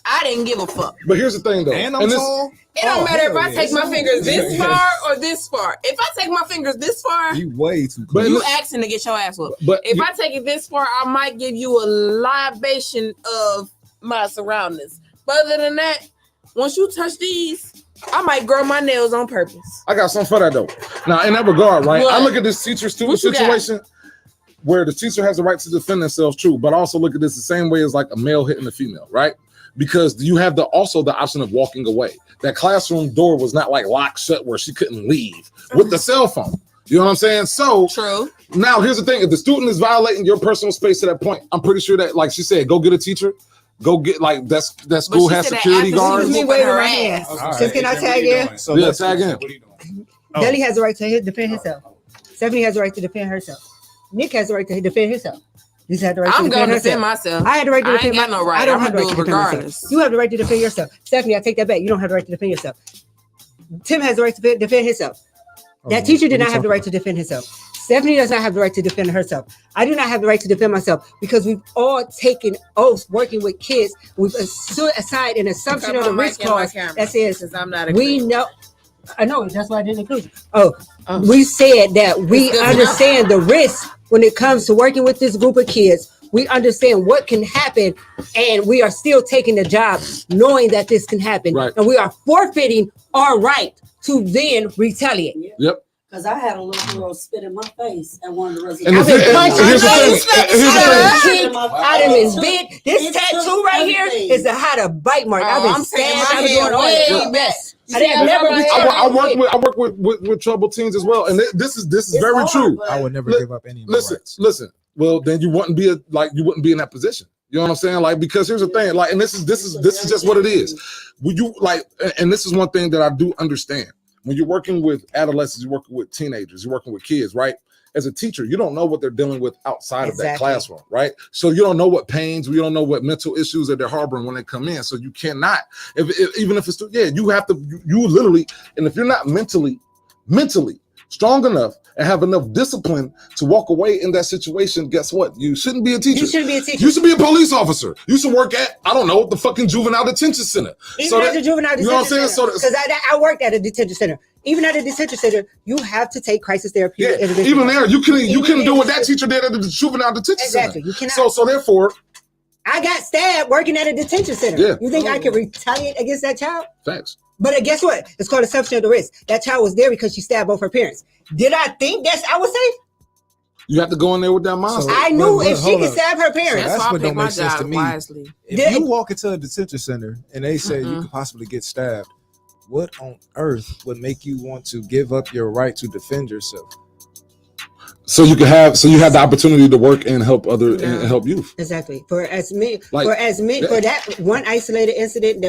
Speaker 5: I didn't give a fuck.
Speaker 2: But here's the thing, though.
Speaker 9: And I'm tall.
Speaker 5: It don't matter if I take my fingers this far or this far. If I take my fingers this far,
Speaker 9: you way too close.
Speaker 5: You asking to get your ass whooped. But if I take it this far, I might give you a libation of my surroundings. But other than that, once you touch these, I might grow my nails on purpose.
Speaker 2: I got something for that though. Now, in that regard, right? I look at this teacher-student situation where the teacher has the right to defend themselves, true, but I also look at this the same way as like a male hitting a female, right? Because you have also the option of walking away. That classroom door was not like locked shut where she couldn't leave with the cell phone. You know what I'm saying? So
Speaker 5: true.
Speaker 2: Now here's the thing: if the student is violating your personal space to that point, I'm pretty sure that, like she said, go get a teacher. Go get that school has security guards.
Speaker 6: Me waving my hands. So can I tag in?
Speaker 2: So yeah, tag in.
Speaker 6: What are you doing? Deli has the right to defend himself. Stephanie has the right to defend herself. Nick has the right to defend himself. Lisa had the right to defend herself.
Speaker 5: Defend myself.
Speaker 6: I had the right to defend
Speaker 5: myself. I don't have the right to defend myself.
Speaker 6: You have the right to defend yourself. Stephanie, I take that back. You don't have the right to defend yourself. Tim has the right to defend himself. That teacher did not have the right to defend himself. Stephanie does not have the right to defend herself. I do not have the right to defend myself because we've all taken oaths working with kids. We've assigned an assumption of the risk clause that says we know. I know that's why I didn't include you. We said that we understand the risk when it comes to working with this group of kids. We understand what can happen, and we are still taking the job knowing that this can happen. Right. And we are forfeiting our right to then retaliate.
Speaker 2: Yep.
Speaker 8: Because I had a little girl spit in my face at one of the residents.
Speaker 6: I've been punching out of his bed. This tattoo right here is how to bite mark. I've been stabbed. I've been doing all the best.
Speaker 2: I work with troubled teens as well, and this is very hard, true.
Speaker 9: I would never give up any.
Speaker 2: Listen. Well, then you wouldn't be in that position. You know what I'm saying? Like, because here's the thing, like, and this is just what it is. When you and this is one thing that I do understand. When you're working with adolescents, you're working with teenagers, you're working with kids, right? As a teacher, you don't know what they're dealing with outside of that classroom, right? So you don't know what pains, you don't know what mental issues that they're harboring when they come in. So you cannot, even if it's, you have to, you literally, and if you're not mentally strong enough and have enough discipline to walk away in that situation, guess what? You shouldn't be a teacher.
Speaker 6: You shouldn't be a teacher.
Speaker 2: You should be a police officer. You should work at, I don't know, the fucking juvenile detention center.
Speaker 6: Even at the juvenile detention center. Because I worked at a detention center. Even at a detention center, you have to take crisis therapy.
Speaker 2: Yeah, even there, you couldn't do what that teacher did at the juvenile detention
Speaker 6: exactly.
Speaker 2: center.
Speaker 6: You cannot.
Speaker 2: So therefore,
Speaker 6: I got stabbed working at a detention center.
Speaker 2: Yeah.
Speaker 6: You think I can retaliate against that child?
Speaker 2: Thanks.
Speaker 6: But guess what? It's called assumption of the risk. That child was there because she stabbed both her parents. Did I think I was safe?
Speaker 2: You have to go in there with that mindset.
Speaker 6: So, I knew if she could stab her parents.
Speaker 9: That's what don't make sense to me.
Speaker 5: Wisely.
Speaker 9: If you walk into a detention center and they say you could possibly get stabbed, what on earth would make you want to give up your right to defend yourself?
Speaker 2: So you have the opportunity to work and help and help youth.
Speaker 6: Exactly. For that one isolated incident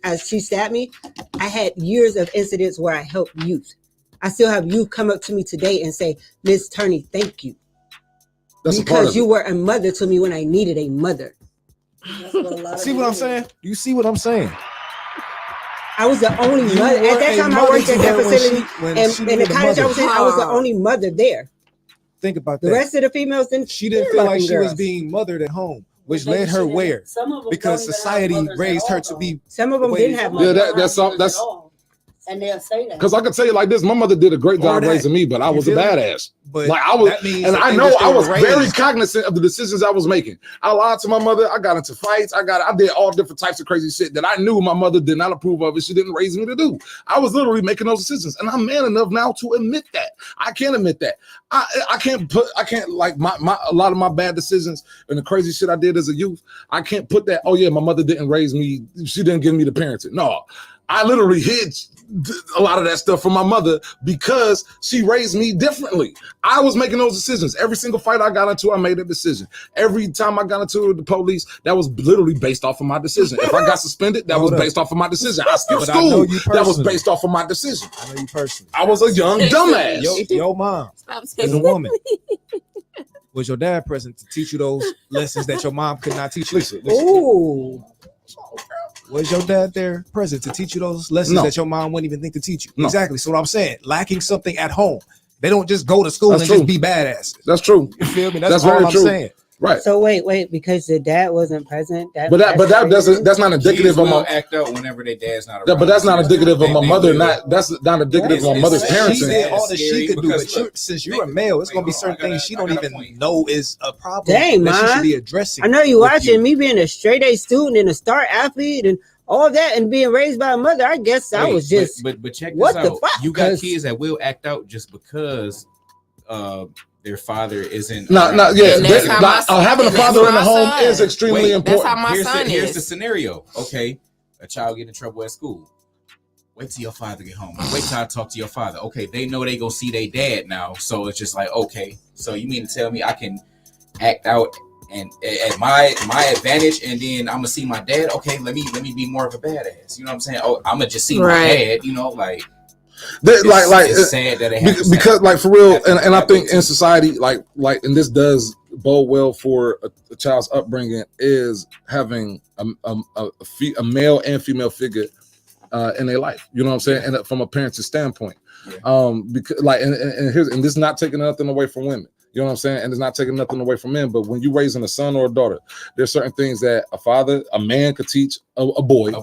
Speaker 6: as she stabbed me, I had years of incidents where I helped youth. I still have youth come up to me today and say, Miss Turney, thank you. Because you were a mother to me when I needed a mother.
Speaker 9: See what I'm saying? You see what I'm saying?
Speaker 6: I was the only mother. At that time, I worked at that facility. And in the cottage I was in, I was the only mother there.
Speaker 9: Think about that.
Speaker 6: The rest of the females didn't.
Speaker 9: She didn't feel like she was being mothered at home, which led her where? Because society raised her to be.
Speaker 6: Some of them didn't have mothers.
Speaker 2: Yeah, that's.
Speaker 8: And they'll say that.
Speaker 2: Because I can tell you like this, my mother did a great job raising me, but I was a badass.
Speaker 9: But
Speaker 2: like I was, and I know I was very
Speaker 9: raised.
Speaker 2: cognizant of the decisions I was making. I lied to my mother. I got into fights. I did all different types of crazy shit that I knew my mother did not approve of, and she didn't raise me to do. I was literally making those decisions, and I'm man enough now to admit that. I can't admit that. I can't like a lot of my bad decisions and the crazy shit I did as a youth. I can't put that. Oh yeah, my mother didn't raise me. She didn't give me the parenting. No, I literally hid a lot of that stuff from my mother because she raised me differently. I was making those decisions. Every single fight I got into, I made a decision. Every time I got into the police, that was literally based off of my decision. If I got suspended, that was based off of my decision. I skipped school. That was based off of my decision.
Speaker 9: I know you personally.
Speaker 2: I was a young dumbass.
Speaker 9: Your mom is a woman. Was your dad present to teach you those lessons that your mom could not teach you? Listen.
Speaker 6: Ooh.
Speaker 9: Was your dad there present to teach you those lessons that your mom wouldn't even think to teach you? No. Exactly. So what I'm saying, lacking something at home. They don't just go to school and just be badasses.
Speaker 2: That's true.
Speaker 9: You feel me? That's all I'm saying.
Speaker 2: Right.
Speaker 6: So wait, because the dad wasn't present.
Speaker 2: That's not indicative of my
Speaker 3: act out whenever their dad's not around.
Speaker 2: Yeah, but that's not indicative of my mother. That's not indicative of my mother's parenting.
Speaker 9: She did all that she could do, but since you're a male, it's gonna be certain things she don't even know is a problem.
Speaker 6: Dang,
Speaker 9: that
Speaker 6: man.
Speaker 9: she should be addressing.
Speaker 6: I know you watching me being a straight A student and a star athlete and all that, and being raised by a mother. I guess I was just.
Speaker 3: But check this
Speaker 6: what
Speaker 3: out.
Speaker 6: The fuck?
Speaker 3: You got kids that will act out just because their father isn't.
Speaker 2: Having a father in the home is extremely important.
Speaker 5: That's how my son is.
Speaker 3: Here's the scenario. Okay, a child get in trouble at school. Wait till your father get home. Wait till I talk to your father. Okay, they know they gonna see their dad now, so it's just like, okay, so you mean to tell me I can act out and at my advantage, and then I'm gonna see my dad? Okay, let me be more of a badass. You know what I'm saying? Oh, I'm gonna just see my dad. You know, like.
Speaker 2: It's
Speaker 3: sad that it happens
Speaker 2: because like for real, and I think in society, like and this does bode well for a child's upbringing, is having a male and female figure in their life. You know what I'm saying? And from a parent's standpoint, because like and this is not taking nothing away from women. You know what I'm saying? And it's not taking nothing away from men, but when you're raising a son or a daughter, there's certain things that a man could teach a boy.
Speaker 3: Yeah.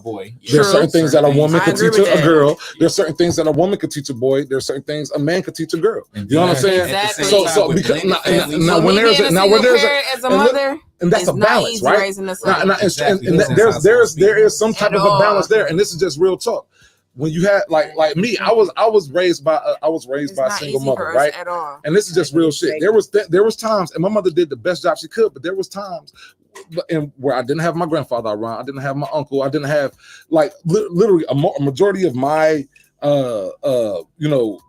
Speaker 2: There's certain things that a woman could teach a girl. There's certain things that a woman could teach a boy. There's certain things a man could teach a girl. You know what I'm saying?
Speaker 5: Exactly.
Speaker 2: So because now when there's as a mother, and that's a balance, right? There is some type of a balance there, and this is just real talk. When you had like me, I was raised by a single mother, right?
Speaker 5: At all.
Speaker 2: And this is just real shit. There was times, and my mother did the best job she could, but there was times where I didn't have my grandfather around, I didn't have my uncle, I didn't have like literally a majority of my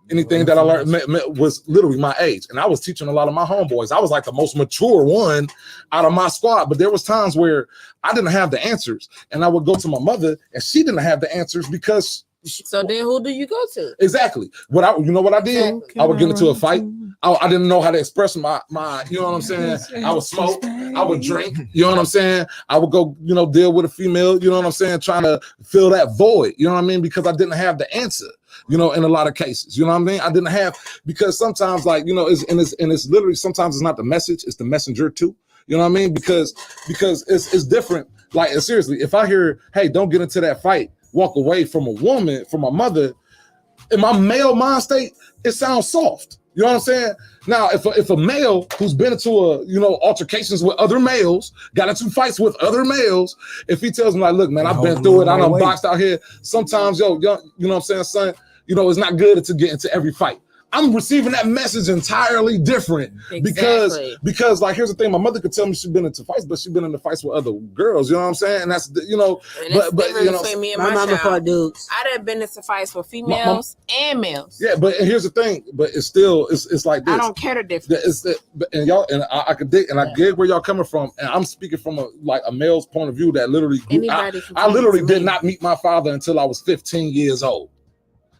Speaker 2: anything that I learned was literally my age, and I was teaching a lot of my homeboys. I was like the most mature one out of my squad, but there was times where I didn't have the answers, and I would go to my mother, and she didn't have the answers because.
Speaker 5: So then who do you go to?
Speaker 2: Exactly. What I did, I would get into a fight. I didn't know how to express my, you know what I'm saying? I would smoke, I would drink, you know what I'm saying? I would go, you know, deal with a female, you know what I'm saying? Trying to fill that void, you know what I mean? Because I didn't have the answer, you know, in a lot of cases, you know what I mean? I didn't have, because sometimes like, you know, it's literally, sometimes it's not the message, it's the messenger too, you know what I mean? Because it's different. Like, seriously, if I hear, hey, don't get into that fight, walk away from a woman, from a mother, in my male mind state, it sounds soft. You know what I'm saying? Now, if a male who's been into altercations with other males, got into fights with other males, if he tells me like, look, man, I've been through it, I done boxed out here. Sometimes, you know what I'm saying, son, you know, it's not good to get into every fight. I'm receiving that message entirely different because like, here's the thing, my mother could tell me she's been into fights, but she's been into fights with other girls, you know what I'm saying? And that's, you know, but you know,
Speaker 5: me and
Speaker 6: my mama fought dudes.
Speaker 5: I done been into fights with females and males.
Speaker 2: Yeah, but here's the thing, but it's still, it's like this.
Speaker 5: I don't care the difference.
Speaker 2: And y'all, and I could dig, and I get where y'all coming from, and I'm speaking from a male's point of view that literally grew, I literally did not meet my father until I was 15 years old.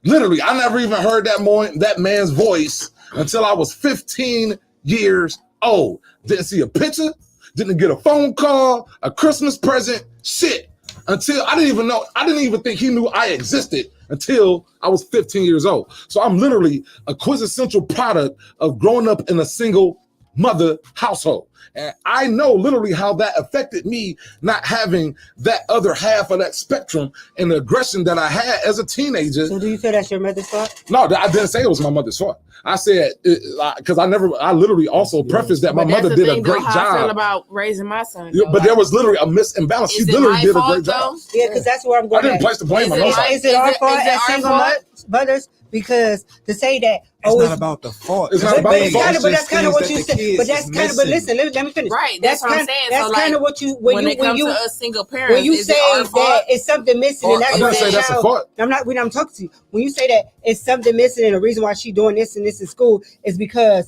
Speaker 2: Literally, I never even heard that man's voice until I was 15 years old. Didn't see a picture, didn't get a phone call, a Christmas present, shit. Until I didn't even think he knew I existed until I was 15 years old. So I'm literally a quintessential product of growing up in a single mother household. And I know literally how that affected me, not having that other half of that spectrum and the aggression that I had as a teenager.
Speaker 6: So do you say that's your mother's fault?
Speaker 2: No, I didn't say it was my mother's fault. I said, because I literally also prefaced that my mother did a great job.
Speaker 5: I feel about raising my son.
Speaker 2: Yeah, but there was literally a misimbalance. She literally did a great job.
Speaker 6: Yeah, because that's where I'm going.
Speaker 2: I didn't place the blame on nobody.
Speaker 6: Is it our fault as single mothers? Because to say that
Speaker 9: it's not about the fault.
Speaker 2: It's not about the fault.
Speaker 6: But that's kind of what you said. But that's kind of. But listen, let me finish.
Speaker 5: Right. That's what I'm saying.
Speaker 6: That's kind of what you
Speaker 5: when it comes to us single parents.
Speaker 6: When you say that it's something missing, and
Speaker 2: I'm not saying that's a fault.
Speaker 6: I'm talking to you. When you say that it's something missing, and the reason why she's doing this and this in school is because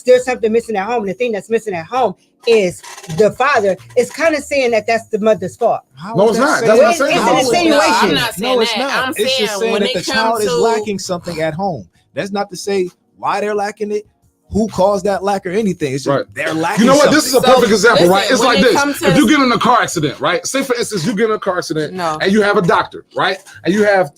Speaker 6: there's something missing at home, and the thing that's missing at home is the father. It's kind of saying that that's the mother's fault.
Speaker 2: No, it's not. That's not saying.
Speaker 6: It's an insinuation.
Speaker 5: I'm not saying
Speaker 9: it's not. It's just saying that the child is lacking something at home. That's not to say why they're lacking it, who caused that lack or anything. It's just they're lacking.
Speaker 2: You know what?
Speaker 9: Something.
Speaker 2: This is a perfect example, right? It's like this. If you get in a car accident, right? Say for instance, you get in a car accident and you have a doctor, right? And you have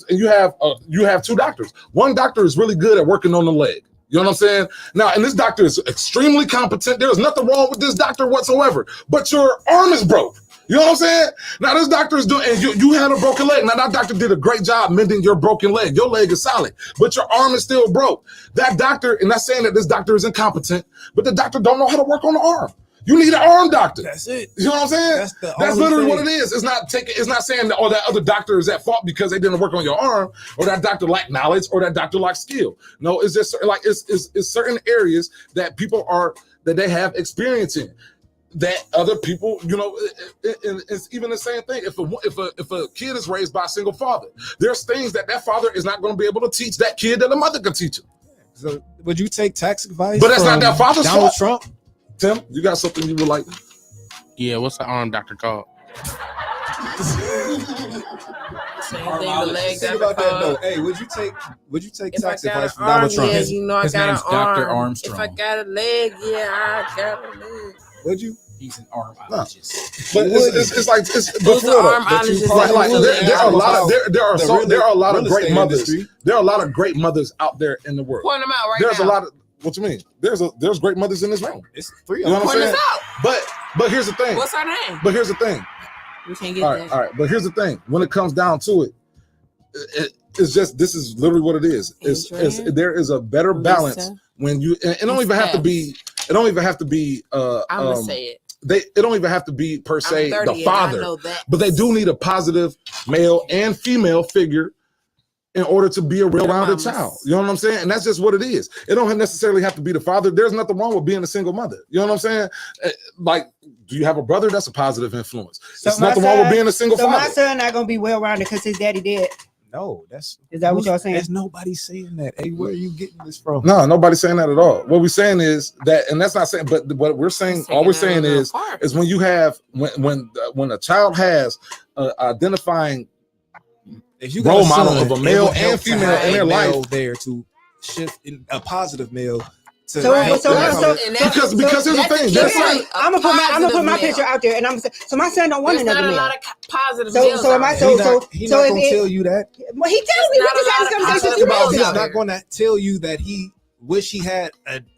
Speaker 2: two doctors. One doctor is really good at working on the leg. You know what I'm saying? Now, and this doctor is extremely competent. There's nothing wrong with this doctor whatsoever. But your arm is broke. You know what I'm saying? Now this doctor is doing, and you had a broken leg. Now that doctor did a great job mending your broken leg. Your leg is solid, but your arm is still broke. That doctor, and not saying that this doctor is incompetent, but the doctor don't know how to work on the arm. You need an arm doctor.
Speaker 9: That's it.
Speaker 2: You know what I'm saying? That's literally what it is. It's not saying that that other doctor is at fault because they didn't work on your arm, or that doctor lacked knowledge, or that doctor lacked skill. No, it's just like it's certain areas that people that they have experience in. That other people, you know, it's even the same thing. If a kid is raised by a single father, there's things that father is not going to be able to teach that kid that the mother can teach him.
Speaker 9: So would you take tax advice?
Speaker 2: But that's not that father's
Speaker 9: Donald
Speaker 2: fault.
Speaker 9: Trump.
Speaker 2: Tim, you got something you would like?
Speaker 13: Yeah, what's the arm doctor called?
Speaker 9: Think about that though. Hey, would you take tax advice from Donald Trump?
Speaker 5: Yeah, you know, I got an arm.
Speaker 3: Dr. Armstrong.
Speaker 5: If I got a leg, I got a leg.
Speaker 9: Would you?
Speaker 3: He's an armologist.
Speaker 2: But it's like there are a lot of great mothers. There are a lot of great mothers out there in the world.
Speaker 5: Point them out
Speaker 2: There's a lot of what you mean? There's great mothers in this room.
Speaker 9: It's three
Speaker 2: of them.
Speaker 5: Point us out.
Speaker 2: But here's the thing.
Speaker 5: What's her name?
Speaker 2: But here's the thing.
Speaker 5: We can't get that.
Speaker 2: All right. But here's the thing. When it comes down to it, it's just this is literally what it is. There is a better balance when you. And it don't even have to be. It don't even have to be.
Speaker 5: I'm gonna say it.
Speaker 2: It don't even have to be per se the father, but they do need a positive male and female figure in order to be a real-rounded child. You know what I'm saying? And that's just what it is. It don't necessarily have to be the father. There's nothing wrong with being a single mother. You know what I'm saying? Like, do you have a brother? That's a positive influence. There's nothing wrong with being a single father.
Speaker 6: So my son not gonna be well-rounded because his daddy did.
Speaker 9: No,
Speaker 6: is that what y'all saying?
Speaker 9: There's nobody saying that. Hey, where are you getting this from?
Speaker 2: No, nobody's saying that at all. What we're saying is that, and that's not saying, but what we're saying, all we're saying is when you have when a child has identifying role model of a male and female in their life
Speaker 9: there to shift in a positive male to
Speaker 6: So
Speaker 9: help them come in.
Speaker 2: Because here's the thing.
Speaker 6: I'm gonna put my picture out there, and I'm gonna say, so my son don't want another male.
Speaker 5: Positive
Speaker 6: So am I?
Speaker 9: He's not gonna tell you that.
Speaker 6: Well, he tells me we just had this conversation 2 days
Speaker 9: He's
Speaker 6: ago.
Speaker 9: not gonna tell you that he wish he had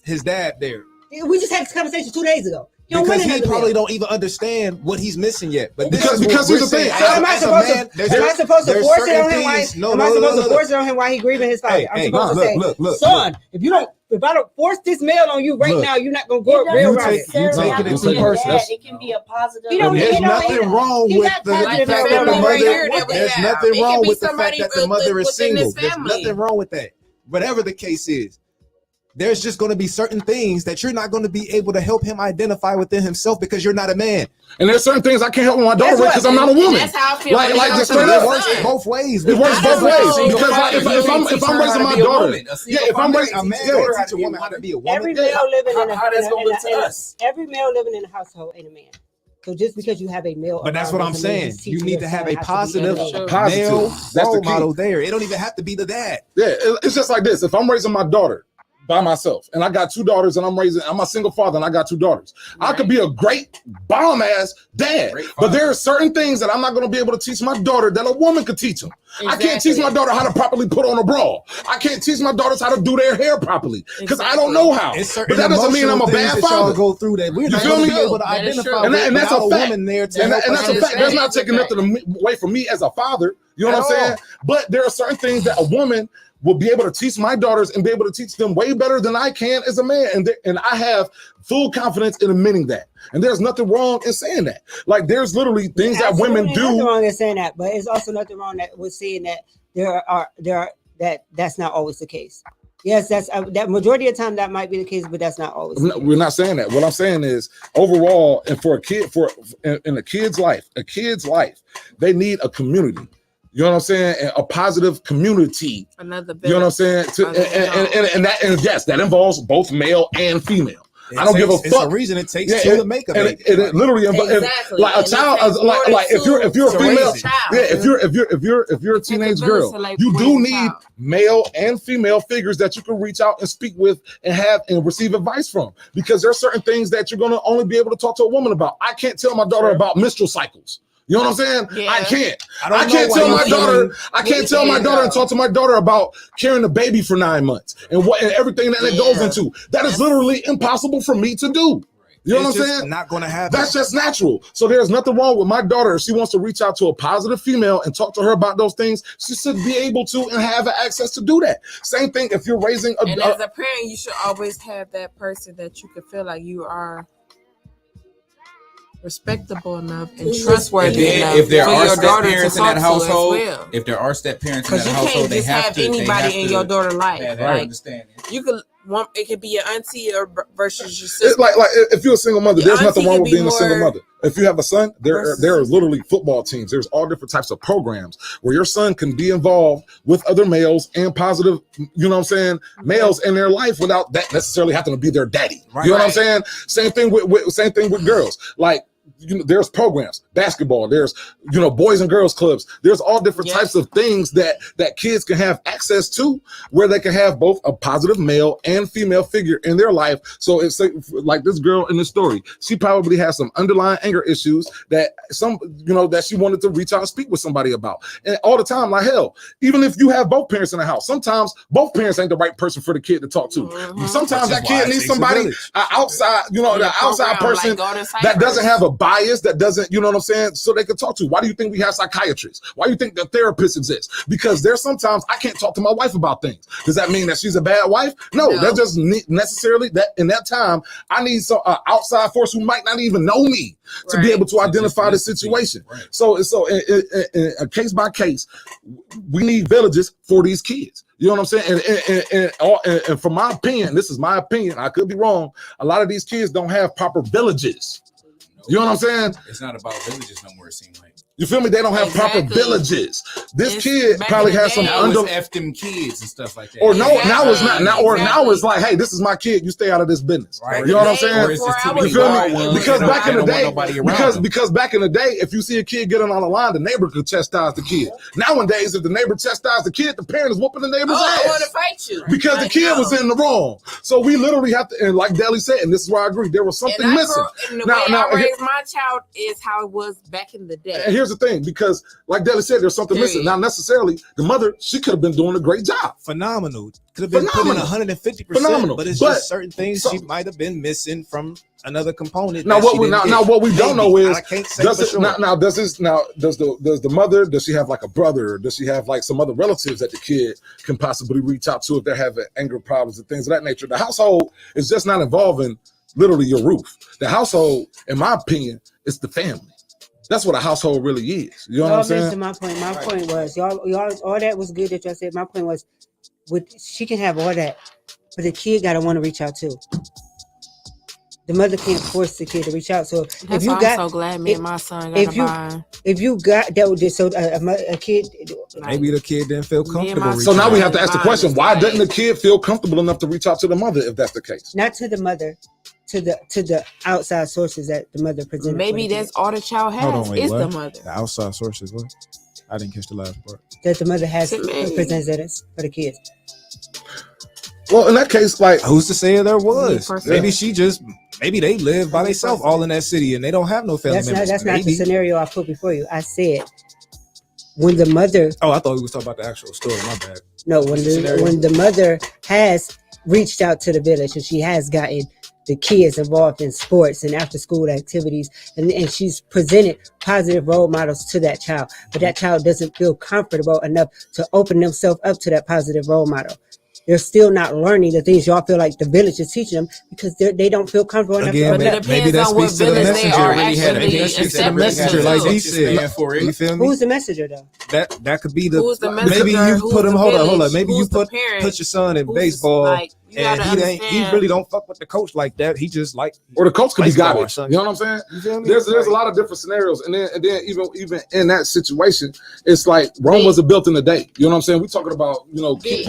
Speaker 9: his dad there.
Speaker 6: We just had this conversation 2 days ago. Because
Speaker 9: he probably don't even understand what he's missing yet. But
Speaker 2: because here's the thing.
Speaker 6: So am I supposed to force it on him? Am I supposed to force it on him while he grieving his father? I'm supposed to say, son, if I don't force this male on you right now, you're not gonna go real right.
Speaker 9: You take it into personal.
Speaker 8: It can be a positive.
Speaker 9: There's nothing wrong with the fact that the mother. There's nothing wrong with the fact that the mother is single. There's nothing wrong with that. Whatever the case is. There's just going to be certain things that you're not going to be able to help him identify within himself because you're not a man.
Speaker 2: And there's certain things I can't help my daughter with because I'm not a woman.
Speaker 5: That's how I feel.
Speaker 2: Like just straight up.
Speaker 9: It works both ways.
Speaker 2: It works both ways because like, if I'm raising my daughter, if I'm raising
Speaker 9: a man, teach a woman how to be a woman.
Speaker 6: Every male living in
Speaker 3: How that's gonna look to us?
Speaker 6: every male living in a household ain't a man. So just because you have a male,
Speaker 9: But that's what I'm saying. You need to have a positive male
Speaker 2: That's the
Speaker 9: role
Speaker 2: key.
Speaker 9: model there. It don't even have to be the dad.
Speaker 2: Yeah, it's just like this. If I'm raising my daughter by myself and I got 2 daughters and I'm a single father and I got 2 daughters, I could be a great bomb ass dad, but there are certain things that I'm not going to be able to teach my daughter that a woman could teach them. I can't teach my daughter how to properly put on a bra. I can't teach my daughters how to do their hair properly because I don't know how. But that doesn't mean I'm a bad father.
Speaker 9: Go through that. We're not going to be able to identify
Speaker 2: and that's a fact.
Speaker 9: Woman there
Speaker 2: and that's a fact. That's not taking nothing away from me as a father. You know what I'm saying? But there are certain things that a woman will be able to teach my daughters and be able to teach them way better than I can as a man. And I have full confidence in admitting that. And there's nothing wrong in saying that. Like there's literally things that women do.
Speaker 6: Nothing wrong in saying that, but it's also nothing wrong with saying that that's not always the case. Yes, that's that majority of the time that might be the case, but that's not always.
Speaker 2: No, we're not saying that. What I'm saying is overall, and for a kid, in a kid's life, they need a community. You know what I'm saying? A positive community.
Speaker 5: Another
Speaker 2: you know what I'm saying? And yes, that involves both male and female. I don't give a fuck.
Speaker 9: It's a reason it takes 2 to make a baby.
Speaker 2: It literally like a child, like if you're a female, if you're a teenage girl, you do need male and female figures that you can reach out and speak with and have and receive advice from, because there are certain things that you're going to only be able to talk to a woman about. I can't tell my daughter about menstrual cycles. You know what I'm saying? Yeah. I can't. I can't tell my daughter. I can't tell my daughter and talk to my daughter about carrying a baby for 9 months and everything that it goes into. That is literally impossible for me to do. You know what I'm saying?
Speaker 9: Not going to happen.
Speaker 2: That's just natural. So there's nothing wrong with my daughter. If she wants to reach out to a positive female and talk to her about those things, she should be able to and have access to do that. Same thing if you're raising a.
Speaker 5: And as a parent, you should always have that person that you can feel like you are respectable enough and trustworthy enough
Speaker 3: if there
Speaker 5: for
Speaker 3: are
Speaker 5: your
Speaker 3: step
Speaker 5: daughter
Speaker 3: parents
Speaker 5: to
Speaker 3: in that
Speaker 5: talk
Speaker 3: household,
Speaker 5: to as well.
Speaker 3: If there are step parents in that
Speaker 5: Because you
Speaker 3: household,
Speaker 5: can't just have anybody in your daughter's life.
Speaker 3: Right.
Speaker 5: You could it could be your auntie or versus your sister.
Speaker 2: It's like if you're a single mother, there's nothing wrong with being a single mother. If you have a son, there are literally football teams. There's all different types of programs where your son can be involved with other males and positive, you know what I'm saying, males in their life without that necessarily having to be their daddy. Right, you know what I'm saying? Same thing with girls. Like, there's programs, basketball, there's boys and girls clubs, there's all different types of things that kids can have access to, where they can have both a positive male and female figure in their life. So it's like this girl in this story, she probably has some underlying anger issues that that she wanted to reach out and speak with somebody about. And all the time, like, hell, even if you have both parents in the house, sometimes both parents ain't the right person for the kid to talk to. Sometimes that kid needs somebody outside, the outside person that doesn't have a bias, that doesn't, you know what I'm saying, so they can talk to. Why do you think we have psychiatrists? Why do you think that therapists exist? Because there's sometimes I can't talk to my wife about things. Does that mean that she's a bad wife? No. That's just necessarily that in that time I need some outside force who might not even know me to be able to identify the situation. Right. So in a case by case, we need villages for these kids. You know what I'm saying? And from my opinion, this is my opinion, I could be wrong, a lot of these kids don't have proper villages. You know what I'm saying?
Speaker 3: It's not about villages no more, it seems like.
Speaker 2: You feel me? They don't have proper villages. This kid probably has some
Speaker 3: under F them kids and stuff like that.
Speaker 2: Or now it's not now, or now it's like, hey, this is my kid. You stay out of this business. Right. You know what I'm saying? You feel me? Because back in the day, because back in the day, if you see a kid getting on the line, the neighbor could chastise the kid. Nowadays, if the neighbor chastises the kid, the parent is whooping the neighbor's ass.
Speaker 5: I want to fight you
Speaker 2: because the kid was in the wrong. So we literally have to, and like Deli said, and this is where I agree, there was something missing.
Speaker 5: And the way I raised my child is how it was back in the day.
Speaker 2: And here's the thing, because like Deli said, there's something missing. Not necessarily the mother, she could have been doing a great job.
Speaker 9: Phenomenal. Could have been put in 150%. But it's just certain things she might have been missing from another component.
Speaker 2: Now what we don't know is does the mother, does she have like a brother, or does she have like some other relatives that the kid can possibly reach out to if they're having anger problems and things of that nature? The household is just not involving literally your roof. The household, in my opinion, is the family. That's what a household really is. You know what I'm saying?
Speaker 6: My point. My point was y'all all that was good that y'all said. My point was, she can have all that, but the kid gotta want to reach out too. The mother can't force the kid to reach out. So
Speaker 5: I'm so glad me and my son got a bond.
Speaker 6: If you got that, so a kid,
Speaker 9: maybe the kid didn't feel comfortable.
Speaker 2: So now we have to ask the question: why doesn't the kid feel comfortable enough to reach out to the mother if that's the case?
Speaker 6: Not to the mother. To the outside sources that the mother presented.
Speaker 5: Maybe that's all the child has. Is the mother.
Speaker 9: The outside sources. What? I didn't catch the last part.
Speaker 6: That the mother has representatives for the kids.
Speaker 2: Well, in that case, like,
Speaker 9: who's to say there was? Maybe maybe they live by themselves all in that city and they don't have no family members.
Speaker 6: That's not the scenario I put before you. I said when the mother.
Speaker 9: Oh, I thought we was talking about the actual story. My bad.
Speaker 6: No, when the mother has reached out to the village and she has gotten the kids involved in sports and after school activities, and she's presented positive role models to that child, but that child doesn't feel comfortable enough to open themselves up to that positive role model. They're still not learning the things y'all feel like the village is teaching them because they don't feel comfortable enough.
Speaker 9: Again, maybe that speaks to the messenger.
Speaker 5: The
Speaker 9: messenger, like he said. You feel me?
Speaker 6: Who's the messenger though?
Speaker 9: That could be the.
Speaker 5: Who's the messenger?
Speaker 9: Maybe you put him. Hold on. Maybe you put your son in baseball. And he really don't fuck with the coach like that. He just like,
Speaker 2: or the coach could be garbage. You know what I'm saying? You feel me? There's a lot of different scenarios, and then even in that situation, it's like Rome wasn't built in a day. You know what I'm saying? We talking about we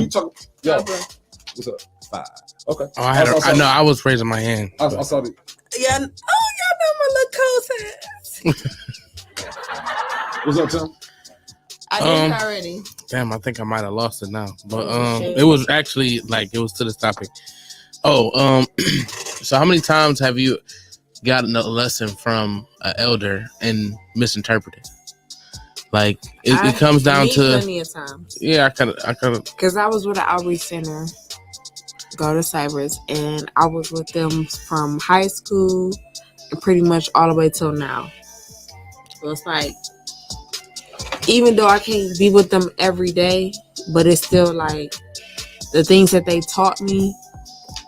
Speaker 2: talk. Yeah. What's up? 5. Okay.
Speaker 13: Oh, I know. I was raising my hand.
Speaker 2: I saw the.
Speaker 5: Yeah. Oh, y'all know my little coach hat.
Speaker 2: What's up, Tim?
Speaker 5: I did already.
Speaker 13: Damn, I think I might have lost it now. But it was actually like it was to this topic. Oh, so how many times have you gotten a lesson from an elder and misinterpreted? Like it comes down to
Speaker 5: plenty of times.
Speaker 13: Yeah, I kind of
Speaker 5: because I was with an outreach center, go to Cyprus, and I was with them from high school and pretty much all the way till now. So it's like, even though I can't be with them every day, but it's still like the things that they taught me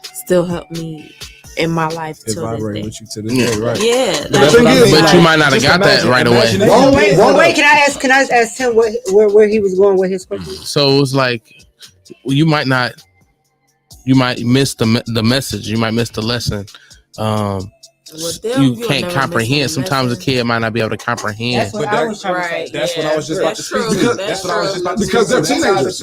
Speaker 5: still help me in my life till this day.
Speaker 9: With you to this day, right?
Speaker 5: Yeah,
Speaker 13: but you might not have got that right away.
Speaker 6: Wait, can I ask Tim where he was going with his question?
Speaker 13: So it was like you might miss the message, you might miss the lesson. You can't comprehend. Sometimes a kid might not be able to comprehend.
Speaker 6: That's what I was trying to say.
Speaker 9: That's what I was just about to speak to. That's what I was just about to
Speaker 2: because they're teenagers.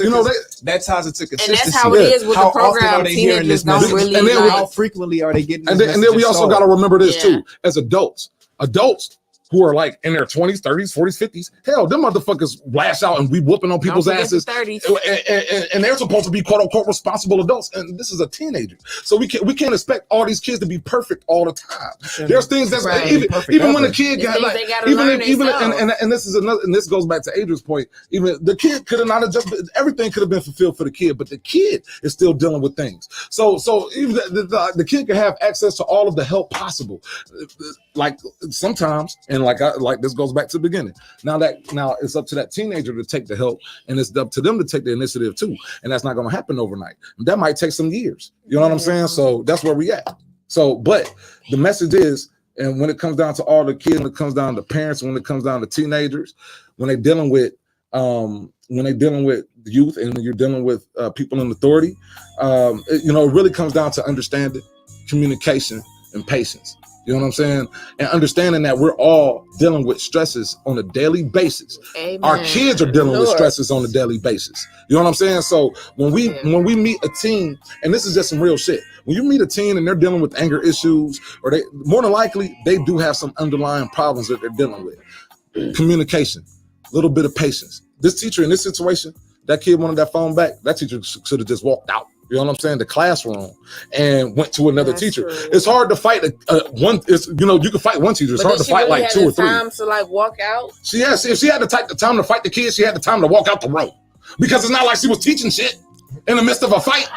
Speaker 9: That ties it to consistency.
Speaker 5: And that's how it is with the program. Teenagers don't really
Speaker 2: and then
Speaker 9: how frequently are they getting
Speaker 2: this and then we also got to remember this too. As adults who are like in their 20s, 30s, 40s, 50s, hell, them motherfuckers lash out and we whooping on people's asses. And they're supposed to be quote unquote responsible adults. And this is a teenager. So we can't expect all these kids to be perfect all the time. There's things that's even when a kid got like and this is another, and this goes back to Adrian's point, even the kid could have not adjusted, everything could have been fulfilled for the kid, but the kid is still dealing with things. So even the kid can have access to all of the help possible. Like sometimes, and like this goes back to the beginning. Now it's up to that teenager to take the help, and it's up to them to take the initiative too. And that's not going to happen overnight. That might take some years. You know what I'm saying? So that's where we at. So, but the message is, and when it comes down to all the kids, when it comes down to parents, when it comes down to teenagers, when they're dealing with youth, and when you're dealing with people in authority, it really comes down to understanding, communication, and patience. You know what I'm saying? And understanding that we're all dealing with stresses on a daily basis.
Speaker 5: Amen.
Speaker 2: Our kids are dealing with stresses on a daily basis. You know what I'm saying? So when we meet a teen, and this is just some real shit, when you meet a teen and they're dealing with anger issues, or they more than likely they do have some underlying problems that they're dealing with. Communication, a little bit of patience. This teacher in this situation, that kid wanted that phone back. That teacher should have just walked out. You know what I'm saying? The classroom and went to another teacher. True. It's hard to fight one. It's, you know, you can fight one teacher. It's hard to fight really like two or three.
Speaker 5: Time to like walk out.
Speaker 2: If she had the time to fight the kids, she had the time to walk out the room, because it's not like she was teaching shit in the midst of a fight.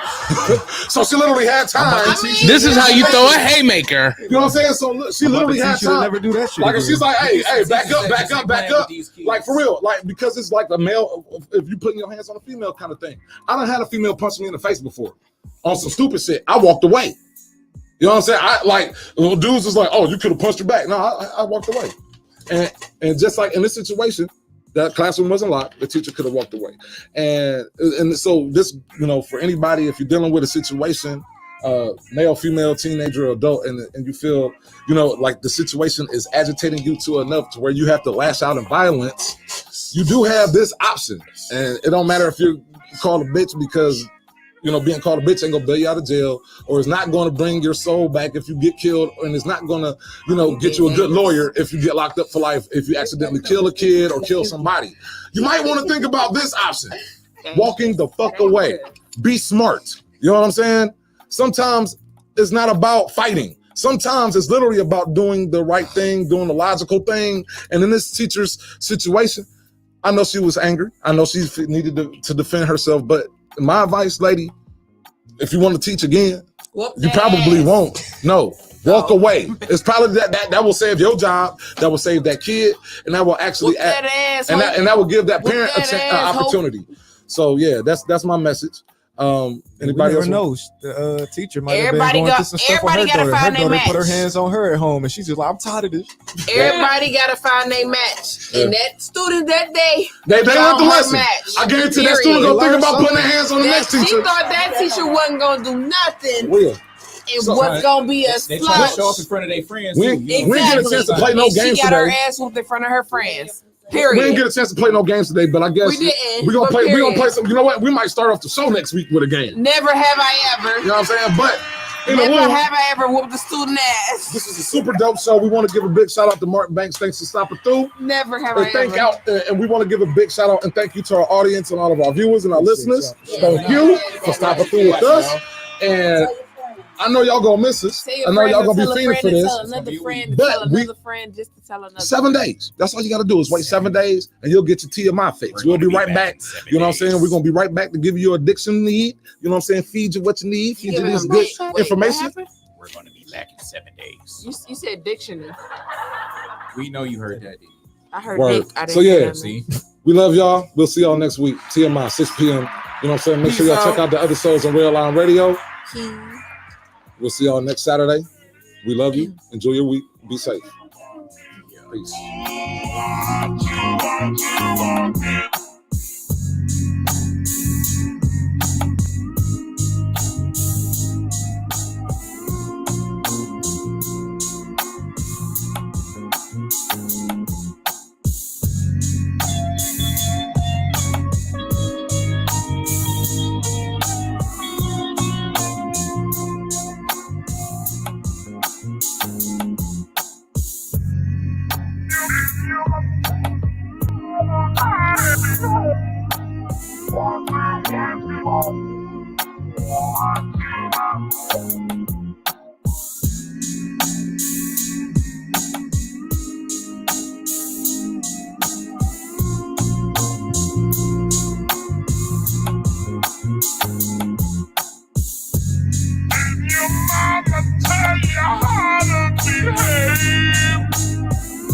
Speaker 2: So she literally had time.
Speaker 7: This is how you throw a haymaker.
Speaker 2: You know what I'm saying? So she literally had time.
Speaker 9: Never do that shit.
Speaker 2: Like if she's like, hey, back up. Like for real, like because it's like a male. If you putting your hands on a female kind of thing. I done had a female punch me in the face before on some stupid shit. I walked away. You know what I'm saying? I like little dudes was like, oh, you could have punched her back. No, I walked away. And just like in this situation, that classroom wasn't locked. The teacher could have walked away. And so this, you know, for anybody, if you're dealing with a situation, male, female, teenager, adult, and you feel, you know, like the situation is agitating you to enough to where you have to lash out in violence, you do have this option. And it don't matter if you're called a bitch, because, you know, being called a bitch ain't gonna bail you out of jail, or it's not gonna bring your soul back if you get killed, and it's not gonna, you know, get you a good lawyer if you get locked up for life if you accidentally kill a kid or kill somebody. You might want to think about this option: walking the fuck away. Be smart. You know what I'm saying? Sometimes it's not about fighting. Sometimes it's literally about doing the right thing, doing the logical thing. And in this teacher's situation, I know she was angry. I know she needed to defend herself, but my advice, lady, if you want to teach again, you probably won't. No, walk away. It's probably that will save your job, that will save that kid, and that will actually that will give that parent an opportunity. So yeah, that's my message. Anybody else
Speaker 9: knows the teacher might have been going through some stuff with her daughter. Her daughter put her hands on her at home, and she's just like, I'm tired of this.
Speaker 5: Everybody gotta find their match. Yeah. And that student that day,
Speaker 2: they learned the lesson. I guarantee that student gonna think about putting their hands on the next teacher.
Speaker 5: She thought that teacher wasn't gonna do nothing. It was gonna be a
Speaker 3: they try to show up in front of their friends.
Speaker 2: We didn't get a chance to play no games today.
Speaker 5: She got her ass whooped in front of her friends. Period.
Speaker 2: We didn't get a chance to play no games today, but I guess we're gonna play. We're gonna play some. You know what? We might start off the show next week with a game.
Speaker 5: Never have I ever.
Speaker 2: You know what I'm saying? But
Speaker 5: never have I ever whooped the student ass.
Speaker 2: This is a super dope show. We want to give a big shout out to Martin Banks. Thanks for stopping through.
Speaker 5: Never have I ever.
Speaker 2: And we want to give a big shout out and thank you to our audience and all of our viewers and our listeners. Thank you for stopping through with us. And I know y'all gonna miss us. I know y'all gonna be fiending for this.
Speaker 5: But another friend just to tell another
Speaker 2: 7 days. That's all you gotta do is wait 7 days and you'll get your TMI fix. We'll be right back. You know what I'm saying? We're gonna be right back to give you your addiction need. You know what I'm saying? Feed you what you need. Feed you this good information.
Speaker 3: We're gonna be back in 7 days.
Speaker 5: You said dictionary.
Speaker 3: We know you heard that.
Speaker 5: I heard Dick. I didn't
Speaker 2: so yeah, we love y'all. We'll see y'all next week. TMI 6 p.m. You know what I'm saying? Make sure y'all check out the other shows on Redline Radio. We'll see y'all next Saturday. We love you. Enjoy your week. Be safe. Peace.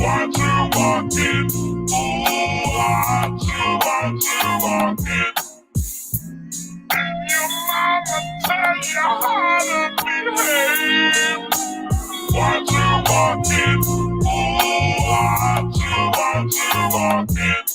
Speaker 4: What you want?